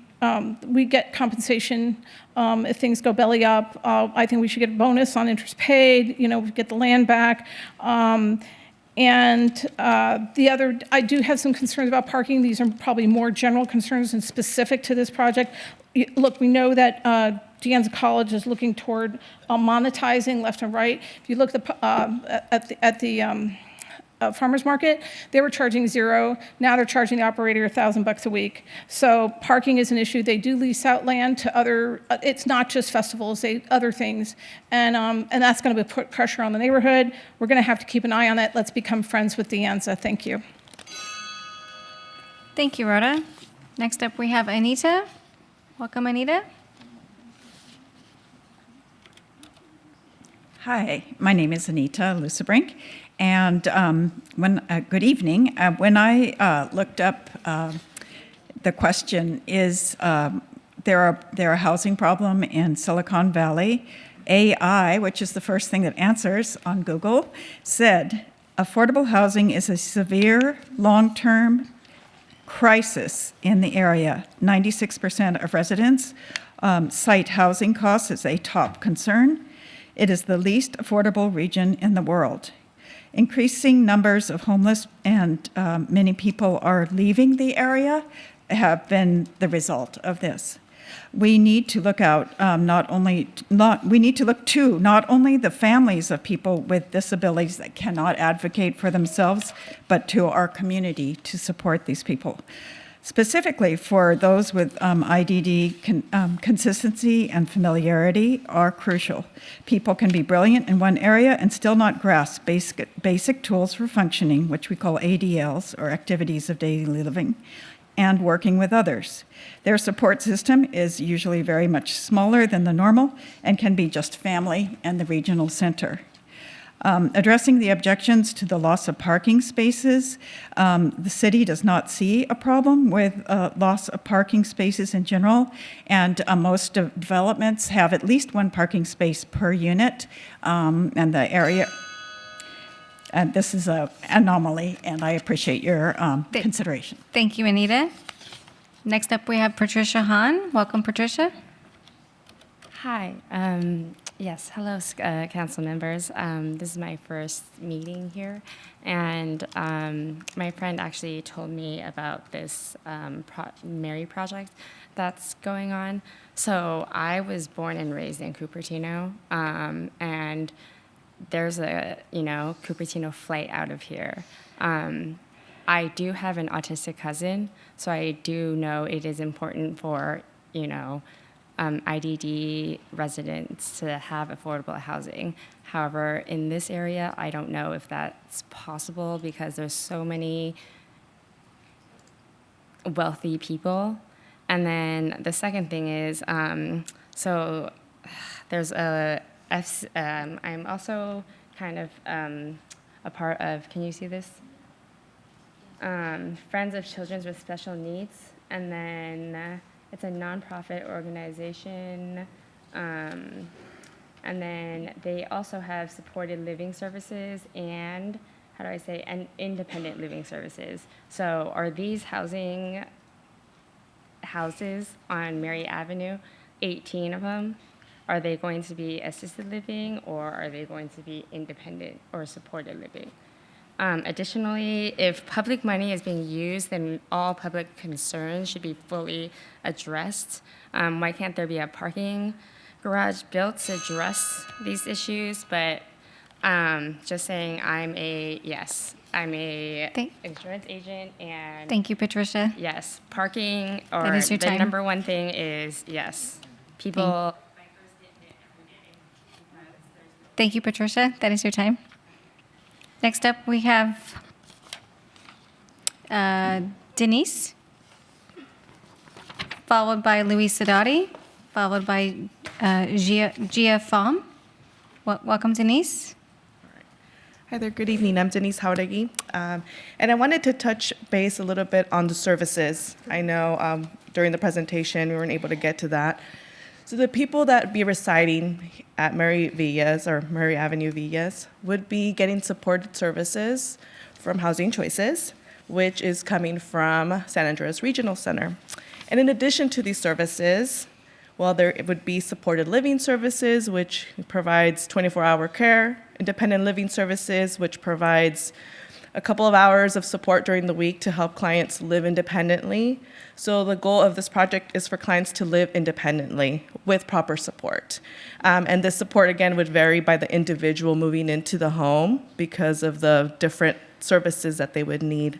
get compensation if things go belly up. I think we should get a bonus on interest paid. Get the land back. I do have some concerns about parking. These are probably more general concerns than specific to this project. Look, we know that De Anza College is looking toward monetizing left and right. If you look at the farmers market, they were charging $0. Now they're charging the operator $1,000 a week. So parking is an issue. They do lease out land to other. It's not just festivals, other things, and that's going to put pressure on the neighborhood. We're going to have to keep an eye on that. Let's become friends with De Anza. Thank you. Thank you, Rhoda. Next up, we have Anita. Welcome, Anita. Hi, my name is Anita Lusabrink. And good evening. When I looked up the question, is there a housing problem in Silicon Valley? AI, which is the first thing that answers on Google, said affordable housing is a severe long-term crisis in the area. 96% of residents cite housing costs as a top concern. It is the least affordable region in the world. Increasing numbers of homeless and many people are leaving the area have been the result of this. We need to look out not only the families of people with disabilities that cannot advocate for themselves, but to our community to support these people. Specifically for those with IDD, consistency and familiarity are crucial. People can be brilliant in one area and still not grasp basic tools for functioning, which we call ADLs, or activities of daily living, and working with others. Their support system is usually very much smaller than the normal and can be just family and the regional center. Addressing the objections to the loss of parking spaces, the city does not see a problem with loss of parking spaces in general, and most developments have at least one parking space per unit, and the area. And this is an anomaly, and I appreciate your consideration. Thank you, Anita. Next up, we have Patricia Hahn. Welcome, Patricia. Hi. Yes, hello, council members. This is my first meeting here, and my friend actually told me about this Mary project that's going on. So I was born and raised in Cupertino, and there's a Cupertino flight out of here. I do have an autistic cousin, so I do know it is important for IDD residents to have affordable housing. However, in this area, I don't know if that's possible because there's so many wealthy people. And then the second thing is, so there's I'm also kind of a part of, can you see this? Friends of Children with Special Needs. And then it's a nonprofit organization. And then they also have supported living services and, how do I say, and independent living services. So are these houses on Mary Avenue, 18 of them, are they going to be assisted living or are they going to be independent or supported living? Additionally, if public money is being used, then all public concerns should be fully addressed. Why can't there be a parking garage built to address these issues? But just saying, I'm a insurance agent, and Thank you, Patricia. yes, parking or That is your the time. number one thing is yes, people. Thank you, Patricia. That is your time. Next up, we have Denise, followed by Luis Sadati, followed by Gia Pham. Welcome, Denise. Hi there, good evening. I'm Denise Hauregi. And I wanted to touch base a little bit on the services. I know during the presentation we weren't able to get to that. So the people that be residing at Mary Villas or Mary Avenue Villas would be getting supported services from Housing Choices, which is coming from San Andreas Regional Center. And in addition to these services, well, there would be supported living services, which provides 24-hour care, independent living services, which provides a couple of hours of support during the week to help clients live independently. So the goal of this project is for clients to live independently with proper support. And this support, again, would vary by the individual moving into the home because of the different services that they would need.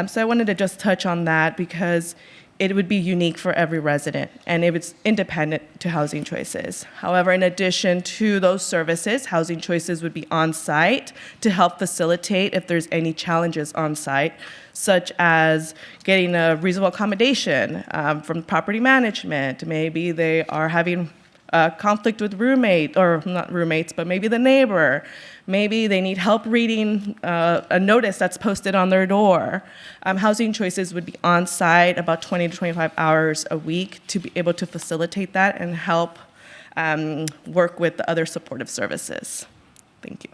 So I wanted to just touch on that because it would be unique for every resident, and it was independent to Housing Choices. However, in addition to those services, Housing Choices would be on site to help facilitate if there's any challenges on site, such as getting a reasonable accommodation from property management. Maybe they are having a conflict with roommate, or not roommates, but maybe the neighbor. Maybe they need help reading a notice that's posted on their door. Housing Choices would be on site about 20 to 25 hours a week to be able to facilitate that and help work with the other supportive services. Thank you.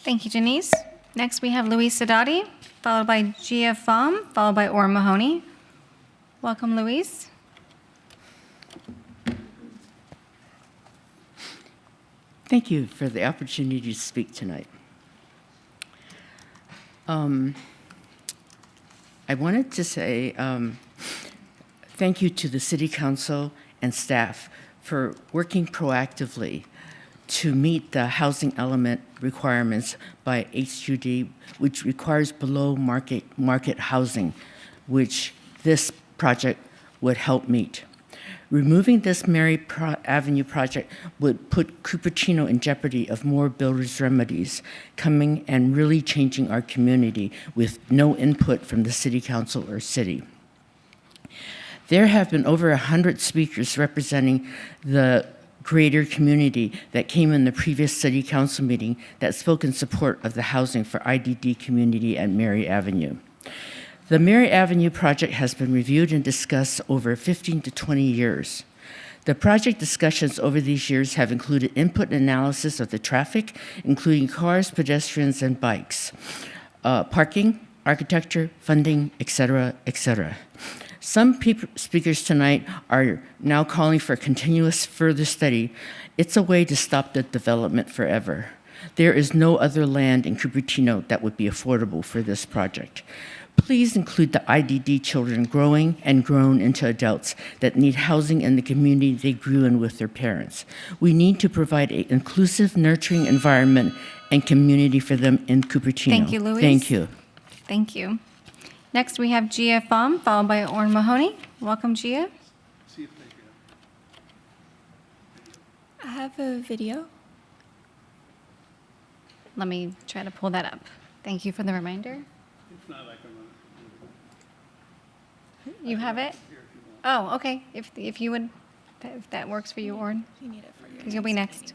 Thank you, Denise. Next, we have Luis Sadati, followed by Gia Pham, followed by Orr Mahoney. Welcome, Luis. Thank you for the opportunity to speak tonight. I wanted to say thank you to the City Council and staff for working proactively to meet the housing element requirements by HUD, which requires below market housing, which this project would help meet. Removing this Mary Avenue project would put Cupertino in jeopardy of more builders' remedies coming and really changing our community with no input from the City Council or city. There have been over 100 speakers representing the greater community that came in the previous City Council meeting that spoke in support of the housing for IDD community at Mary Avenue. The Mary Avenue project has been reviewed and discussed over 15 to 20 years. The project discussions over these years have included input and analysis of the traffic, including cars, pedestrians, and bikes, parking, architecture, funding, et cetera, et cetera. Some speakers tonight are now calling for continuous further study. It's a way to stop the development forever. There is no other land in Cupertino that would be affordable for this project. Please include the IDD children growing and grown into adults that need housing in the community they grew in with their parents. We need to provide an inclusive, nurturing environment and community for them in Cupertino. Thank you, Louise. Thank you. Thank you. Next, we have Gia Pham, followed by Orr Mahoney. Welcome, Gia. I have a video. Let me try to pull that up. Thank you for the reminder. You have it? Oh, okay. If you would, if that works for you, Orrin. You need it for your Because you'll be next.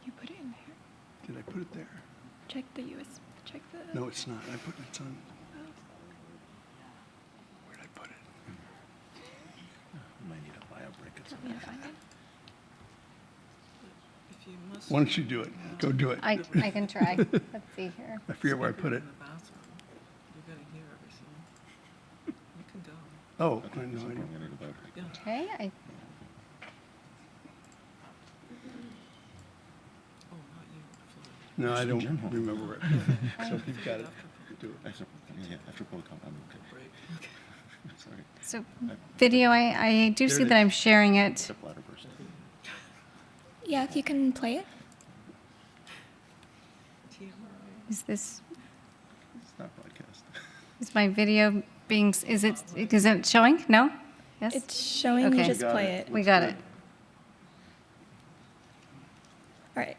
You put it in there. Did I put it there? Check the US. Check the. No, it's not. I put it on. Where'd I put it? Might need a bio break. Want me to find it? Why don't you do it? Go do it. I can try. Let's see here. I forget where I put it. Oh, I know. Okay. No, I don't remember where I put it. So if you've got it, do it. Yeah, after public comment, I'm okay. Sorry. So video, I do There see it that is. I'm sharing it. Step ladder person. Yeah, if you can play it. Is this, It's not broadcast. is my video being, is it showing? No? Yes? It's showing. Okay. You just play it. We got it. All right.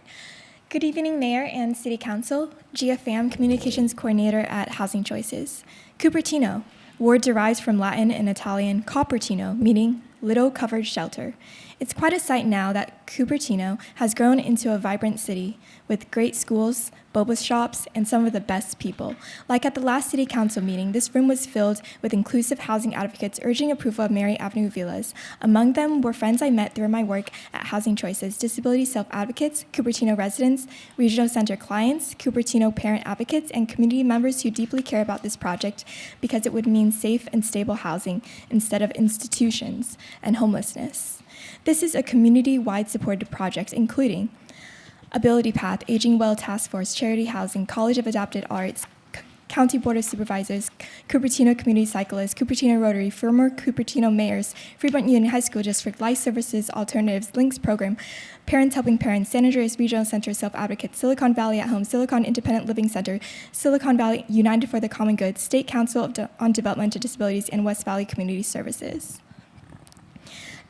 Good evening, Mayor and City Council. Gia Pham, Communications Coordinator at Housing Choices. Cupertino, word derives from Latin and Italian Cupertino, meaning little covered shelter. It's quite a sight now that Cupertino has grown into a vibrant city with great schools, boba shops, and some of the best people. Like at the last City Council meeting, this room was filled with inclusive housing advocates urging approval of Mary Avenue villas. Among them were friends I met through my work at Housing Choices, disability self-advocates, Cupertino residents, regional center clients, Cupertino parent advocates, and community members who deeply care about this project because it would mean safe and stable housing instead of institutions and homelessness. This is a community-wide supported project, including Ability Path, Aging Well Task Force, Charity Housing, College of Adapted Arts, County Board of Supervisors, Cupertino Community Cyclists, Cupertino Rotary, former Cupertino mayors, Fremont Union High School District, Life Services Alternatives, Links Program, Parents Helping Parents, San Andreas Regional Center Self-Advocates, Silicon Valley at Home, Silicon Independent Living Center, Silicon Valley United for the Common Good, State Council on Developmental Disabilities, and West Valley Community Services.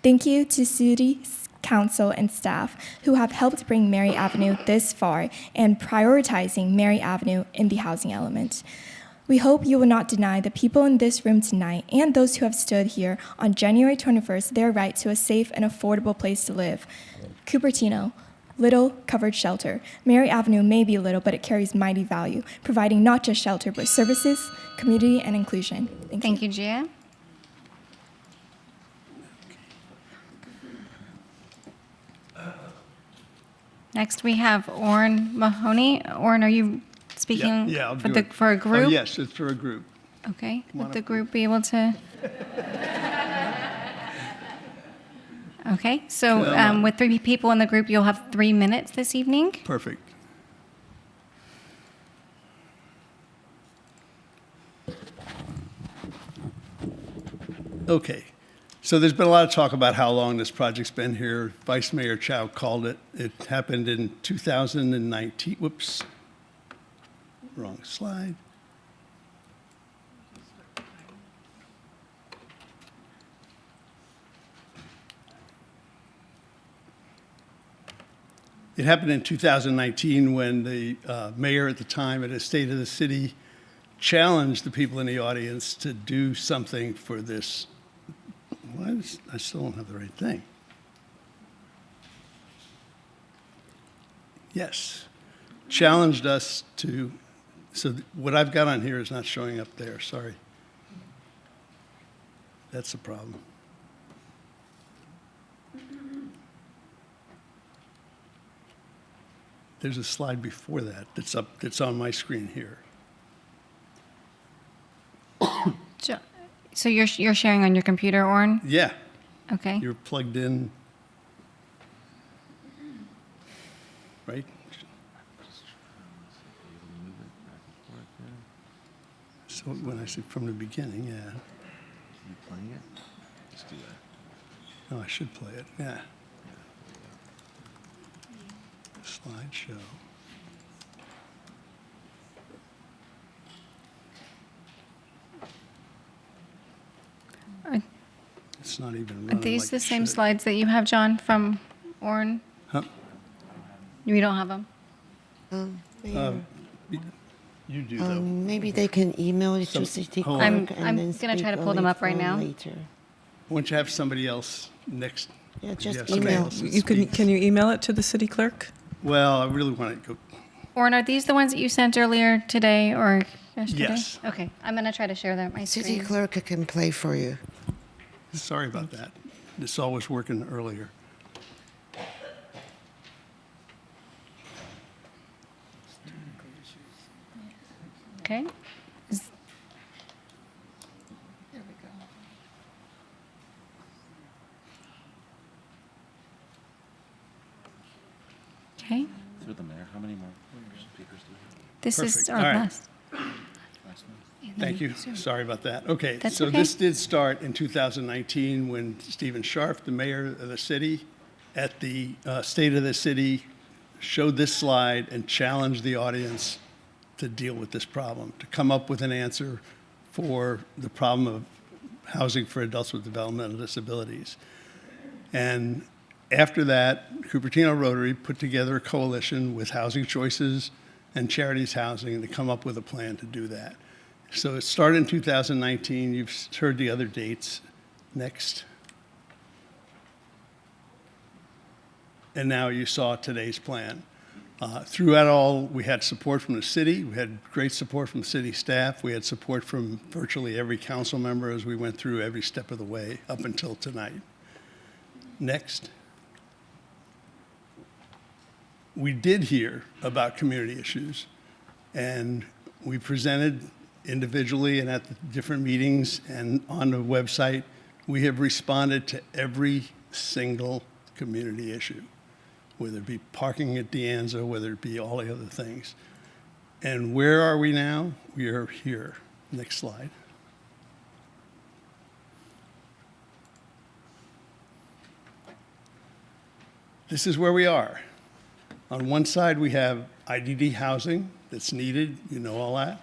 Thank you to City Council and staff who have helped bring Mary Avenue this far and prioritizing Mary Avenue in the housing element. We hope you will not deny the people in this room tonight and those who have stood here on January 21st their right to a safe and affordable place to live. Cupertino, little covered shelter. Mary Avenue may be little, but it carries mighty value, providing not just shelter, but services, community, and inclusion. Thank you, Gia. Next, we have Orrin Mahoney. Orrin, are you speaking Yeah, I'll for, do it. for a group? Oh, yes, it's for a group. Okay. Come Would on the up. group be able to? Okay. So Come on. with 3 people in the group, you'll have 3 minutes this evening. Perfect. Okay. So there's been a lot of talk about how long this project's been here. Vice Mayor Chow called it. It happened in 2019. Whoops. Wrong slide. It happened in 2019 when the mayor at the time at a State of the City challenged the people in the audience to do something for this. I still don't have the right thing. Yes. Challenged us to, so what I've got on here is not showing up there, sorry. That's the problem. There's a slide before that that's on my screen here. So you're sharing on your computer, Orrin? Yeah. Okay. You're plugged in. right? So when I say from the beginning, yeah. You playing it? Just do that. No, I should play it, yeah. Slideshow. It's not even Are running these like the it same should. slides that you have, John, from Orrin? Huh? You don't have them? You do, though. Maybe they can email it to city hold clerk on. and I'm then gonna try to speak pull on them it up right for now. Later. Why don't you have somebody else next? Yeah, if just have somebody email. else that You can speaks. you email it to the city clerk? Well, I really want to go. Orrin, are these the ones that you sent earlier today or yesterday? Yes. Okay, I'm gonna try to share them my City screen. clerk can play for you. Sorry about that. This all was working earlier. Okay. Okay, Through the mayor, how many more speakers do we have? this is Perfect. our All right. last. Thank you. Sorry about that. Okay, That's so okay. this did start in 2019 when Stephen Scharf, the mayor of the city, at the State of the City, showed this slide and challenged the audience to deal with this problem, to come up with an answer for the problem of housing for adults with developmental disabilities. And after that, Cupertino Rotary put together a coalition with Housing Choices and Charities Housing to come up with a plan to do that. So it started in 2019. You've heard the other dates. Next. And now you saw today's plan. Throughout all, we had support from the city. We had great support from city staff. We had support from virtually every council member as we went through every step of the way up until tonight. Next. We did hear about community issues, and we presented individually and at the different meetings and on the website. We have responded to every single community issue, whether it be parking at De Anza, whether it be all the other things. And where are we now? We are here. Next slide. This is where we are. On one side, we have IDD housing that's needed, you know all that.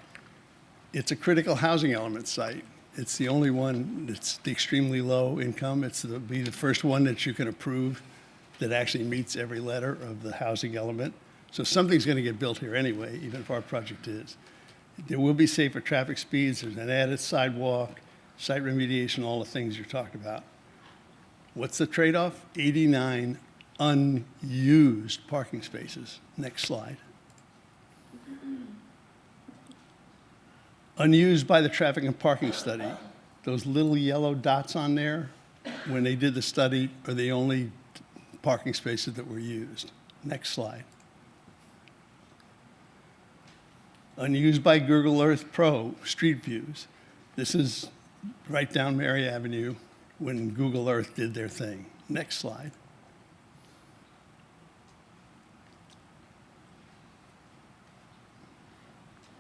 It's a critical housing element site. It's the only one that's the extremely low income. It'll be the first one that you can approve that actually meets every letter of the housing element. So something's going to get built here anyway, even if our project is. There will be safer traffic speeds. There's an added sidewalk, site remediation, all the things you're talking about. What's the trade-off? 89 unused parking spaces. Next slide. Unused by the traffic and parking study. Those little yellow dots on there, when they did the study, are the only parking spaces that were used. Next slide. Unused by Google Earth Pro, street views. This is right down Mary Avenue when Google Earth did their thing. Next slide.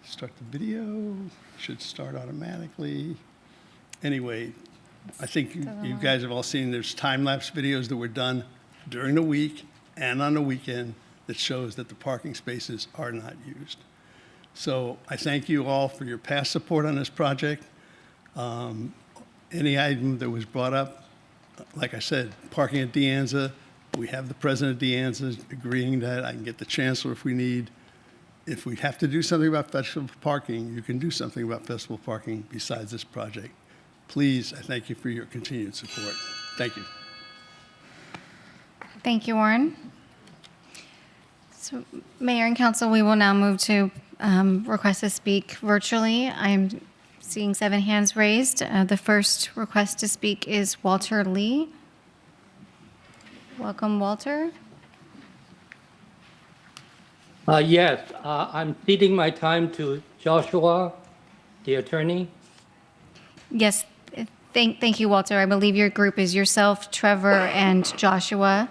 Start the video, should start automatically. Anyway, I think you guys have all seen there's time-lapse videos that were done during the week and on the weekend that shows that the parking spaces are not used. So I thank you all for your past support on this project. Any item that was brought up, like I said, parking at De Anza, we have the president of De Anza agreeing that I can get the chancellor if we need. If we have to do something about festival parking, you can do something about festival parking besides this project. Please, I thank you for your continued support. Thank you. Thank you, Warren. So, Mayor and Council, we will now move to request to speak virtually. I'm seeing 7 hands raised. The first request to speak is Walter Lee. Welcome, Walter. Yes, I'm ceding my time to Joshua, the attorney. Yes, thank you, Walter. I believe your group is yourself, Trevor, and Joshua.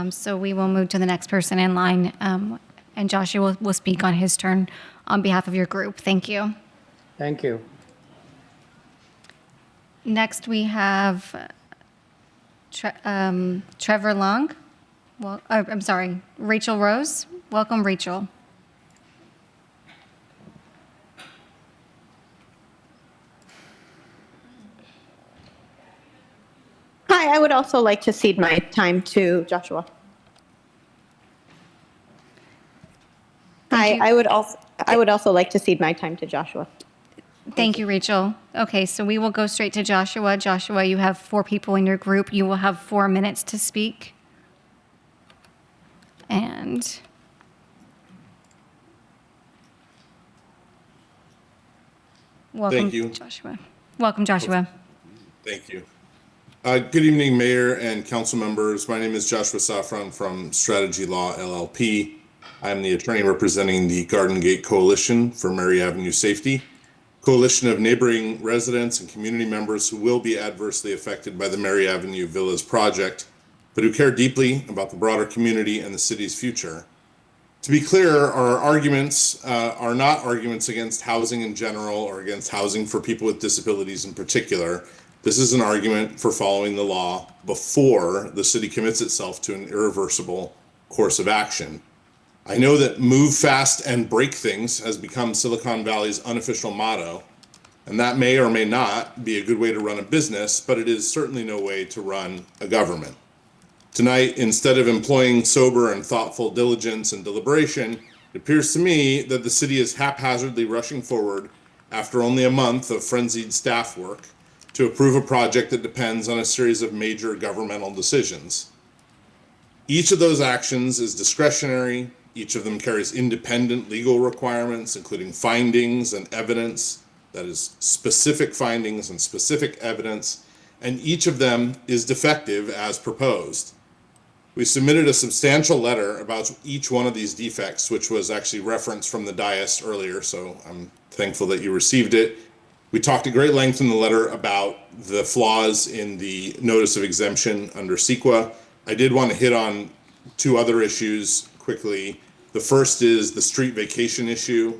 So we will move to the next person in line, and Joshua will speak on his turn on behalf of your group. Thank you. Thank you. Next, we have Trevor Long. Well, I'm sorry, Rachel Rose. Welcome, Rachel. Hi, I would also like to cede my time to Joshua. Hi, I would also like to cede my time to Joshua. Thank you, Rachel. Okay, so we will go straight to Joshua. Joshua, you have 4 people in your group. You will have 4 minutes to speak. And welcome, Thank you. Joshua. Welcome, Joshua. Thank you. Good evening, Mayor and council members. My name is Joshua Safran from Strategy Law LLP. I'm the attorney representing the Garden Gate Coalition for Mary Avenue Safety, coalition of neighboring residents and community members who will be adversely affected by the Mary Avenue Villas project, but who care deeply about the broader community and the city's future. To be clear, our arguments are not arguments against housing in general or against housing for people with disabilities in particular. This is an argument for following the law before the city commits itself to an irreversible course of action. I know that move fast and break things has become Silicon Valley's unofficial motto, and that may or may not be a good way to run a business, but it is certainly no way to run a government. Tonight, instead of employing sober and thoughtful diligence and deliberation, it appears to me that the city is haphazardly rushing forward after only a month of frenzied staff work to approve a project that depends on a series of major governmental decisions. Each of those actions is discretionary. Each of them carries independent legal requirements, including findings and evidence, that is, specific findings and specific evidence, and each of them is defective as proposed. We submitted a substantial letter about each one of these defects, which was actually referenced from the dais earlier, so I'm thankful that you received it. We talked at great length in the letter about the flaws in the notice of exemption under CEQA. I did want to hit on 2 other issues quickly. The first is the street vacation issue.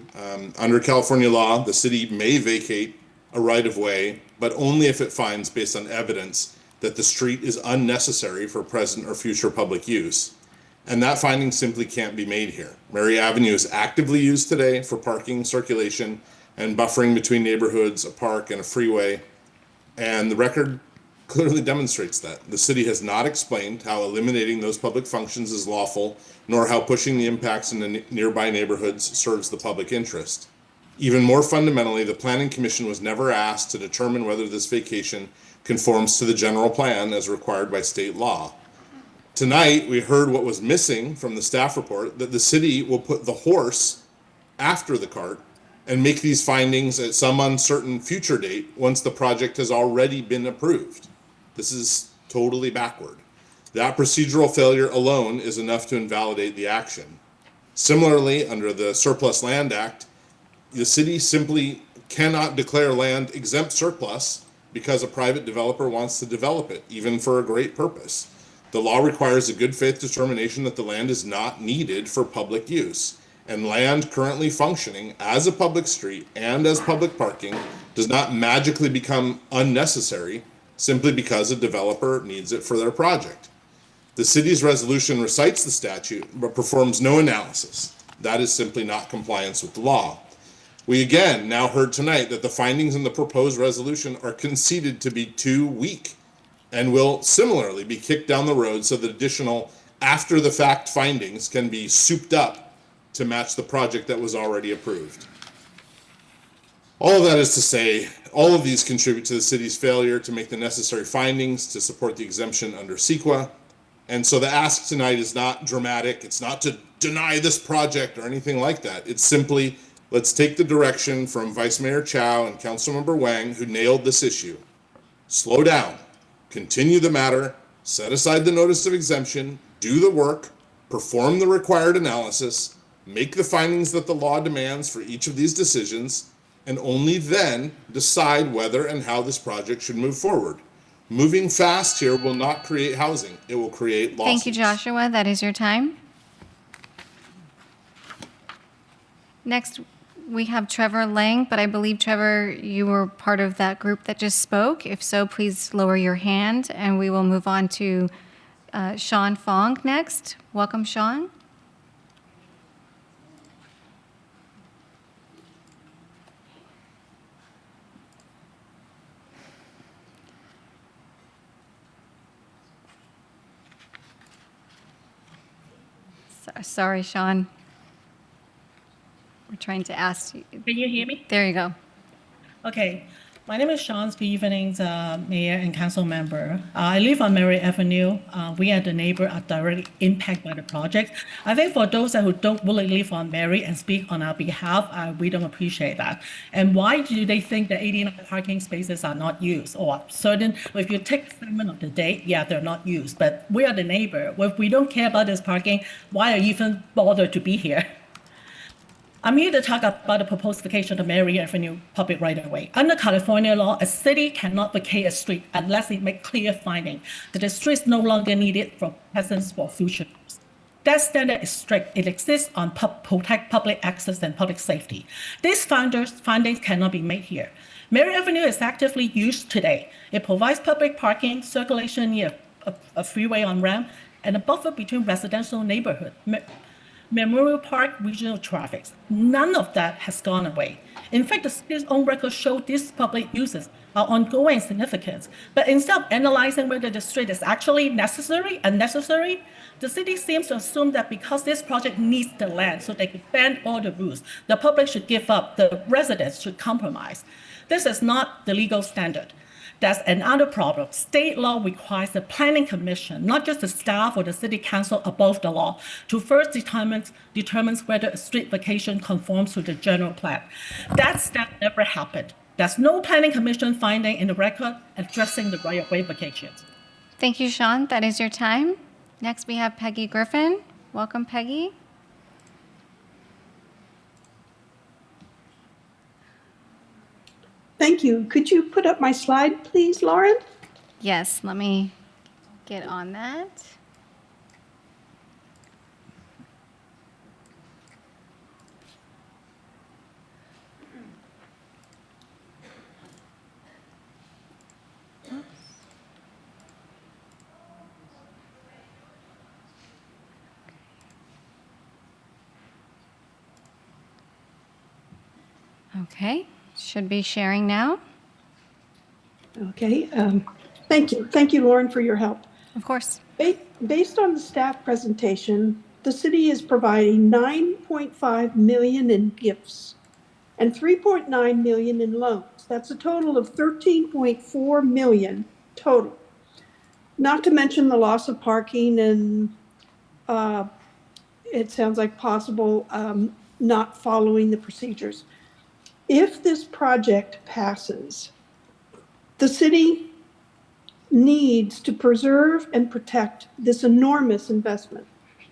Under California law, the city may vacate a right-of-way, but only if it finds, based on evidence, that the street is unnecessary for present or future public use. And that finding simply can't be made here. Mary Avenue is actively used today for parking, circulation, and buffering between neighborhoods, a park, and a freeway. And the record clearly demonstrates that. The city has not explained how eliminating those public functions is lawful, nor how pushing the impacts in the nearby neighborhoods serves the public interest. Even more fundamentally, the Planning Commission was never asked to determine whether this vacation conforms to the general plan as required by state law. Tonight, we heard what was missing from the staff report, that the city will put the horse after the cart and make these findings at some uncertain future date once the project has already been approved. This is totally backward. That procedural failure alone is enough to invalidate the action. Similarly, under the Surplus Land Act, the city simply cannot declare land exempt surplus because a private developer wants to develop it, even for a great purpose. The law requires a good faith determination that the land is not needed for public use, and land currently functioning as a public street and as public parking does not magically become unnecessary simply because a developer needs it for their project. The city's resolution recites the statute but performs no analysis. That is simply not compliance with the law. We again now heard tonight that the findings in the proposed resolution are conceded to be too weak and will similarly be kicked down the road so that additional after-the-fact findings can be souped up to match the project that was already approved. All of that is to say, all of these contribute to the city's failure to make the necessary findings to support the exemption under CEQA. And so the ask tonight is not dramatic. It's not to deny this project or anything like that. It's simply, let's take the direction from Vice Mayor Chow and Councilmember Wang, who nailed this issue. Slow down, continue the matter, set aside the notice of exemption, do the work, perform the required analysis, make the findings that the law demands for each of these decisions, and only then decide whether and how this project should move forward. Moving fast here will not create housing. It will create lawsuits. Thank you, Joshua. That is your time. Next, we have Trevor Lang, but I believe, Trevor, you were part of that group that just spoke. If so, please lower your hand, and we will move on to Sean Fong next. Welcome, Sean. Sorry, Sean. We're trying to ask you. Can you hear me? There you go. Okay. My name is Sean. Good evening, Mayor and Council member. I live on Mary Avenue. We and the neighbor are directly impacted by the project. I think for those who don't really live on Mary and speak on our behalf, we don't appreciate that. And why do they think that 89 parking spaces are not used? Or certain, if you take the segment of the day, yeah, they're not used. But we are the neighbor. If we don't care about this parking, why are you even bothered to be here? I'm here to talk about the proposed vacation of Mary Avenue public right-of-way. Under California law, a city cannot vacate a street unless it makes clear finding that the street is no longer needed for present or future use. That standard is strict. It exists on protect public access and public safety. These findings cannot be made here. Mary Avenue is actively used today. It provides public parking, circulation near a freeway on-ramp, and a buffer between residential neighborhood. Memorial Park regional traffic. None of that has gone away. In fact, the city's own records show these public uses are ongoing significance. But instead of analyzing whether the street is actually necessary, unnecessary, the city seems to assume that because this project needs the land so they can bend all the rules, the public should give up, the residents should compromise. This is not the legal standard. That's another problem. State law requires the planning commission, not just the staff or the city council above the law, to first determines whether a street vacation conforms to the general plan. That step never happened. There's no planning commission finding in the record addressing the right-of-way vacations. Thank you, Sean. That is your time. Next, we have Peggy Griffin. Welcome, Peggy. Thank you. Could you put up my slide, please, Lauren? Yes, let me get on that. Okay, should be sharing now. Okay. Thank you. Thank you, Lauren, for your help. Of course. Based on the staff presentation, the city is providing $9.5 million in gifts and $3.9 million in loans. That's a total of $13.4 million total. Not to mention the loss of parking and it sounds like possible not following the procedures. If this project passes, the city needs to preserve and protect this enormous investment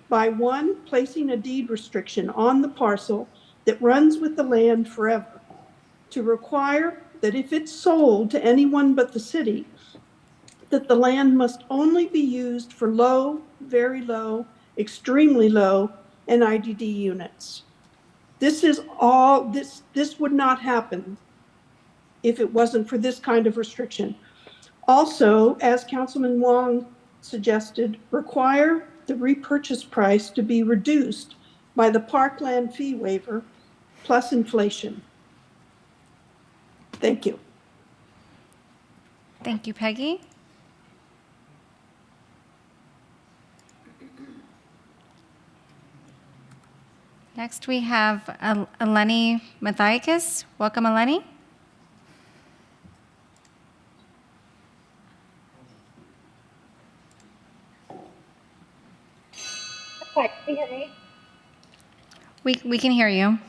by, one, placing a deed restriction on the parcel that runs with the land forever, to require that if it's sold to anyone but the city, that the land must only be used for low, very low, extremely low, and IDD units. This would not happen if it wasn't for this kind of restriction. Also, as Councilman Wong suggested, require the repurchase price to be reduced by the parkland fee waiver plus inflation. Thank you. Thank you, Peggy. Next, we have Eleni Mathiakis. Welcome, Eleni. Hi, can you hear me? We can hear you.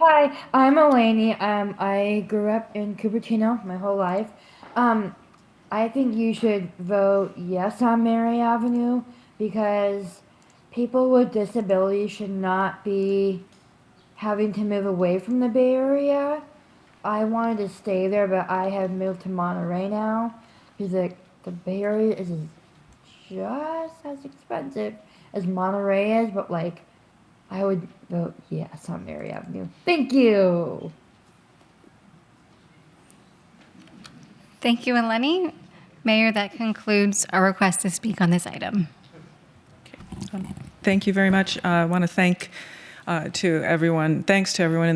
Hi, I'm Eleni. I grew up in Cupertino my whole life. I think you should vote yes on Mary Avenue because people with disabilities should not be having to move away from the Bay Area. I wanted to stay there, but I have moved to Monterey now because the Bay Area is just as expensive as Monterey is, but like, I would vote yes on Mary Avenue. Thank you. Thank you, Eleni. Mayor, that concludes our request to speak on this item. Thank you very much. I want to thank thanks to everyone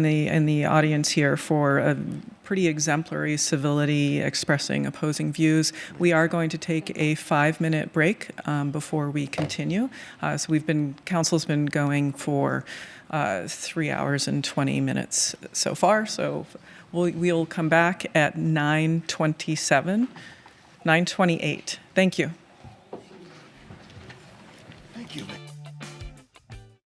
in the audience here for a pretty exemplary civility expressing opposing views. We are going to take a 5-minute break before we continue. So council's been going for 3 hours and 20 minutes so far. So we'll come back at 9:28. Thank you. Thank you.